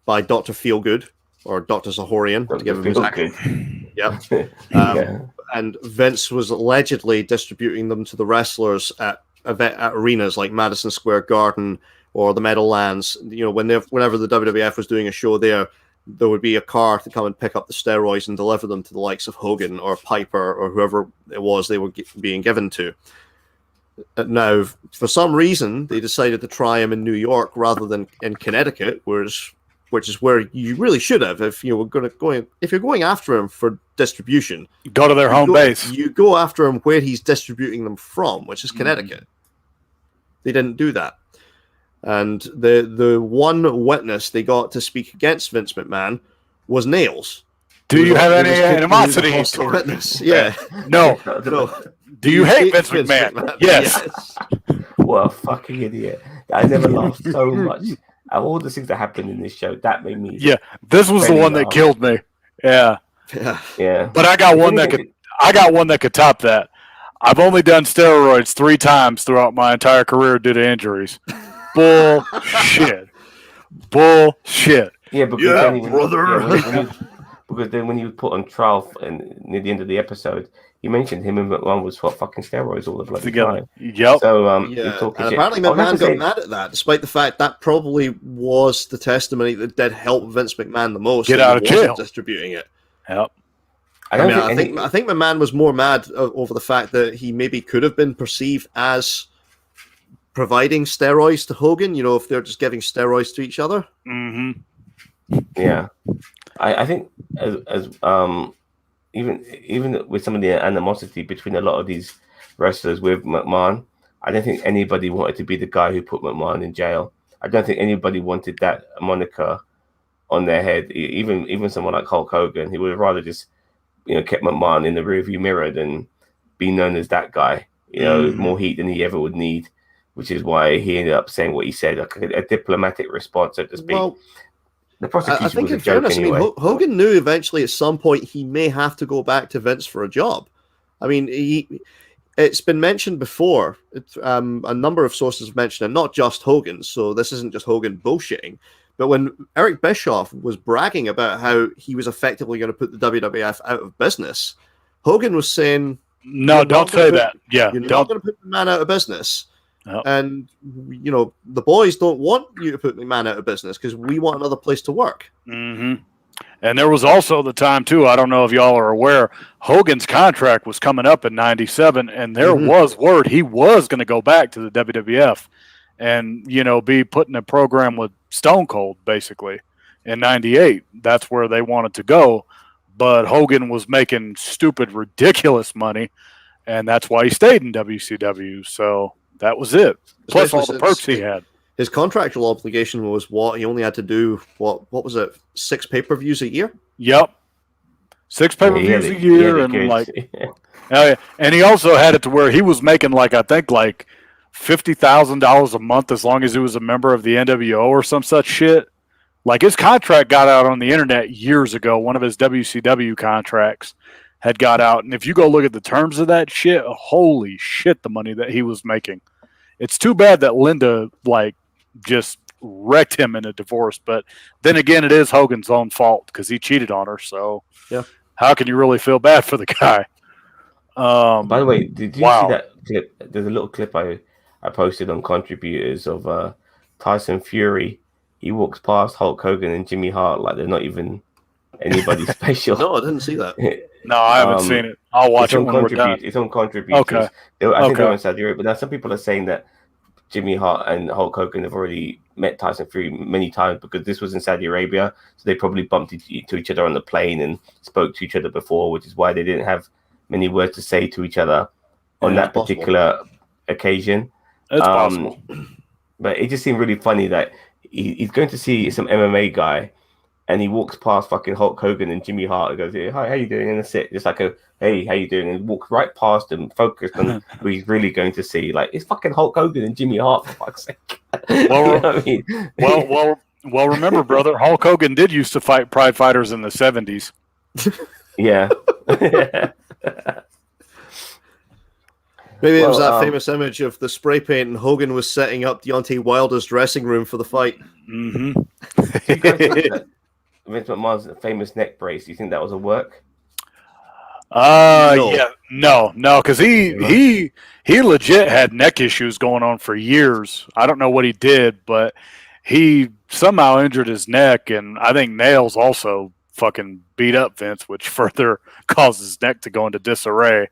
by Dr. Feelgood or Dr. Zahorian to give him his acronym. And Vince was allegedly distributing them to the wrestlers at arenas like Madison Square Garden or the Meadowlands. Whenever the WWF was doing a show there would be a car to come and pick up the steroids and deliver them to the likes of Hogan or Piper or whoever it was they were being given to. Now, for some reason, they decided to try him in New York rather than in Connecticut, which is where you really should have. If you're going after him for distribution, go to their home base. You go after him where he's distributing them from, which is Connecticut. They didn't do that, and the one witness they got to speak against Vince McMahon was Nails. Do you have any animosity toward witness? Yeah, no. Do you hate Vince McMahon? Yes. What a fucking idiot! I never laughed so much. Of all the things that happened in this show, that made me. Yeah, this was the one that killed me. Yeah. But I got one that could top that. I've only done steroids 3 times throughout my entire career due to injuries. Bullshit. Yeah, because because then when he was put on trial and near the end of the episode, he mentioned him and McMahon was fucking steroids all the bloody time. Yep. So and apparently McMahon got mad at that, despite the fact that probably was the testimony that did help Vince McMahon the most. Get out of jail. Distributing it. Yep. I think McMahon was more mad over the fact that he maybe could have been perceived as providing steroids to Hogan. If they're just giving steroids to each other. Mm-hmm. Yeah, I think as even with some of the animosity between a lot of these wrestlers with McMahon, I don't think anybody wanted to be the guy who put McMahon in jail. I don't think anybody wanted that moniker on their head. Even someone like Hulk Hogan, he would have rather just kept McMahon in the rearview mirror than be known as that guy. More heat than he ever would need, which is why he ended up saying what he said, like a diplomatic response, so to speak. Well, The prosecution I think, was a in joke fairness, anyway. I mean, Hogan knew eventually at some point he may have to go back to Vince for a job. I mean, it's been mentioned before. A number of sources have mentioned it, not just Hogan. So this isn't just Hogan bullshitting. But when Eric Bischoff was bragging about how he was effectively going to put the WWF out of business, Hogan was saying, "No, don't say that. Yeah, you're not going to put the man out of business." And, you know, the boys don't want you to put McMahon out of business because we want another place to work. Mm-hmm. And there was also the time, too, I don't know if y'all are aware, Hogan's contract was coming up in 97, and there was word he was going to go back to the WWF and, you know, be put in a program with Stone Cold, basically, in 98. That's where they wanted to go. But Hogan was making stupid, ridiculous money, and that's why he stayed in WCW. So that was it. Plus all the perks he had. His contractual obligation was what? He only had to do, what was it, 6 pay-per-views a year? Yep. 6 pay-per-views a year. And like, and he also had it to where he was making like, I think like $50,000 a month as long as he was a member of the NWO or some such shit. Like his contract got out on the internet years ago. One of his WCW contracts had got out. And if you go look at the terms of that shit, holy shit, the money that he was making. It's too bad that Linda, like, just wrecked him in a divorce. But then again, it is Hogan's own fault because he cheated on her. So how can you really feel bad for the guy? By the way, did you see that clip? There's a little clip I posted on contributors of Tyson Fury. He walks past Hulk Hogan and Jimmy Hart like they're not even anybody special. No, I didn't see that. No, I haven't seen it. I'll watch it when we're done. It's on contributors. Okay. I think they're in Saudi Arabia, but now some people are saying that Jimmy Hart and Hulk Hogan have already met Tyson Fury many times because this was in Saudi Arabia, so they probably bumped into each other on the plane and spoke to each other before, which is why they didn't have many words to say to each other on that particular occasion. It's possible. But it just seemed really funny that he's going to see some MMA guy, and he walks past fucking Hulk Hogan and Jimmy Hart and goes, "Hi, how you doing?" And that's it. Just like "Hey, how you doing?" And walks right past him, focused on who he's really going to see. Like, it's fucking Hulk Hogan and Jimmy Hart, for fuck's sake. Well, you know what I mean? well, remember, brother, Hulk Hogan did used to fight Pride Fighters in the 70s. Yeah. Maybe it was that famous image of the spray paint and Hogan was setting up Deontay Wilder's dressing room for the fight. Mm-hmm. Vince McMahon's famous neck brace. Do you think that was a work? No. Yeah, no, because he legit had neck issues going on for years. I don't know what he did, but he somehow injured his neck, and I think Nails also fucking beat up Vince, which further caused his neck to go into disarray.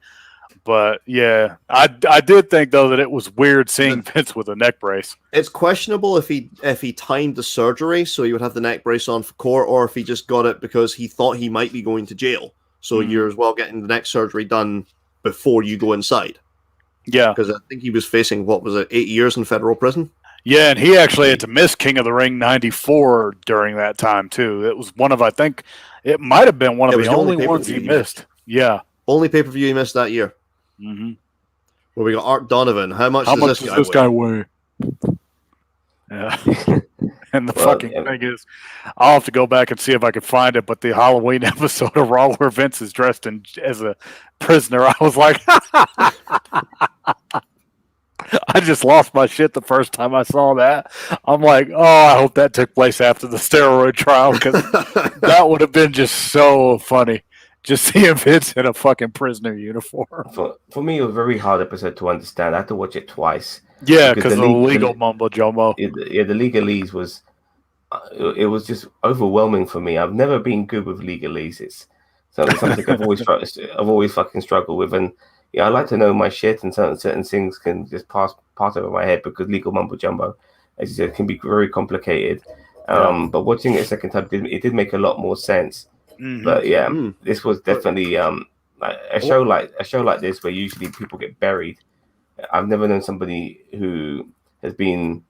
But yeah, I did think though that it was weird seeing Vince with a neck brace. It's questionable if he timed the surgery so he would have the neck brace on for court, or if he just got it because he thought he might be going to jail. So you're as well getting the neck surgery done before you go inside. Yeah, because I think he was facing 8 years in federal prison. Yeah, and he actually had to miss King of the Ring 94 during that time too. It was one of, I think, it might have been one of the only ones he missed. Yeah, only pay-per-view he missed that year. Mm-hmm. Well, we got Art Donovan. How much does this guy weigh? Yeah. And the fucking thing is, I'll have to go back and see if I can find it, but the Halloween episode of Raw where Vince is dressed as a prisoner, I was like, I just lost my shit the first time I saw that. I'm like, oh, I hope that took place after the steroid trial, because that would have been just so funny. Just seeing Vince in a fucking prisoner uniform. For me, it was a very hard episode to understand. I had to watch it twice. Yeah, because the legal mumbo jumbo. The legalese was, it was just overwhelming for me. I've never been good with legalese. It's something I've always fucking struggled with. And I like to know my shit, and certain things can just pass over my head because legal mumbo jumbo, as you said, can be very complicated. But watching it a second time, it did make a lot more sense. Mm-hmm. But yeah, this was definitely a show like this where usually people get buried. I've never known somebody who has been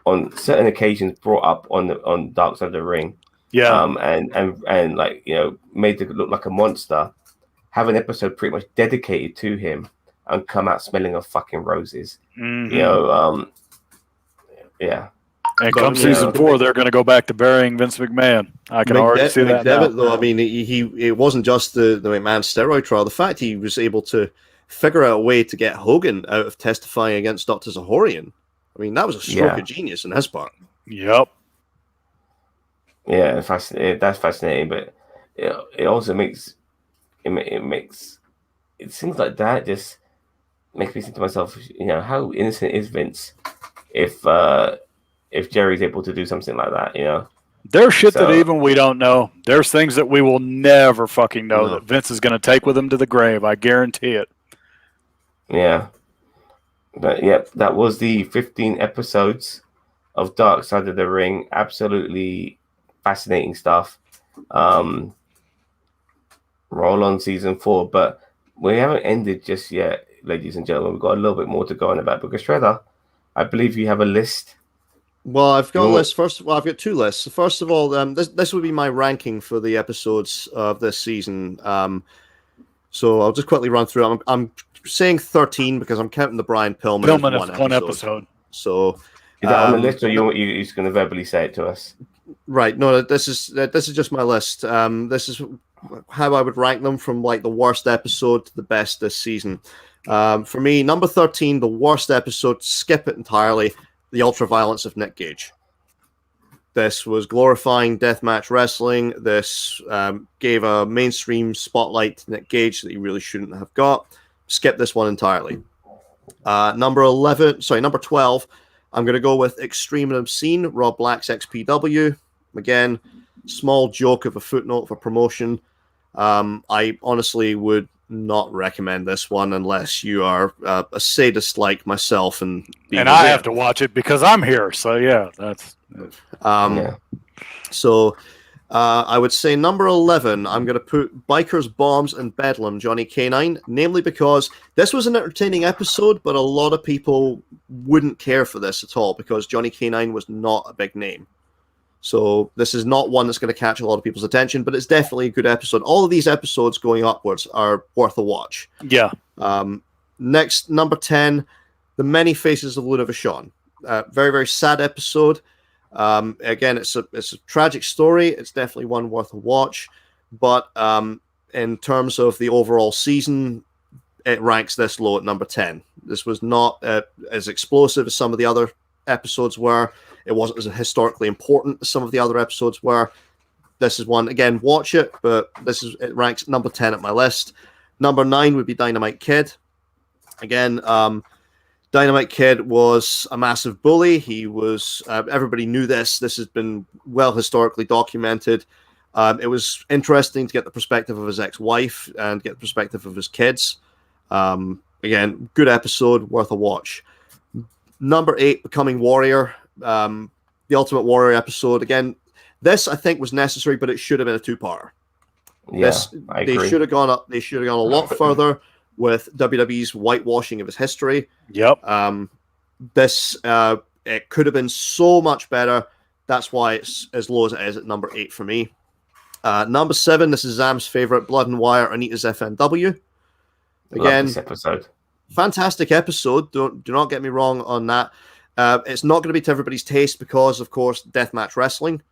on certain occasions brought up on Dark Side of the Ring. Yeah. And like, made to look like a monster, have an episode pretty much dedicated to him and come out smelling of fucking roses. Mm-hmm. Yeah. And come season 4, they're going to go back to burying Vince McMahon. I can already see that now. Though, I mean, it wasn't just the McMahon steroid trial. The fact he was able to figure out a way to get Hogan out of testifying against Dr. Zahorian. I mean, that was a stroke of genius on his part. Yep. Yeah, that's fascinating, but it also makes things like that just makes me think to myself, how innocent is Vince if Jerry's able to do something like that, There's shit that even we don't know. There's things that we will never fucking know that Vince is going to take with him to the grave. I guarantee it. Yeah. But that was the 15 episodes of Dark Side of the Ring. Absolutely fascinating stuff. Roll on season 4, but we haven't ended just yet, ladies and gentlemen. We've got a little bit more to go on about because Shredder, I believe you have a list. Well, I've got a list. I've got 2 lists. First of all, this would be my ranking for the episodes of this season. So I'll just quickly run through. I'm saying 13 because I'm counting the Brian Pillman as one episode. So is that on the list, or you're just going to verbally say it to us? Right. No, this is just my list. This is how I would rank them from like the worst episode to the best this season. For me, number 13, the worst episode. Skip it entirely. The ultra-violence of Nick Gage. This was glorifying deathmatch wrestling. This gave a mainstream spotlight to Nick Gage that he really shouldn't have got. Skip this one entirely. Number 12, I'm going to go with Extreme and Obscene, Rob Black's XPW. Again, small joke of a footnote for promotion. I honestly would not recommend this one unless you are a sadist like myself. And I have to watch it because I'm here. So, yeah, that's... So I would say number 11, I'm going to put Bikers, Bombs, and Bedlam, Johnny K9, namely because this was an entertaining episode, but a lot of people wouldn't care for this at all because Johnny K9 was not a big name. So this is not one that's going to catch a lot of people's attention, but it's definitely a good episode. All of these episodes going upwards are worth a watch. Yeah. Next, number 10, The Many Faces of Luna Vachon. Very, very sad episode. Again, it's a tragic story. It's definitely one worth a watch. But in terms of the overall season, it ranks this low at number 10. This was not as explosive as some of the other episodes were. It wasn't as historically important as some of the other episodes were. This is one, again, watch it, but it ranks number 10 at my list. Number 9 would be Dynamite Kid. Again, Dynamite Kid was a massive bully. He was, everybody knew this. This has been well historically documented. It was interesting to get the perspective of his ex-wife and get the perspective of his kids. Again, good episode, worth a watch. Number 8, Becoming Warrior. The Ultimate Warrior episode. Again, this I think was necessary, but it should have been a 2-parter. Yeah, I agree. They should have gone up. They should have gone a lot further with WWE's whitewashing of his history. Yep. It could have been so much better. That's why it's as low as it is at number 8 for me. Number 7, this is Zam's favorite, Blood and Wire, Anita's FNW. Again, love this episode. Fantastic episode. Do not get me wrong on that. It's not going to be to everybody's taste because, of course, deathmatch wrestling.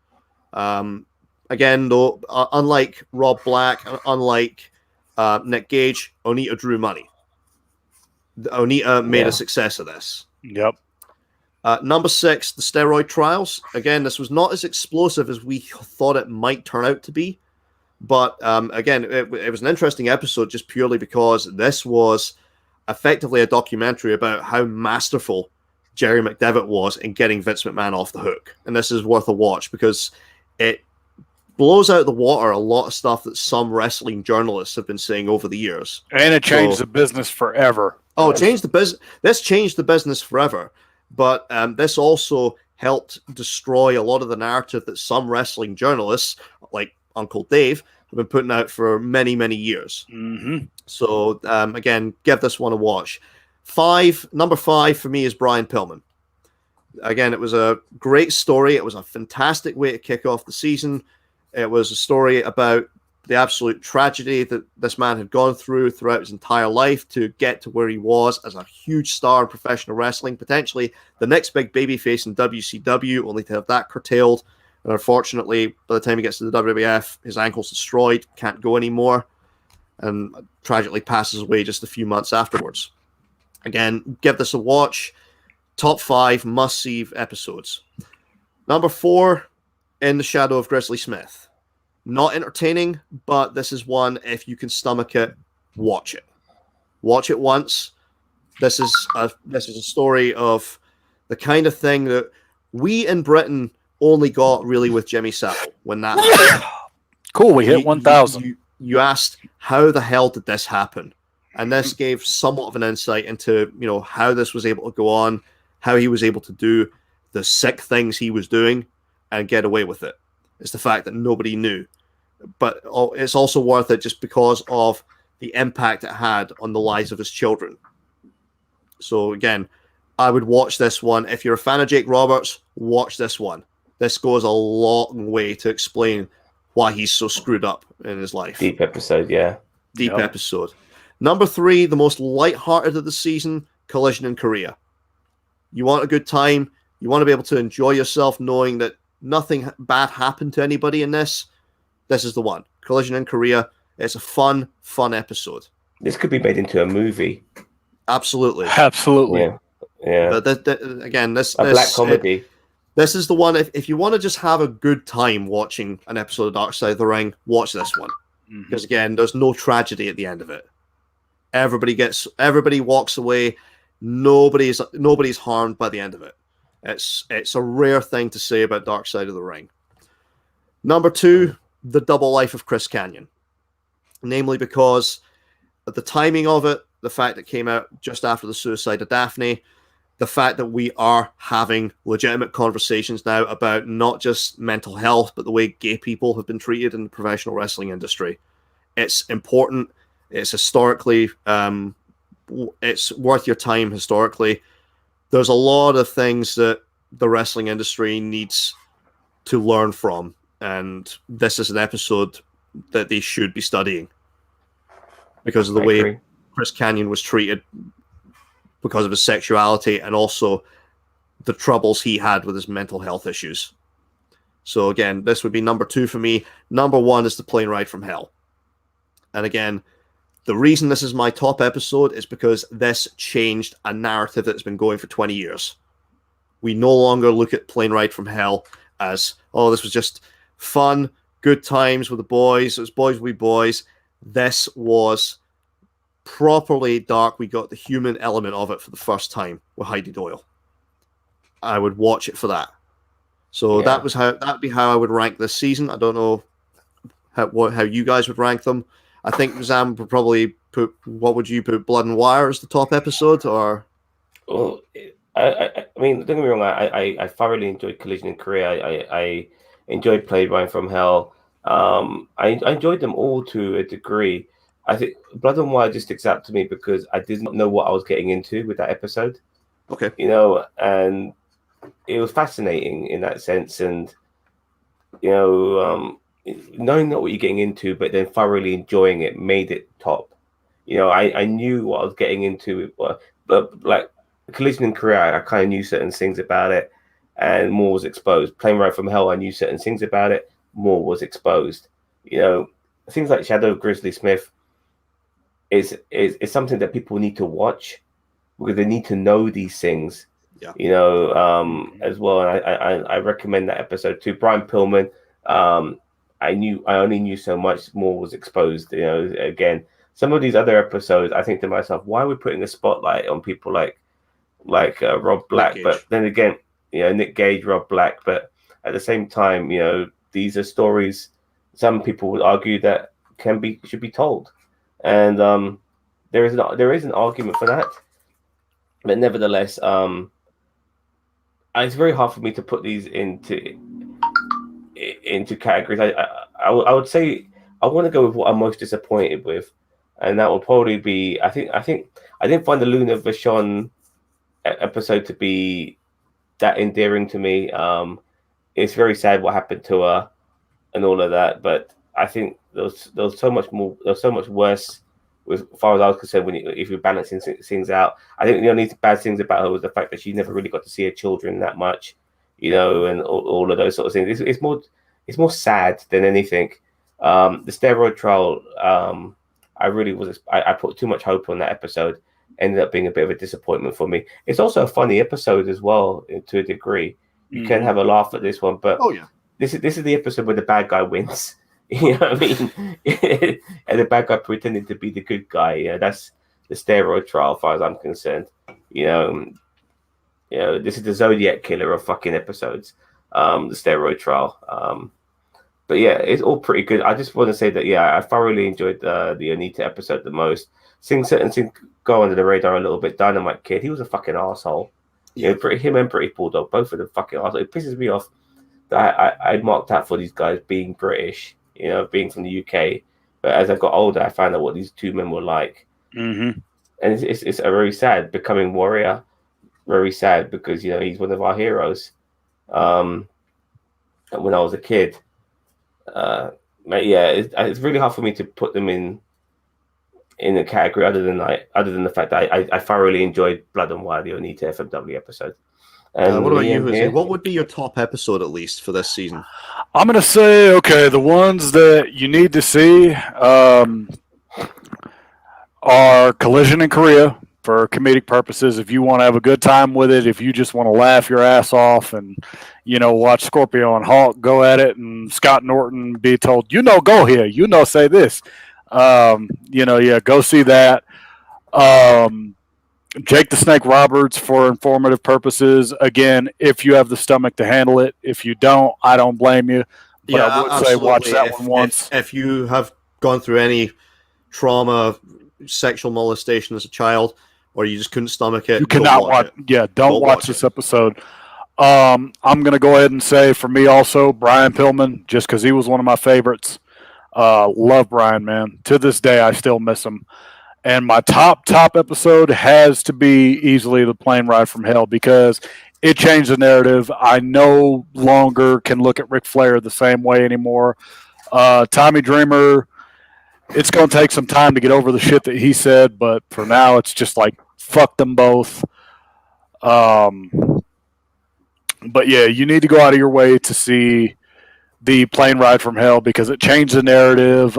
Again, though, unlike Rob Black, unlike Nick Gage, Onita drew money. Onita made a success of this. Yep. Number 6, the steroid trials. Again, this was not as explosive as we thought it might turn out to be. But again, it was an interesting episode just purely because this was effectively a documentary about how masterful Jerry McDevitt was in getting Vince McMahon off the hook. And this is worth a watch because it blows out the water a lot of stuff that some wrestling journalists have been saying over the years. And it changed the business forever. Oh, changed the business. This changed the business forever. But this also helped destroy a lot of the narrative that some wrestling journalists, like Uncle Dave, have been putting out for many, many years. Mm-hmm. So, again, give this one a watch. Number 5 for me is Brian Pillman. Again, it was a great story. It was a fantastic way to kick off the season. It was a story about the absolute tragedy that this man had gone throughout his entire life to get to where he was as a huge star in professional wrestling, potentially the next big babyface in WCW, only to have that curtailed. And unfortunately, by the time he gets to the WWF, his ankle's destroyed, can't go anymore, and tragically passes away just a few months afterwards. Again, give this a watch. Top 5 must-see episodes. Number 4, In the Shadow of Grizzly Smith. Not entertaining, but this is one, if you can stomach it, watch it. Watch it once. This is a story of the kind of thing that we in Britain only got really with Jimmy Savile when that happened. Cool, we hit 1,000. You asked, how the hell did this happen? And this gave somewhat of an insight into, how this was able to go on, how he was able to do the sick things he was doing and get away with it. It's the fact that nobody knew. But it's also worth it just because of the impact it had on the lives of his children. So again, I would watch this one. If you're a fan of Jake Roberts, watch this one. This goes a long way to explain why he's so screwed up in his life. Deep episode, yeah. Deep episode. Number 3, the most lighthearted of the season, Collision in Korea. You want a good time. You want to be able to enjoy yourself knowing that nothing bad happened to anybody in this. This is the one. Collision in Korea. It's a fun episode. This could be made into a movie. Absolutely. Yeah. But again, this black comedy. This is the one. If you want to just have a good time watching an episode of Dark Side of the Ring, watch this one. Because again, there's no tragedy at the end of it. Everybody walks away. Nobody's harmed by the end of it. It's a rare thing to say about Dark Side of the Ring. Number 2, The Double Life of Chris Kanyon. Namely because of the timing of it, the fact it came out just after the suicide of Daphne, the fact that we are having legitimate conversations now about not just mental health, but the way gay people have been treated in the professional wrestling industry. It's important. It's historically, it's worth your time historically. There's a lot of things that the wrestling industry needs to learn from, and this is an episode that they should be studying because of the way Chris Kanyon was treated because of his sexuality and also the troubles he had with his mental health issues. So again, this would be number 2 for me. Number 1 is The Plane Ride from Hell. And again, the reason this is my top episode is because this changed a narrative that's been going for 20 years. We no longer look at Plane Ride from Hell as, oh, this was just fun, good times with the boys. It was boys will be boys. This was properly dark. We got the human element of it for the first time with Heidi Doyle. I would watch it for that. So that'd be how I would rank this season. I don't know how you guys would rank them. I think Zam would probably put, what would you put, Blood and Wire as the top episode, or? Well, I mean, don't get me wrong. I thoroughly enjoyed Collision in Korea. I enjoyed Plane Ride from Hell. I enjoyed them all to a degree. I think Blood and Wire just sticks out to me because I did not know what I was getting into with that episode. Okay. And it was fascinating in that sense. And, knowing not what you're getting into, but then thoroughly enjoying it made it top. I knew what I was getting into, but like Collision in Korea, I kind of knew certain things about it, and more was exposed. Plane Ride from Hell, I knew certain things about it, more was exposed. Things like Shadow of Grizzly Smith is something that people need to watch because they need to know these things. Yeah. As well. And I recommend that episode too. Brian Pillman. I only knew so much, more was exposed. Again, some of these other episodes, I think to myself, why are we putting a spotlight on people like Rob Black? But then again, Nick Gage, Rob Black. But at the same time, these are stories. Some people would argue that should be told, and there is an argument for that. But nevertheless, it's very hard for me to put these into categories. I would say I want to go with what I'm most disappointed with, and that will probably be I think I didn't find the Luna Vachon episode to be that endearing to me. It's very sad what happened to her and all of that, but I think there was so much more. There was so much worse. As far as I was concerned, if you're balancing things out, I think the only bad things about her was the fact that she never really got to see her children that much, and all of those sort of things. It's more sad than anything. The steroid trial, I put too much hope on that episode. Ended up being a bit of a disappointment for me. It's also a funny episode as well, to a degree. You can have a laugh at this one, but this is the episode where the bad guy wins. You know what I mean? And the bad guy pretending to be the good guy. Yeah, that's the steroid trial, as far as I'm concerned. This is the Zodiac killer of fucking episodes. The steroid trial. But yeah, it's all pretty good. I just want to say that I thoroughly enjoyed the Onita episode the most. Certain things go under the radar a little bit. Dynamite Kid, he was a fucking asshole. Him and Pretty Bulldog, both of them fucking assholes. It pisses me off that I marked out for these guys being British. Being from the UK, but as I got older, I found out what these two men were like, and it's a very sad becoming warrior, very sad because he's one of our heroes. And when I was a kid, it's really hard for me to put them in a category other than the fact that I thoroughly enjoyed Blood and Wire, the Onita FMW episode. What about you, Jose? What would be your top episode, at least, for this season? I'm going to say, the ones that you need to see are Collision in Korea for comedic purposes. If you want to have a good time with it, if you just want to laugh your ass off and, watch Scorpio and Hulk go at it and Scott Norton be told, go here, say this. Go see that. Jake the Snake Roberts for informative purposes. Again, if you have the stomach to handle it. If you don't, I don't blame you. But I would say watch that one once. If you have gone through any trauma, sexual molestation as a child, or you just couldn't stomach it, you cannot watch it. Yeah, don't watch this episode. I'm going to go ahead and say for me also, Brian Pillman, just because he was one of my favorites. Love Brian, man. To this day, I still miss him. And my top episode has to be easily the Plane Ride from Hell because it changed the narrative. I no longer can look at Ric Flair the same way anymore. Tommy Dreamer, it's going to take some time to get over the shit that he said, but for now it's just like, fuck them both. But yeah, you need to go out of your way to see the Plane Ride from Hell because it changed the narrative.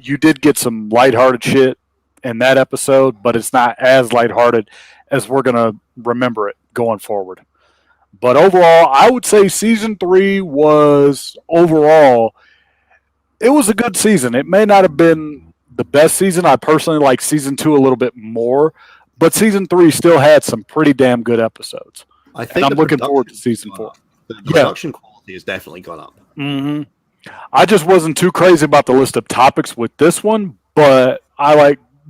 You did get some lighthearted shit in that episode, but it's not as lighthearted as we're going to remember it going forward. But overall, I would say season 3 was overall, it was a good season. It may not have been the best season. I personally like season 2 a little bit more, but season 3 still had some pretty damn good episodes. I'm looking forward to season 4. The production quality has definitely gone up. Mm-hmm. I just wasn't too crazy about the list of topics with this one, but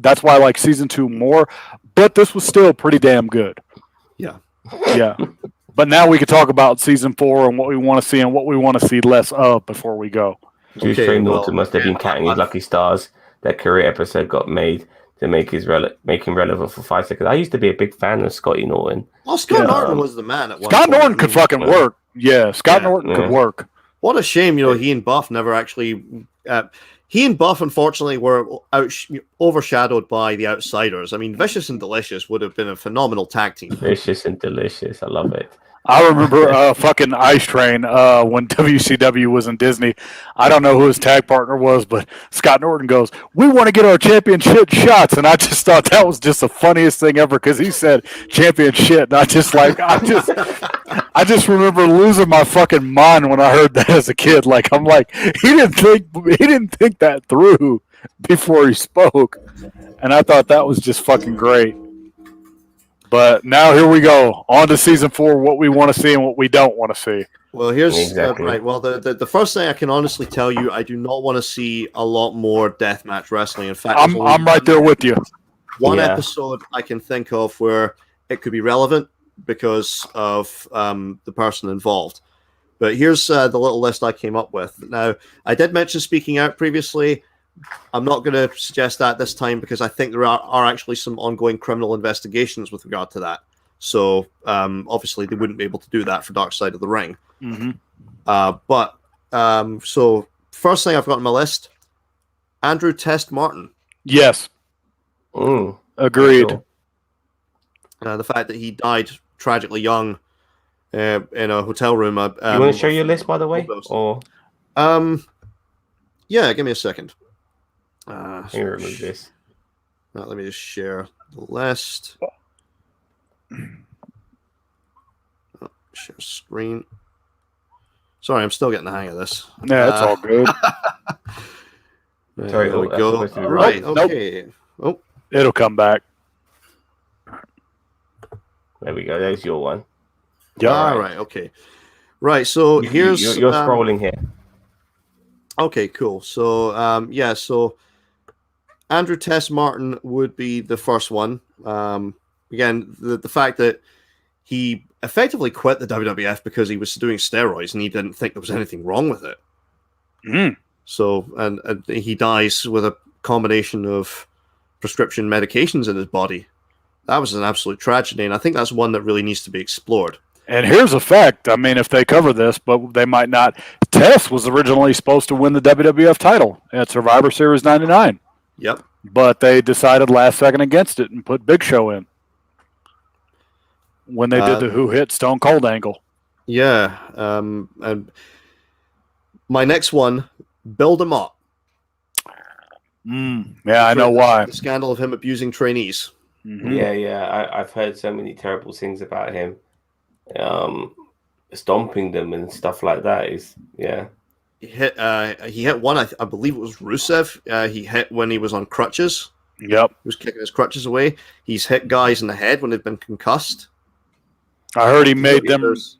that's why I like season 2 more. But this was still pretty damn good. Yeah. Yeah. But now we can talk about season 4 and what we want to see and what we want to see less of before we go. Norton must have been counting his lucky stars. That career episode got made to make him relevant for 5 seconds. I used to be a big fan of Scotty Norton. Well, Scott Norton was the man at one Scott point. Norton could fucking work. Yeah, Scott Norton could work. What a shame, he and Buff never actually... he and Buff, unfortunately, were overshadowed by the Outsiders. I mean, Vicious and Delicious would have been a phenomenal tag team. Vicious and Delicious. I love it. I remember fucking Ice Train when WCW was in Disney. I don't know who his tag partner was, but Scott Norton goes, "We want to get our championship shots." And I just thought that was just the funniest thing ever because he said championship. And I just remember losing my fucking mind when I heard that as a kid. I'm like, he didn't think that through before he spoke. And I thought that was just fucking great. But now here we go on to season 4. What we want to see and what we don't want to see. Well, here's right. Well, the first thing I can honestly tell you, I do not want to see a lot more deathmatch wrestling. In fact, I'm right there with you. One episode I can think of where it could be relevant because of the person involved. But here's the little list I came up with. Now, I did mention Speaking Out previously. I'm not going to suggest that this time because I think there are actually some ongoing criminal investigations with regard to that. So obviously they wouldn't be able to do that for Dark Side of the Ring. Mm-hmm. So first thing I've got on my list, Andrew Test Martin. Yes. Agreed. Sure. The fact that he died tragically young in a hotel room. You want to show your list, by the way? Or yeah, give me a second. let me remove this. Let me just share the list. Share screen. Sorry, I'm still getting the hang of this. Yeah, it's all good. Sorry, there we that's go. supposed to be Right, right. okay. Oh, It'll come back. There we go. There's your one. Yeah. all right, okay. Right, so here's you're scrolling here. Okay, cool. So so Andrew Test Martin would be the first one. Again, the fact that he effectively quit the WWF because he was doing steroids and he didn't think there was anything wrong with it. So, and he dies with a combination of prescription medications in his body. That was an absolute tragedy, and I think that's one that really needs to be explored. And here's a fact. I mean, if they cover this, but they might not. Tess was originally supposed to win the WWF title at Survivor Series 99. Yep. But they decided last second against it and put Big Show in when they did the Who Hit Stone Cold angle. Yeah. And my next one, build him up. Yeah, I know why. The scandal of him abusing trainees. Yeah. I've heard so many terrible things about him. Stomping them and stuff like that is He hit one. I believe it was Rusev. He hit when he was on crutches. Yep. He was kicking his crutches away. He's hit guys in the head when they've been concussed. I heard he made them. There's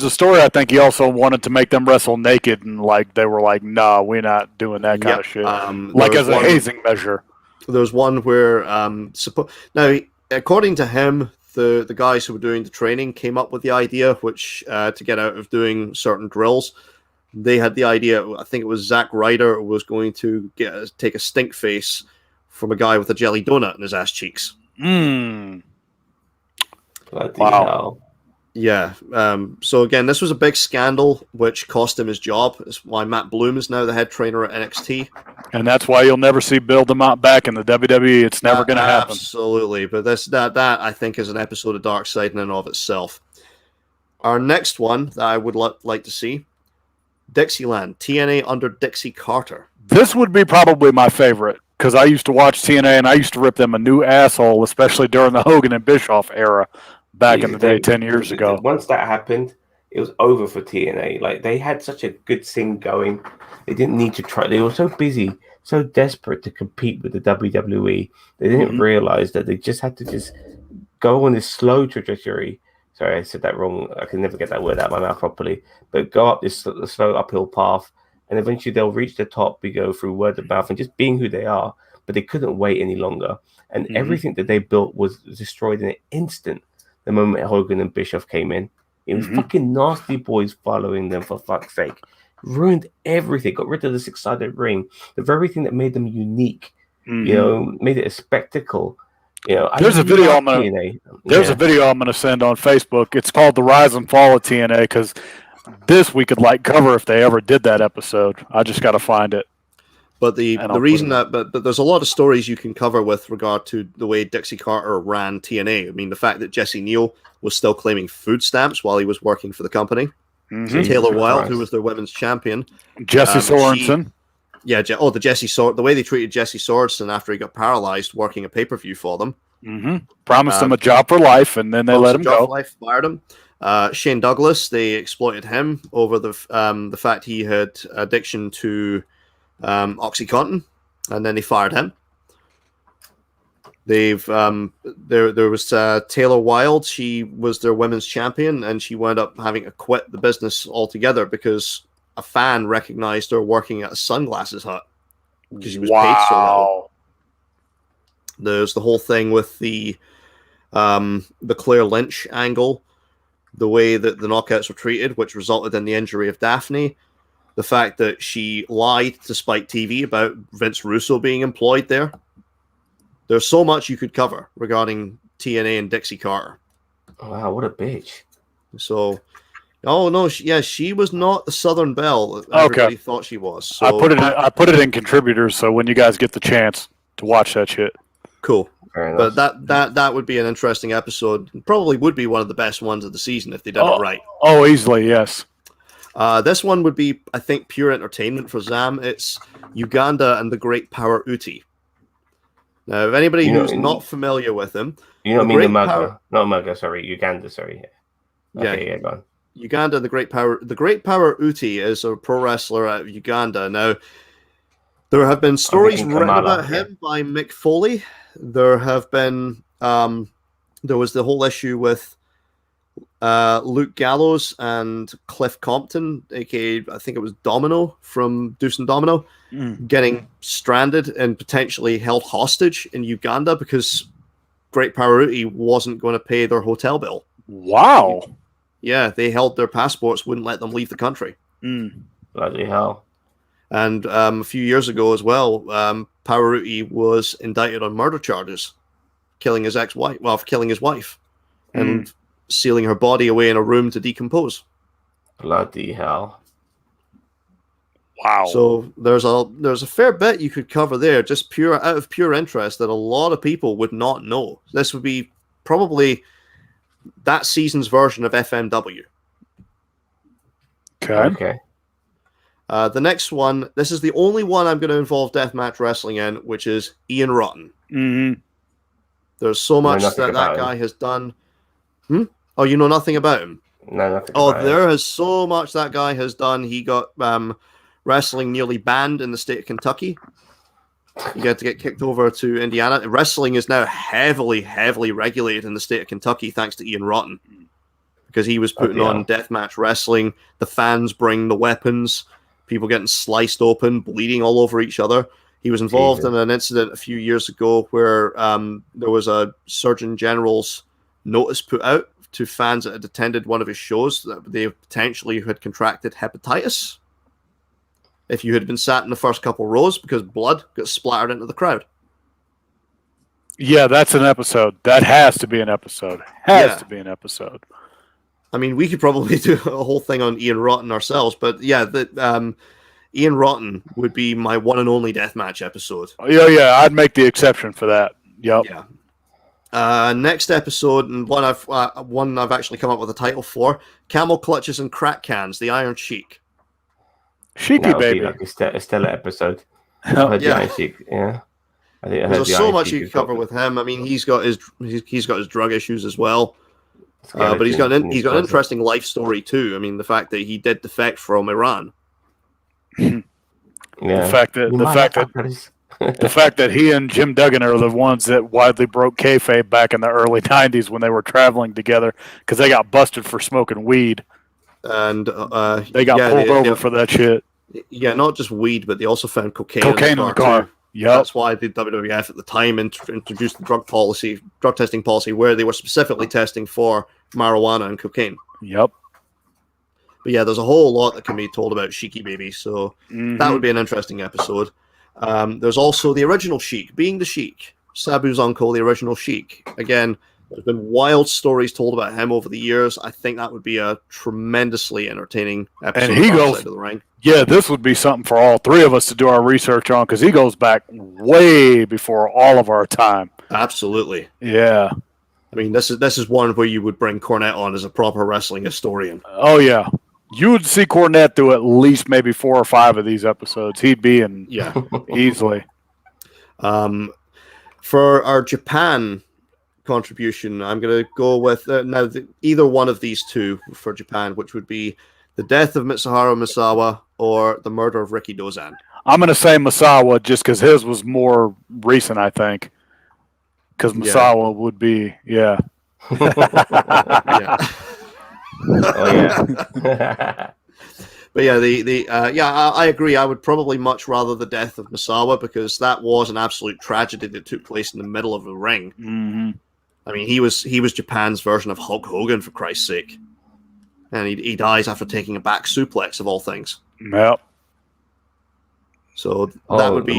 a story. I think he also wanted to make them wrestle naked, and they were like, "Nah, we're not doing that kind of shit." As a hazing measure. There was one where now, according to him, the guys who were doing the training came up with the idea, which to get out of doing certain drills, they had the idea. I think it was Zack Ryder was going to take a stink face from a guy with a jelly donut in his ass cheeks. Bloody hell. Yeah. So again, this was a big scandal, which cost him his job. That's why Matt Bloom is now the head trainer at NXT. And that's why you'll never see Bill DeMott back in the WWE. It's never going to happen. Absolutely. But that I think is an episode of Dark Side in and of itself. Our next one that I would like to see, Dixieland, TNA under Dixie Carter. This would be probably my favorite because I used to watch TNA and I used to rip them a new asshole, especially during the Hogan and Bischoff era back in the day 10 years ago. Once that happened, it was over for TNA. They had such a good thing going. They didn't need to try. They were so busy, so desperate to compete with the WWE. They didn't realize that they just had to go on this slow trajectory. Sorry, I said that wrong. I can never get that word out of my mouth properly. But go up this slow uphill path, and eventually they'll reach the top. We go through word of mouth and just being who they are. But they couldn't wait any longer. And everything that they built was destroyed in an instant the moment Hogan and Bischoff came in. It was fucking nasty boys following them, for fuck's sake. Ruined everything. Got rid of the six-sided ring. The very thing that made them unique. Made it a spectacle. There's a video I'm gonna send on Facebook. It's called "The Rise and Fall of TNA" because this we could cover if they ever did that episode. I just got to find it. But the reason but there's a lot of stories you can cover with regard to the way Dixie Carter ran TNA. I mean, the fact that Jesse Neal was still claiming food stamps while he was working for the company. Taylor Wilde, who was their women's champion. Jesse Sorensen. The Jesse the way they treated Jesse Sorensen after he got paralyzed working a pay-per-view for them. Promised him a job for life, and then they let him go. Fired him. Shane Douglas, they exploited him over the fact he had addiction to OxyContin, and then they fired him. They've there was Taylor Wilde. She was their women's champion, and she wound up having to quit the business altogether because a fan recognized her working at a sunglasses hut because she was paid so well. There's the whole thing with the Claire Lynch angle, the way that the knockouts were treated, which resulted in the injury of Daphne. The fact that she lied to Spike TV about Vince Russo being employed there. There's so much you could cover regarding TNA and Dixie Carter. Wow, what a bitch. So, Oh no, she was not the Southern Belle that everybody thought she was. So I put it in contributors, so when you guys get the chance to watch that shit. Cool. But that would be an interesting episode. Probably would be one of the best ones of the season if they did it right. Oh, easily, yes. This one would be, I think, pure entertainment for Zam. It's Uganda and the Great Power Uti. Now, if anybody who's not familiar with him, Uganda, sorry. Okay, go on. Uganda, the Great Power Uti is a pro wrestler out of Uganda. Now, there have been stories written about him by Mick Foley. There have been, there was the whole issue with Luke Gallows and Cliff Compton, aka I think it was Domino from Deuce and Domino, getting stranded and potentially held hostage in Uganda because Great Power Uti wasn't going to pay their hotel bill. Wow. Yeah, they held their passports, wouldn't let them leave the country. Bloody hell. And a few years ago as well, Power Uti was indicted on murder charges, killing his ex-wife, killing his wife, and sealing her body away in a room to decompose. Bloody hell. Wow. So there's a fair bit you could cover there, just out of pure interest that a lot of people would not know. This would be probably that season's version of FMW. Okay. The next one, this is the only one I'm going to involve deathmatch wrestling in, which is Ian Rotten. There's so much that guy has done. Oh, you know nothing about him? No, nothing. There is so much that guy has done. He got wrestling nearly banned in the state of Kentucky. You get to get kicked over to Indiana. Wrestling is now heavily, heavily regulated in the state of Kentucky thanks to Ian Rotten. Because he was putting on deathmatch wrestling. The fans bring the weapons. People getting sliced open, bleeding all over each other. He was involved in an incident a few years ago where there was a Surgeon General's notice put out to fans that had attended one of his shows that they potentially had contracted hepatitis if you had been sat in the first couple rows because blood got splattered into the crowd. Yeah, that's an episode. That has to be an episode. To be an episode. I mean, we could probably do a whole thing on Ian Rotten ourselves, but yeah, Ian Rotten would be my one and only deathmatch episode. Yeah, I'd make the exception for that. Yep. Yeah. Next episode, and one I've actually come up with a title for: Camel Clutches and Crack Cans, the Iron Sheik. Sheiky baby. Like a stellar episode. Iron Sheik. Yeah. I think there's so much you could cover with him. I mean, he's got his drug issues as well. But he's got an interesting life story too. I mean, the fact that he did defect from Iran. The fact that he and Jim Duggan are the ones that widely broke kayfabe back in the early '90s when they were traveling together because they got busted for smoking weed, and they got pulled over for that shit. Yeah, not just weed, but they also found cocaine in the car. Yeah, that's why the WWF at the time introduced the drug testing policy, where they were specifically testing for marijuana and cocaine. Yep. But yeah, there's a whole lot that can be told about Sheiky Baby, so that would be an interesting episode. There's also the original Sheik, being the Sheik, Sabu's uncle, the original Sheik. Again, there's been wild stories told about him over the years. I think that would be a tremendously entertaining episode. And he goes to the ring. Yeah, this would be something for all three of us to do our research on because he goes back way before all of our time. Absolutely. Yeah. I mean, this is one where you would bring Cornette on as a proper wrestling historian. Oh, yeah. You would see Cornette do at least maybe 4 or 5 of these episodes. He'd be in easily. For our Japan contribution, I'm going to go with either one of these two for Japan, which would be the death of Mitsuharu Misawa or the murder of Ricky Dozan. I'm going to say Misawa just because his was more recent, I think. Because Misawa would be, yeah. Oh yeah. But yeah, I agree. I would probably much rather the death of Misawa because that was an absolute tragedy that took place in the middle of the ring. Mm-hmm. I mean, he was Japan's version of Hulk Hogan, for Christ's sake, and he dies after taking a back suplex of all things. Yep. So that would be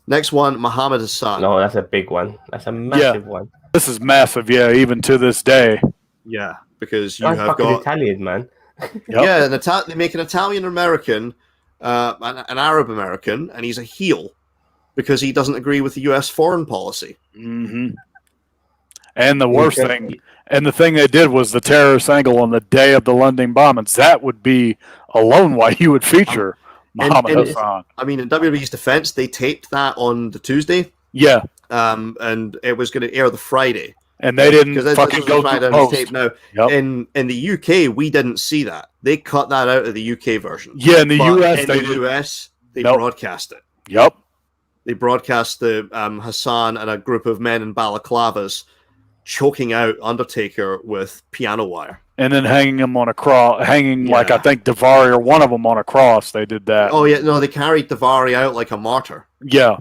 next one. Muhammad Hassan. No, that's a big one. That's a massive one. This is massive. Yeah, even to this day. Yeah. because you That's have fucking got Italian, man. yeah, they make an Italian American, an Arab American, and he's a heel because he doesn't agree with the U.S. foreign policy. Mm-hmm. And the worst thing, and the thing they did was the terrorist angle on the day of the London bombings. That would be alone why you would feature Muhammad Hassan. I mean, in WWE's defense, they taped that on the Tuesday. Yeah. And it was going to air the Friday. And they didn't fucking go through the post. tape now. Yep. In the UK, we didn't see that. They cut that out of the UK version. Yeah, in the US, they broadcast it. Yep. They broadcast the Hassan and a group of men in balaclavas choking out Undertaker with piano wire. And then hanging him on a cross, like I think Daivari or one of them on a cross. They did that. Oh, yeah. No, they carried Daivari out like a martyr. Yeah.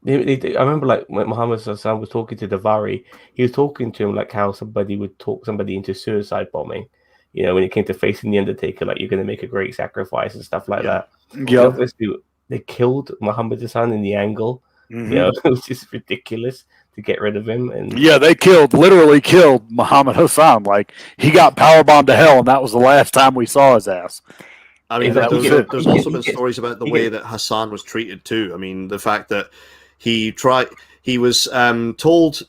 I remember, like, when Muhammad Hassan was talking to Daivari, he was talking to him like how somebody would talk somebody into suicide bombing. You know, when it came to facing the Undertaker, like, you're going to make a great sacrifice and stuff like that. Yeah. Obviously, they killed Muhammad Hassan in the angle. Mm-hmm. You know, it was just ridiculous to get rid of him. And yeah, they literally killed Muhammad Hassan. Like, he got powerbombed to hell, and that was the last time we saw his ass. I mean, there's also been stories about the way that Hassan was treated too. I mean, the fact that he was told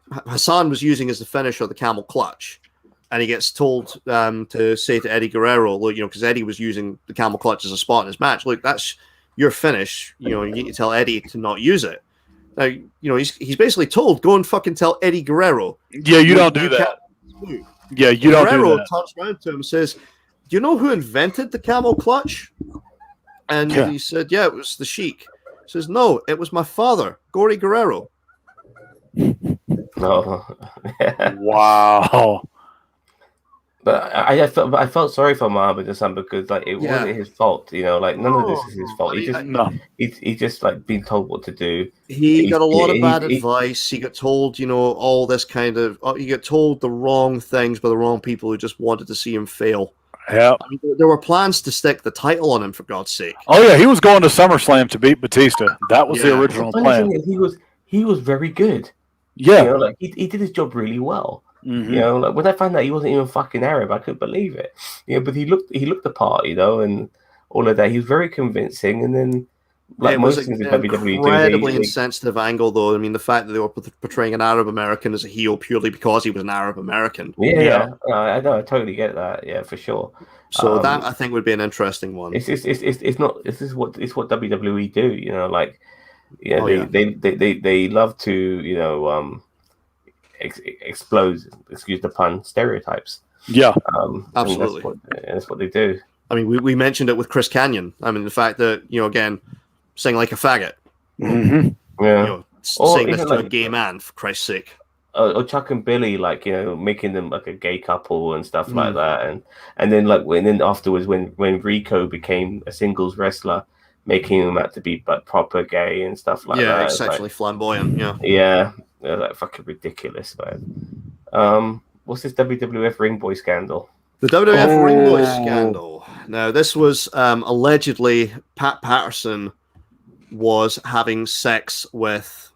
Hassan was using as the finisher the camel clutch, and he gets told to say to Eddie Guerrero, look, because Eddie was using the camel clutch as a spot in his match. Look, that's your finish. You need to tell Eddie to not use it. Now, he's basically told, go and fucking tell Eddie Guerrero. Yeah, you don't do that. Yeah, you don't do that. Guerrero turns around to him and says, do you know who invented the camel clutch? And he said, yeah, it was the Sheik. He says, no, it was my father, Gory Guerrero. No. Wow. But I felt sorry for Muhammad Hassan because, like, it wasn't his fault, like, none of this is his fault. He just like been told what to do. He got a lot of bad advice. He got told, all this kind of. He got told the wrong things by the wrong people who just wanted to see him fail. Yeah, I mean, there were plans to stick the title on him, for God's sake. Oh yeah, he was going to SummerSlam to beat Batista. That was the original plan. He was very good. Yeah, like he did his job really well. Mm-hmm. Like when I found out he wasn't even fucking Arab, I couldn't believe it. But he looked the part, and all of that. He was very convincing, and then like most things in WWE do, incredibly insensitive angle, though. I mean, the fact that they were portraying an Arab American as a heel purely because he was an Arab American. Yeah. I know, I totally get that. Yeah, for sure. So that I think would be an interesting one. It's not. This is what WWE do. Like, they love to explode, excuse the pun, stereotypes. Yeah, absolutely. That's what they do. I mean, we mentioned it with Chris Kanyon. I mean, the fact that again, sing like a faggot. Mm-hmm. Yeah, saying this to a gay man, for Christ's sake. Or Chuck and Billy, like making them like a gay couple and stuff like that, and then afterwards, when Rico became a singles wrestler, making him out to be like proper gay and stuff like that. Yeah, sexually flamboyant. Yeah. They're like fucking ridiculous, man. What's this WWF Ring Boy scandal? The WWF Ring Boy scandal. Now, this was allegedly Pat Patterson was having sex with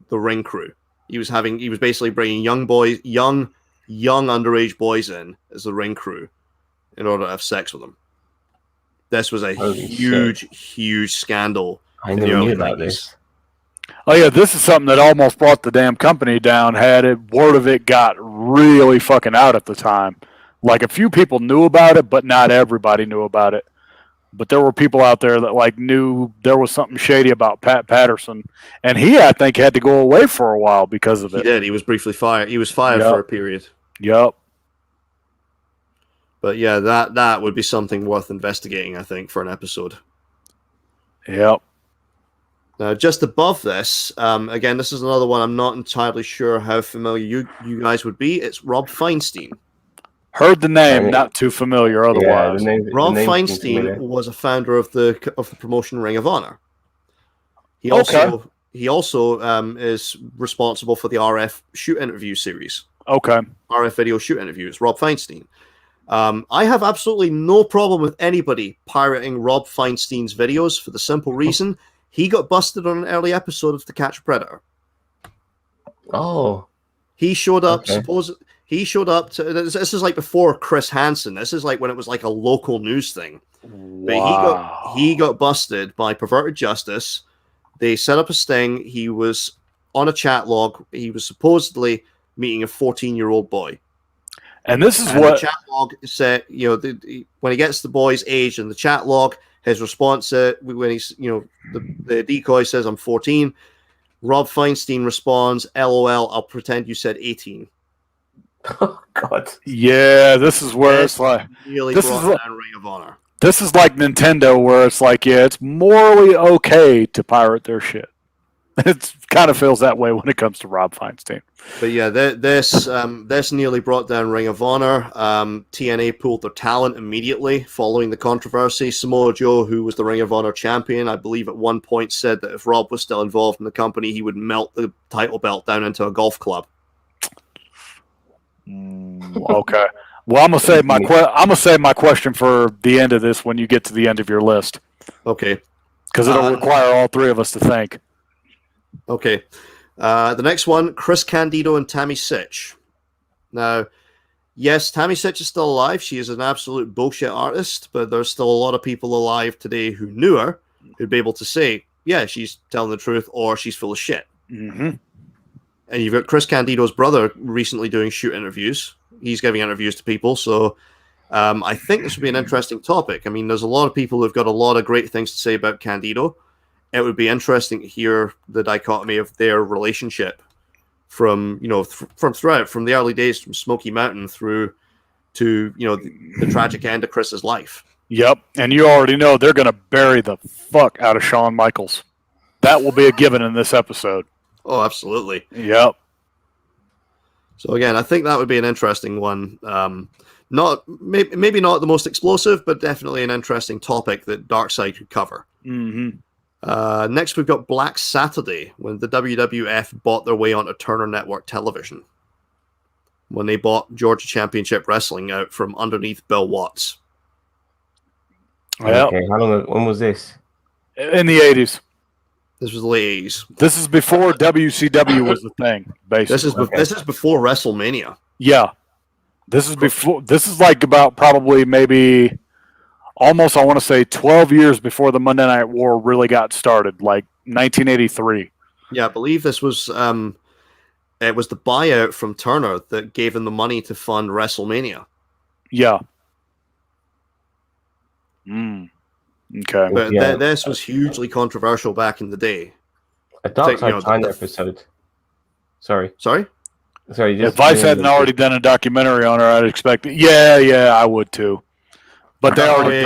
the ring crew. He was basically bringing young underage boys in as the ring crew in order to have sex with them. This was a huge scandal. I never knew about this. Oh yeah, this is something that almost brought the damn company down. Word of it got really fucking out at the time. Like, a few people knew about it, but not everybody knew about it. But there were people out there that knew there was something shady about Pat Patterson, and I think had to go away for a while because of it. He did. He was briefly fired. He was fired for a period. Yep. But yeah, that would be something worth investigating, I think, for an episode. Yep. Now, just above this, again, this is another one I'm not entirely sure how familiar you guys would be. It's Rob Feinstein. Heard the name, not too familiar otherwise. Rob Feinstein was a founder of the promotion Ring of Honor. He also is responsible for the RF shoot interview series. Okay. RF video shoot interviews. Rob Feinstein. I have absolutely no problem with anybody pirating Rob Feinstein's videos for the simple reason he got busted on an early episode of To Catch a Predator. Oh. He showed up, He showed up to this is like before Chris Hansen. This is like when it was like a local news thing. Wow. But he got busted by Perverted Justice. They set up a sting. He was on a chat log. He was supposedly meeting a 14-year-old boy. And this is and what the chat log said. When he gets the boy's age in the chat log, his response when he's the decoy says, "I'm 14." Rob Feinstein responds, "LOL, I'll pretend you said 18." Oh God. Yeah, this is where it's like really this brought is down Ring of Honor. This is like Nintendo, where it's like, yeah, it's morally okay to pirate their shit. It kind of feels that way when it comes to Rob Feinstein. But yeah, this nearly brought down Ring of Honor. TNA pulled their talent immediately following the controversy. Samoa Joe, who was the Ring of Honor champion, I believe at one point said that if Rob was still involved in the company, he would melt the title belt down into a golf club. Okay. Well, I'm gonna save my question for the end of this when you get to the end of your list. Okay. Because it'll require all three of us to think. Okay. The next one, Chris Candido and Tammy Sitch. Now, yes, Tammy Sitch is still alive. She is an absolute bullshit artist, but there's still a lot of people alive today who knew her, who'd be able to say, yeah, she's telling the truth, or she's full of shit. Mm-hmm. And you've got Chris Candido's brother recently doing shoot interviews. He's giving interviews to people, so I think this would be an interesting topic. I mean, there's a lot of people who've got a lot of great things to say about Candido. It would be interesting to hear the dichotomy of their relationship from the early days, from Smoky Mountain through to the tragic end of Chris's life. Yep, and you already know they're going to bury the fuck out of Shawn Michaels. That will be a given in this episode. Oh, absolutely. Yep. So again, I think that would be an interesting one. Maybe not the most explosive, but definitely an interesting topic that Darkseid could cover. Mm-hmm. Next, we've got Black Saturday, when the WWF bought their way onto Turner Network Television. When they bought Georgia Championship Wrestling out from underneath Bill Watts. Yep. Okay, when was this? In the 80s. This was the late 80s. This is before WCW was the thing, basically. This is before WrestleMania. Yeah. This is like about probably maybe almost, I want to say, 12 years before the Monday Night War really got started, like 1983. Yeah, I believe this was it was the buyout from Turner that gave him the money to fund WrestleMania. Yeah. Okay. But this was hugely controversial back in the day. A Darkseid China episode. Sorry? If Vice hadn't already done a documentary on her, I'd expect it. Yeah, I would too. But they already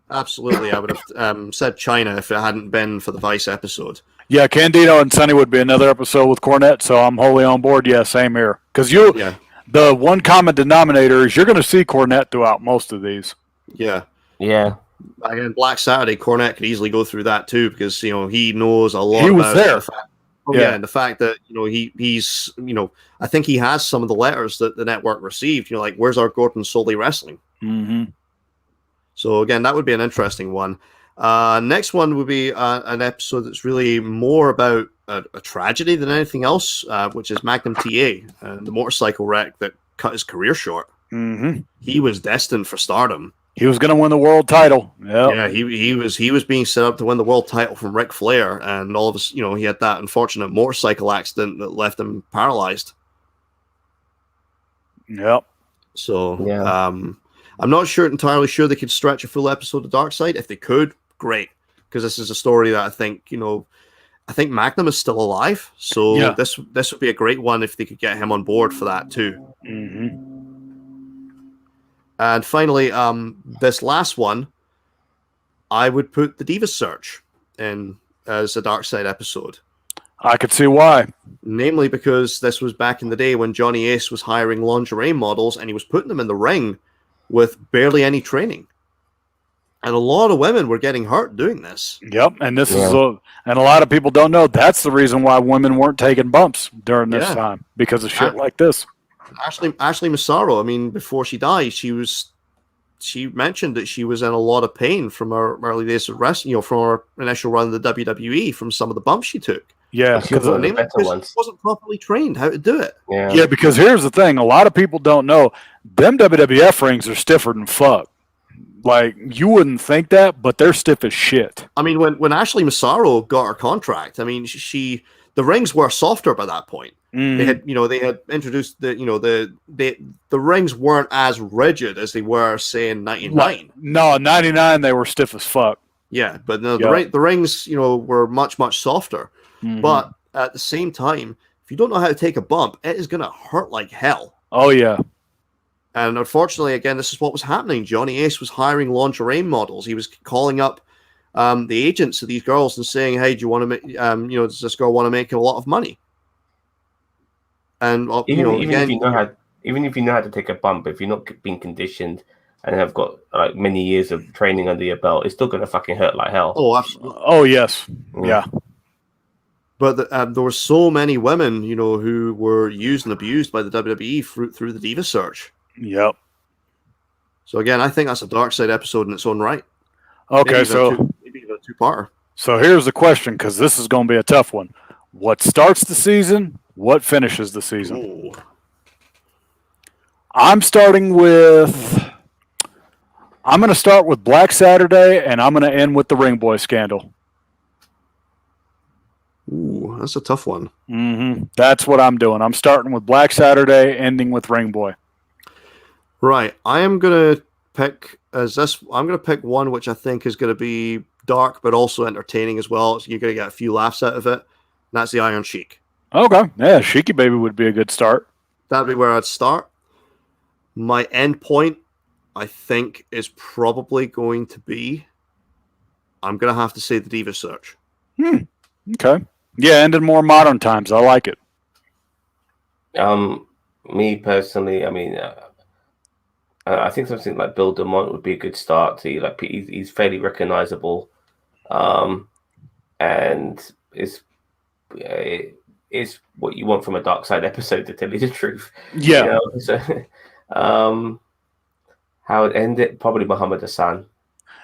absolutely. I would have said China if it hadn't been for the Vice episode. Yeah, Candido and Sonny would be another episode with Cornette, so I'm wholly on board. Yeah, same here. Because the one common denominator is you're going to see Cornette throughout most of these. Yeah. Yeah. Again, Black Saturday, Cornette could easily go through that too, because he knows a lot. He was there. And the fact that he's I think he has some of the letters that the network received. Like, where's our Gordon Soley Wrestling? Mm-hmm. So again, that would be an interesting one. Next one would be an episode that's really more about a tragedy than anything else, which is Magnum TA and the motorcycle wreck that cut his career short. Mm-hmm. He was destined for stardom. He was going to win the world title. Yep. Yeah, he was being set up to win the world title from Ric Flair, and all of us, he had that unfortunate motorcycle accident that left him paralyzed. Yep. So, I'm not entirely sure they could stretch a full episode of Darkseid. If they could, great, because this is a story that I think Magnum is still alive. So this would be a great one if they could get him on board for that too. Mm-hmm. And finally, this last one, I would put the Divas Search in as a Darkseid episode. I could see why. Namely because this was back in the day when Johnny Ace was hiring lingerie models and he was putting them in the ring with barely any training. And a lot of women were getting hurt doing this. Yep, and and a lot of people don't know that's the reason why women weren't taking bumps during this time, because of shit like this. Ashley Massaro, before she died, she mentioned that she was in a lot of pain from her early days of wrestling, from her initial run in the WWE, from some of the bumps she took. Yeah, She was one of the better Because ones. he wasn't properly trained how to do it. yeah, because here's the thing: a lot of people don't know them WWF rings are stiffer than fuck. Like you wouldn't think that, but they're stiff as shit. I mean, when Ashley Massaro got her contract, I mean, the rings were softer by that point. They had introduced the rings weren't as rigid as they were, say, in '99. No, 99 they were stiff as fuck. Yeah, but no, the rings, were much, much softer. Mm-hmm. But at the same time, if you don't know how to take a bump, it is going to hurt like hell. Oh, yeah. And unfortunately, again, this is what was happening. Johnny Ace was hiring lingerie models. He was calling up the agents of these girls and saying, "Hey, do you want to make? Does this girl want to make a lot of money?" And even if you know how to take a bump, if you're not being conditioned and have got like many years of training under your belt, it's still gonna fucking hurt like hell. Oh, absolutely. Oh, yes. Yeah. But there were so many women, who were used and abused by the WWE through the Diva Search. Yep. So again, I think that's a Dark Side episode in its own right. Okay, maybe even a two-parter. So here's the question, because this is going to be a tough one. What starts the season? What finishes the season? Ooh. I'm going to start with Black Saturday, and I'm going to end with the Ring Boy scandal. Ooh, that's a tough one. Mm-hmm. That's what I'm doing. I'm starting with Black Saturday, ending with Ring Boy. Right. I am going to pick one which I think is going to be dark but also entertaining as well. So you're going to get a few laughs out of it. And that's the Iron Sheik. Okay. Yeah, Sheiky Baby would be a good start. That'd be where I'd start. My end point, I think, is probably going to be, I'm going to have to say, the Diva Search. Okay. Yeah, and in more modern times. I like it. Me personally, I mean, I think something like Bill DeMont would be a good start. He's fairly recognizable, and is what you want from a Dark Side episode, to tell you the truth. Yeah. So, how would end it? Probably Muhammad Hassan.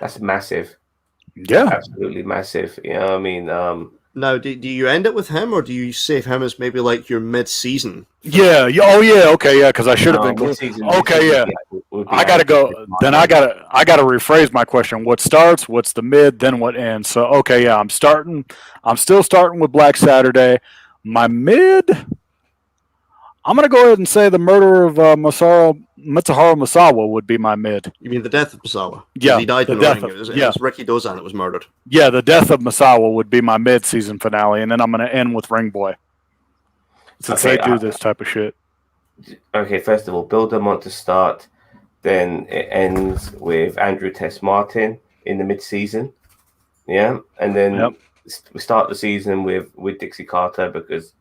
That's massive. Yeah. Absolutely massive. You know what I mean? Now, do you end it with him, or do you save him as maybe like your mid-season? Yeah. Oh, yeah. Okay. Yeah. Because I should have been. Okay. Yeah. I gotta go. Then I gotta rephrase my question. What starts? What's the mid? Then what ends? So okay. Yeah. I'm still starting with Black Saturday. My mid. I'm gonna go ahead and say the murder of Mitsuharu Misawa would be my mid. You mean the death of Misawa? Yeah. He died in the ring. It was Ricky Dozan that was murdered. Yeah. The death of Misawa would be my mid-season finale, and then I'm gonna end with Ring Boy. Since they do this type of shit. Okay, first of all, Bill DeMont to start, then it ends with Andrew Tess Martin in the mid-season. Yeah, and then we start the season with Dixie Carter because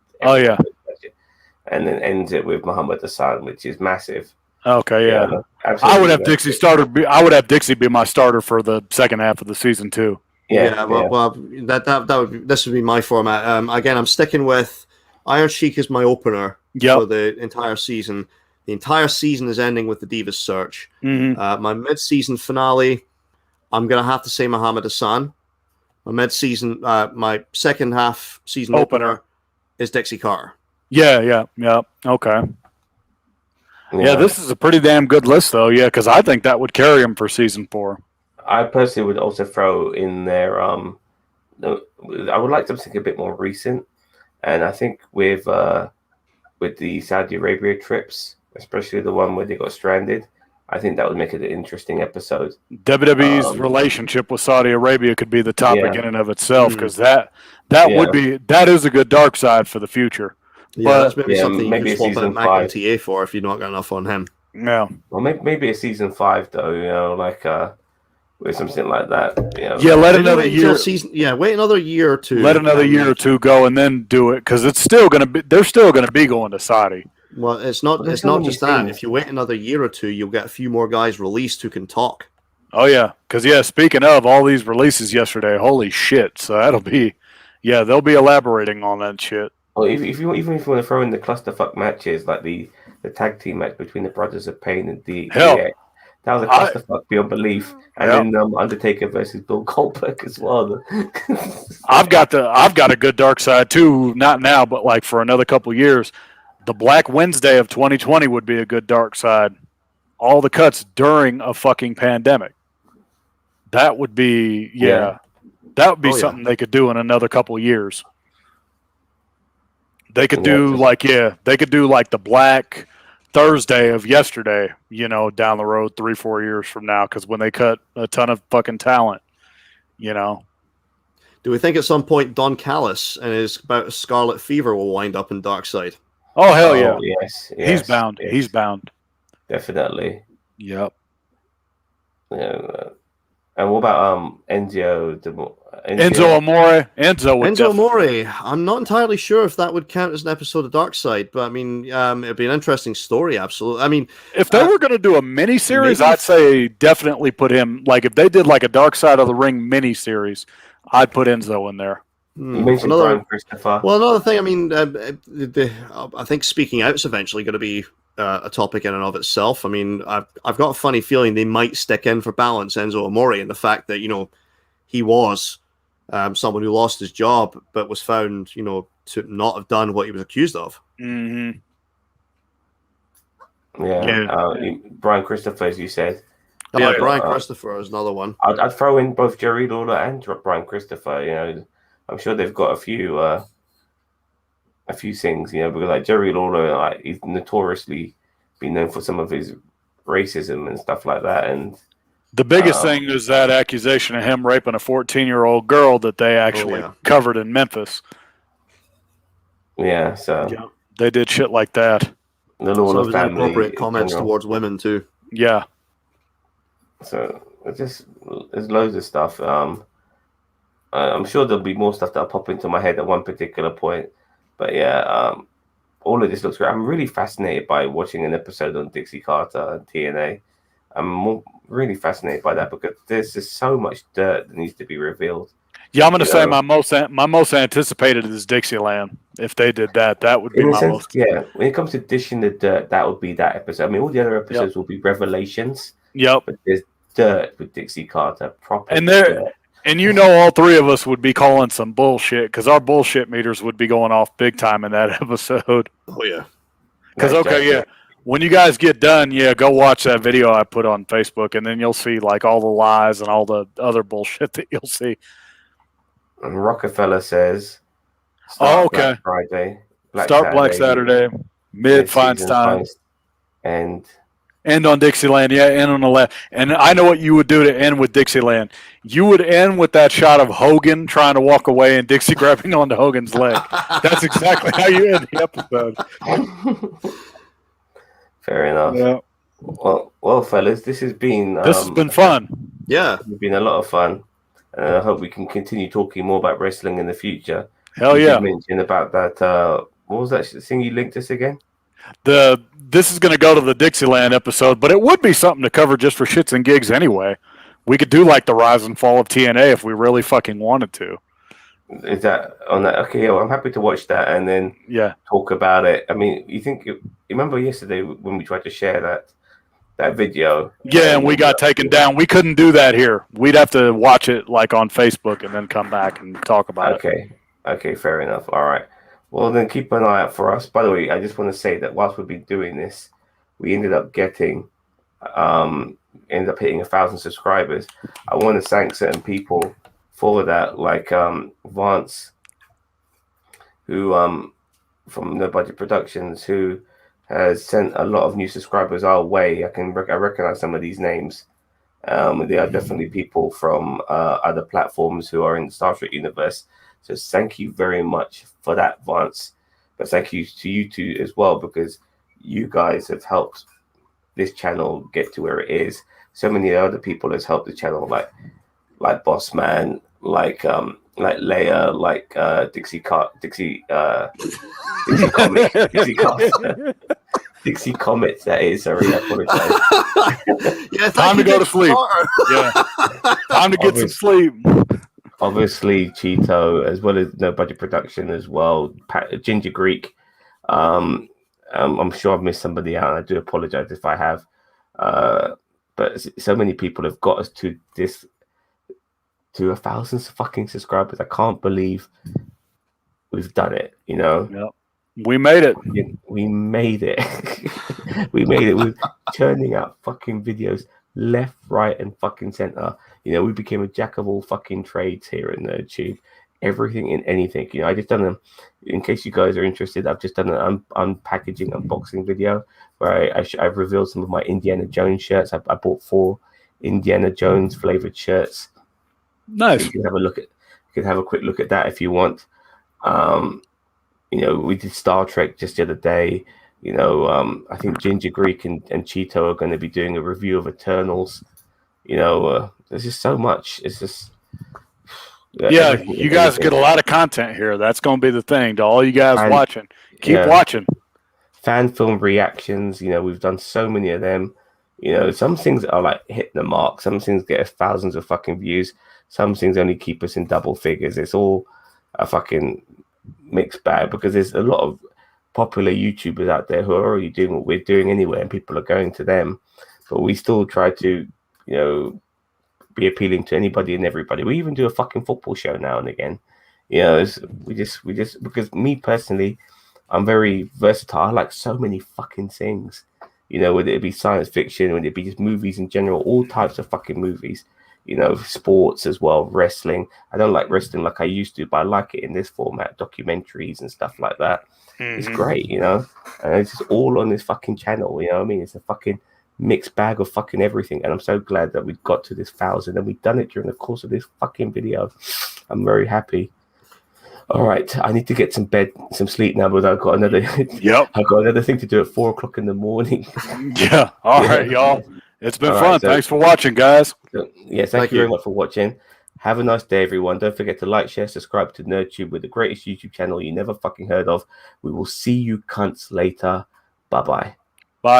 and then ends it with Muhammad Hassan, which is massive. Okay, yeah. I would have Dixie I would have Dixie be my starter for the second half of the season too. Well, this would be my format. Again, I'm sticking with Iron Sheik as my opener for the entire season. The entire season is ending with the Divas Search. Mm-hmm. My mid-season finale, I'm going to have to say Muhammad Hassan. My second half season opener is Dixie Carter. Yeah. Okay. Yeah, this is a pretty damn good list, though. Yeah, because I think that would carry him for season 4. I personally would also throw in there. I would like something a bit more recent, and I think with the Saudi Arabia trips, especially the one where they got stranded, I think that would make it an interesting episode. WWE's relationship with Saudi Arabia could be the topic in and of itself, because that is a good dark side for the future. Yeah, that's maybe something you can swap out Mac and TA for if you're not got enough on him. Yeah. Well, maybe a season 5 though. With something like that. Yeah, let another year. Wait another year or two. Let another year or two go, and then do it, because it's still going to be. They're still going to be going to Saudi. Well, it's not just that. If you wait another year or two, you'll get a few more guys released who can talk. Oh yeah, because speaking of all these releases yesterday, holy shit! So that'll be, they'll be elaborating on that shit. Well, even if you want to throw in the clusterfuck matches like the tag team match between the Brothers of Pain and DX, That was a clusterfuck beyond belief. And Yep. then Undertaker versus Bill Goldberg as well. I've got a good dark side too. Not now, but like for another couple years. The Black Wednesday of 2020 would be a good dark side. All the cuts during a fucking pandemic. That would be that would be something they could do in another couple years. They could do like the Black Thursday of yesterday, down the road 3-4 years from now, because when they cut a ton of fucking talent, Do we think at some point Don Callis and his bout of Scarlet Fever will wind up in Darkside? Oh hell yeah! Yes, he's bound. Yes. He's bound. Definitely. Yep. Yeah. And what about Enzo Amore? Enzo Amore. I'm not entirely sure if that would count as an episode of Darkside, but I mean, it'd be an interesting story. Absolutely. I mean, if they were going to do a mini series, I'd say definitely put him. Like if they did like a Dark Side of the Ring mini series, I'd put Enzo in there. You mentioned Brian Christopher. Well, another thing. I mean, I think speaking out's eventually going to be a topic in and of itself. I mean, I've got a funny feeling they might stick in for balance Enzo Amore, and the fact that he was someone who lost his job but was found to not have done what he was accused of. Mm-hmm. Brian Christopher, as you said. Brian Christopher is another one. I'd throw in both Jerry Lawler and Brian Christopher. I'm sure they've got a few things, because like Jerry Lawler, like he's notoriously been known for some of his racism and stuff like that. And the biggest thing is that accusation of him raping a 14-year-old girl that they actually covered in Memphis. Yeah, so they did shit like that. The Lawler family, inappropriate comments towards women too. Yeah. So there's loads of stuff. I'm sure there'll be more stuff that'll pop into my head at one particular point. But all of this looks great. I'm really fascinated by watching an episode on Dixie Carter and TNA. I'm really fascinated by that because there's just so much dirt that needs to be revealed. Yeah, I'm going to say my most anticipated is Dixieland. If they did that, that would be my most. Yeah, when it comes to dishing the dirt, that would be that episode. I mean, all the other episodes will be revelations. Yep. But there's dirt with Dixie Carter, proper dirt. And all three of us would be calling some bullshit because our bullshit meters would be going off big time in that episode. Oh, yeah. Because, when you guys get done, go watch that video I put on Facebook, and then you'll see, like, all the lies and all the other bullshit that you'll see. And Rockefeller says, Black Friday. Black Saturday. Feinstein. And end on Dixieland, end on the left. And I know what you would do to end with Dixieland. You would end with that shot of Hogan trying to walk away and Dixie grabbing onto Hogan's leg. That's exactly how you end the episode. Fair enough. Yeah. Well, fellas, this has been fun. Yeah, it's been a lot of fun. I hope we can continue talking more about wrestling in the future. Hell yeah! You mentioned about that. What was that thing you linked us again? This is going to go to the Dixieland episode, but it would be something to cover just for shits and gigs anyway. We could do like the rise and fall of TNA if we really fucking wanted to. Is that on that? Okay, I'm happy to watch that and then talk about it. I mean, you remember yesterday when we tried to share that video? Yeah, and we got taken down. We couldn't do that here. We'd have to watch it like on Facebook and then come back and talk about it. Okay, fair enough. All right. Well, then keep an eye out for us. By the way, I just want to say that whilst we've been doing this, we ended up hitting 1,000 subscribers. I want to thank certain people for that, like Vance, who from No Budget Productions, who has sent a lot of new subscribers our way. I recognize some of these names. They are definitely people from other platforms who are in the Star Trek universe. So thank you very much for that, Vance. But thank you to you two as well, because you guys have helped this channel get to where it is. So many other people has helped the channel, like Boss Man, like Leia, like Dixie Comet. That is. Sorry, I apologize. Time to go to sleep. Time to get some sleep. Obviously, Cheeto, as well as No Budget Production as well. Ginger Greek. I'm sure I've missed somebody out, and I do apologize if I have. But but so many people have got us to 1,000 fucking subscribers. I can't believe we've done it. You know. Yep. We made it. We made it. We made it. We're churning out fucking videos left, right, and fucking center. You know, we became a jack of all fucking trades here in NerdTube. Everything and anything. You know, I just done them. In case you guys are interested, I've just done an unpackaging unboxing video where I've revealed some of my Indiana Jones shirts. I bought 4 Indiana Jones flavored shirts. Nice. So you can have a look at. You can have a quick look at that if you want. You know, we did Star Trek just the other day. You know, I think Ginger Greek and Cheeto are going to be doing a review of Eternals. You know, there's just so much. It's just. Yeah, you guys get a lot of content here. That's going to be the thing to all you guys watching. Keep watching. Fan film reactions. You know, we've done so many of them. You know, some things are like hitting the mark. Some things get us thousands of fucking views. Some things only keep us in double figures. It's all a fucking mixed bag because there's a lot of popular YouTubers out there who are already doing what we're doing anyway, and people are going to them. But we still try to, you know, be appealing to anybody and everybody. We even do a fucking football show now and again. You know, we just because me personally, I'm very versatile. I like so many fucking things. You know, whether it be science fiction, whether it be just movies in general, all types of fucking movies. You know, sports as well, wrestling. I don't like wrestling like I used to, but I like it in this format, documentaries and stuff like that. It's great, you know, and it's just all on this fucking channel. You know what I mean? It's a fucking mixed bag of fucking everything, and I'm so glad that we got to this 1,000 and we've done it during the course of this fucking video. I'm very happy. All right, I need to get some sleep now, but I've got another. I've got another thing to do at 4 o'clock in the morning. Yeah. All right, y'all. It's been fun. So, thanks for watching, guys. Yeah, thank you very much for watching. Have a nice day, everyone. Don't forget to like, share, subscribe to NerdTube. We're the greatest YouTube channel you never fucking heard of. We will see you cunts later. Bye-bye.